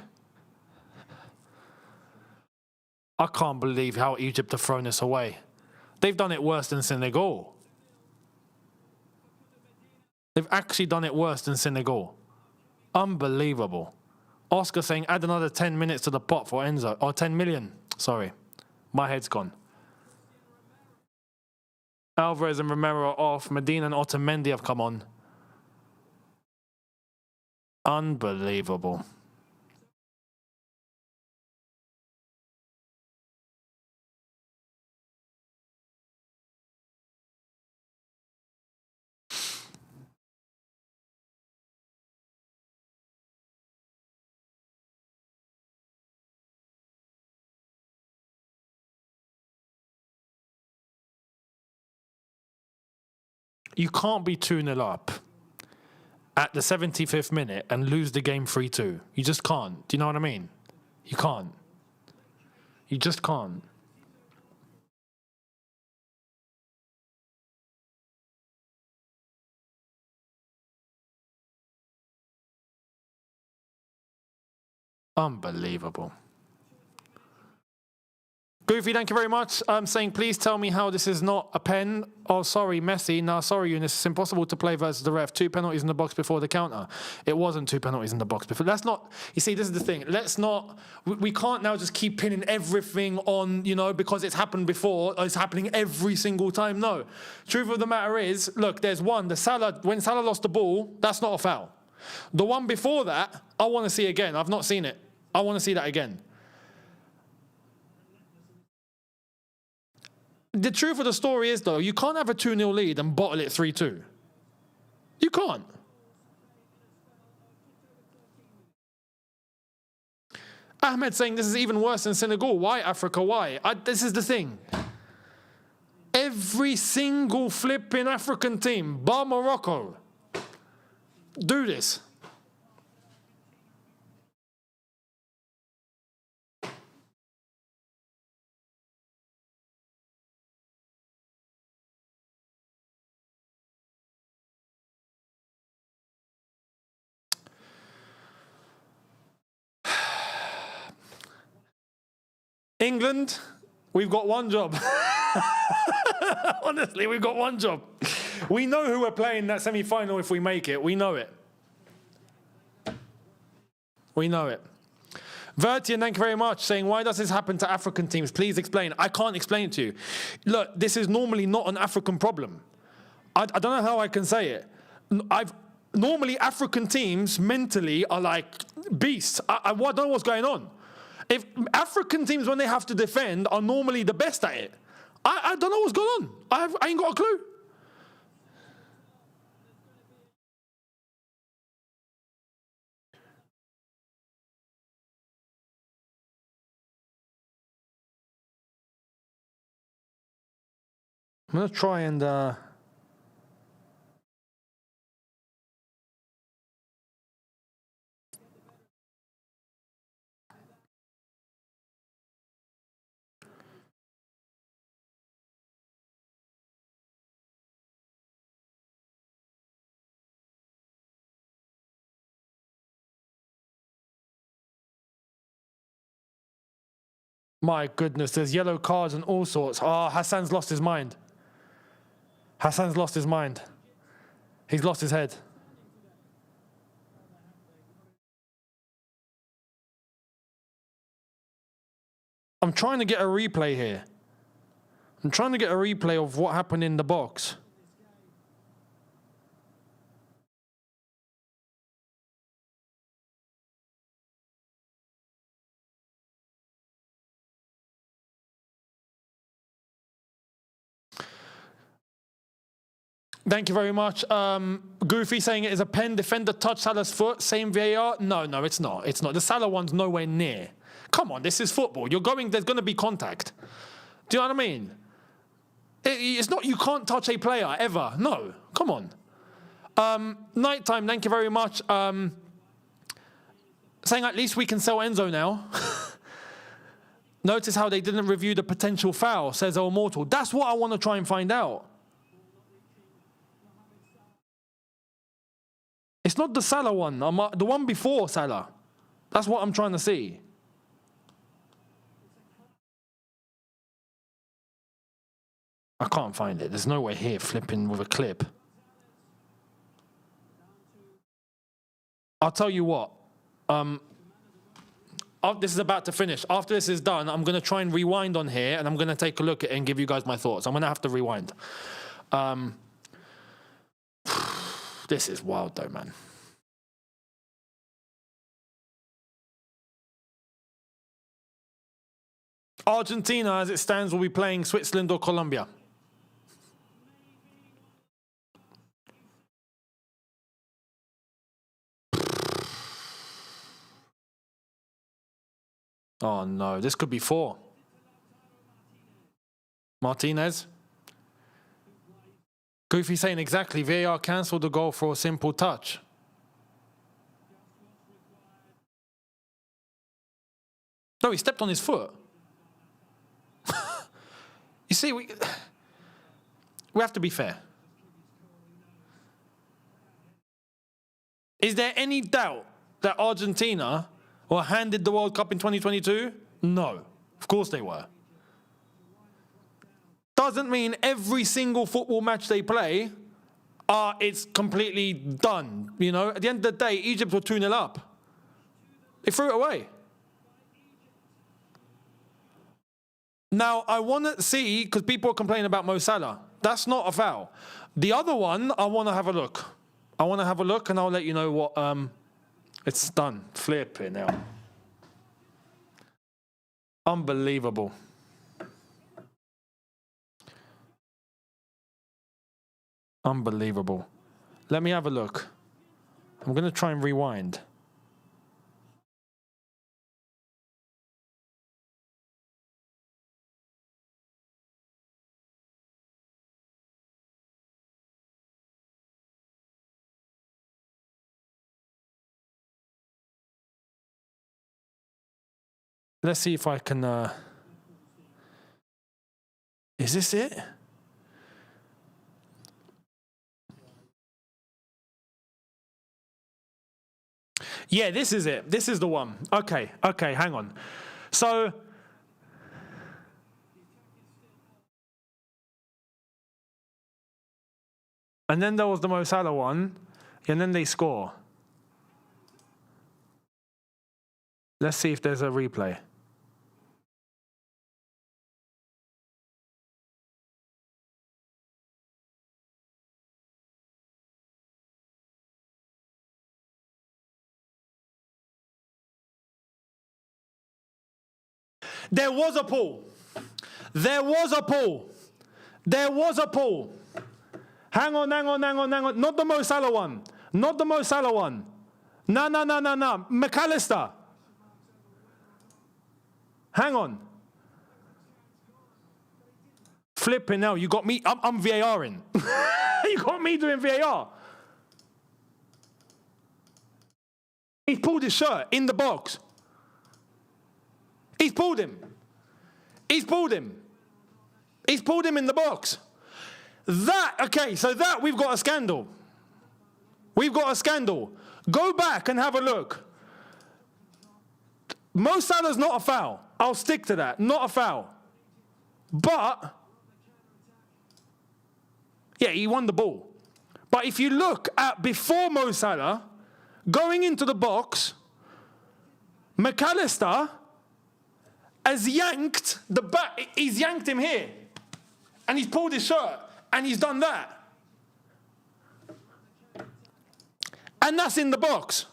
I can't believe how Egypt have thrown this away. They've done it worse than Senegal. They've actually done it worse than Senegal. Unbelievable. Oscar saying, add another 10 minutes to the pot for Enzo. Or 10 million. Sorry. My head's gone. Alvarez and Romero are off. Medina and Otamendi have come on. Unbelievable. You can't be 2-0 up at the 75th minute and lose the game 3-2. You just can't. Do you know what I mean? You can't. You just can't. Unbelievable. Goofy, thank you very much. I'm saying, please tell me how this is not a pen. Oh, sorry, Messi. No, sorry, Younes. It's impossible to play versus the ref. 2 penalties in the box before the counter. It wasn't 2 penalties in the box before. That's not, you see, this is the thing. Let's not, we can't now just keep pinning everything on, you know, because it's happened before, or it's happening every single time. No. Truth of the matter is, look, there's one. When Salah lost the ball, that's not a foul. The one before that, I want to see again. I've not seen it. I want to see that again. The truth of the story is, though, you can't have a 2-0 lead and bottle it 3-2. You can't. Ahmed saying this is even worse than Senegal. Why, Africa? Why? This is the thing. Every single flipping African team, bar Morocco, do this. England, we've got one job. Honestly, we've got one job. We know who we're playing that semi-final if we make it. We know it. We know it. Vertian, thank you very much, saying, why does this happen to African teams? Please explain. I can't explain it to you. Look, this is normally not an African problem. I don't know how I can say it. Normally, African teams mentally are like beasts. I don't know what's going on. If African teams, when they have to defend, are normally the best at it. I don't know what's going on. I ain't got a clue. I'm going to try and... My goodness, there's yellow cards and all sorts. Oh, Hassan's lost his mind. Hassan's lost his mind. He's lost his head. I'm trying to get a replay here. I'm trying to get a replay of what happened in the box. Thank you very much. Goofy saying it is a pen. Defender touched Salah's foot. Same VAR. No, it's not. It's not. The Salah one's nowhere near. Come on, this is football. There's going to be contact. Do you know what I mean? It's not, you can't touch a player ever. No, come on. Nighttime, thank you very much. Saying at least we can sell Enzo now. Notice how they didn't review the potential foul, says El Mortal. That's what I want to try and find out. It's not the Salah one, the one before Salah. That's what I'm trying to see. I can't find it. There's no way here flipping with a clip. I'll tell you what. This is about to finish. After this is done, I'm going to try and rewind on here, and I'm going to take a look at it and give you guys my thoughts. I'm going to have to rewind. This is wild, though, man. Argentina, as it stands, will be playing Switzerland or Colombia. Oh, no. This could be 4. Martinez. Goofy saying exactly. VAR cancelled the goal for a simple touch. No, he stepped on his foot. You see, we have to be fair. Is there any doubt that Argentina were handed the World Cup in 2022? No. Of course they were. Doesn't mean every single football match they play, it's completely done. You know, at the end of the day, Egypt were 2-0 up. They threw it away. Now, I want to see, because people are complaining about Mo Salah. That's not a foul. The other one, I want to have a look. I want to have a look, and I'll let you know what... it's done. Flip it now. Unbelievable. Unbelievable. Let me have a look. I'm going to try and rewind. Let's see if I can... Is this it? Yeah, this is it. This is the one. Okay, hang on. So... And then there was the Mo Salah one, and then they score. Let's see if there's a replay. There was a pull. There was a pull. There was a pull. Hang on. Not the Mo Salah one. Not the Mo Salah one. No. McAllister. Hang on. Flipping now. You got me. I'm VARing. You got me doing VAR. He pulled his shirt in the box. He's pulled him. He's pulled him. He's pulled him in the box. So that we've got a scandal. We've got a scandal. Go back and have a look. Mo Salah's not a foul. I'll stick to that. Not a foul. But, yeah, he won the ball. But if you look at before Mo Salah, going into the box, McAllister has yanked the back. He's yanked him here. And he's pulled his shirt. And he's done that. And that's in the box.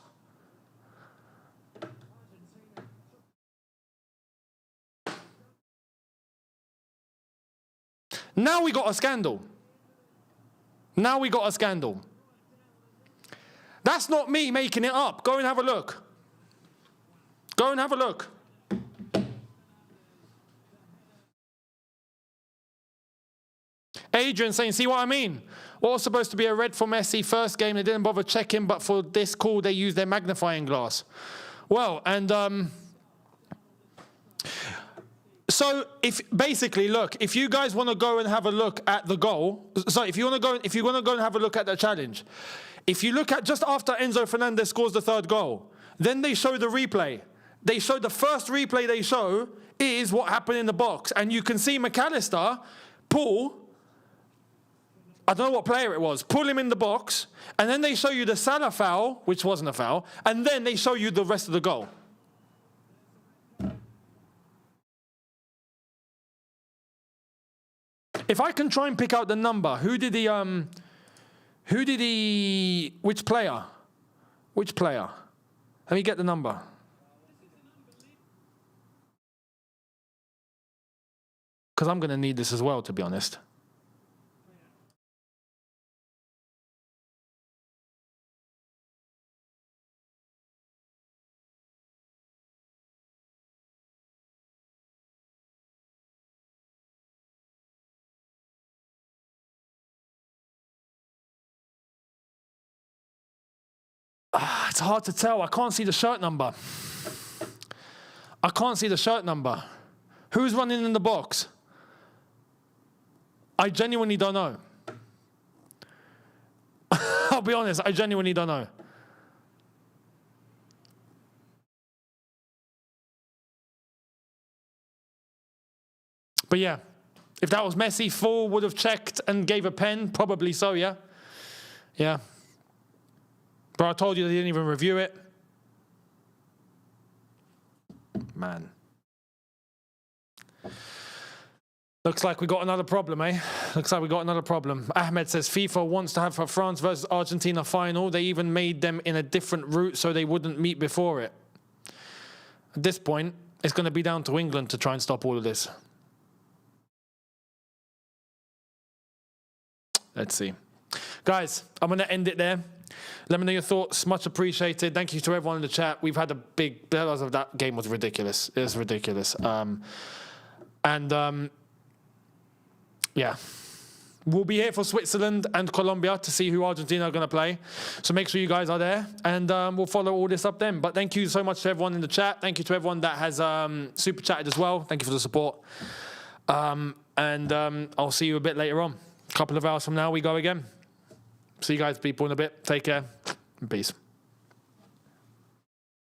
Now we got a scandal. Now we got a scandal. That's not me making it up. Go and have a look. Go and have a look. Adrian saying, see what I mean? What was supposed to be a red for Messi first game, they didn't bother checking, but for this call, they used their magnifying glass. Well, and so if you guys want to go and have a look at the goal, if you want to go and have a look at the challenge, if you look at just after Enzo Fernandez scores the third goal, then they show the replay. They show the first replay they show is what happened in the box, and you can see McAllister pull. I don't know what player it was, pull him in the box, and then they show you the Salah foul, which wasn't a foul, and then they show you the rest of the goal. If I can try and pick out the number, which player? Let me get the number. Because I'm going to need this as well, to be honest. It's hard to tell. I can't see the shirt number. Who's running in the box? I genuinely don't know. I'll be honest, I genuinely don't know. But yeah, if that was Messi, full would have checked and gave a pen. Probably so, yeah. Yeah. But I told you they didn't even review it. Man. Looks like we got another problem, eh? Ahmed says FIFA wants to have a France versus Argentina final. They even made them in a different route so they wouldn't meet before it. At this point, it's going to be down to England to try and stop all of this. Let's see. Guys, I'm going to end it there. Let me know your thoughts. Much appreciated. Thank you to everyone in the chat. We've had a big... That game was ridiculous. It was ridiculous. Yeah. We'll be here for Switzerland and Colombia to see who Argentina are going to play. So make sure you guys are there. And we'll follow all this up then. But thank you so much to everyone in the chat. Thank you to everyone that has super chatted as well. Thank you for the support. I'll see you a bit later on. A couple of hours from now, we go again. See you guys, people, in a bit. Take care. And peace.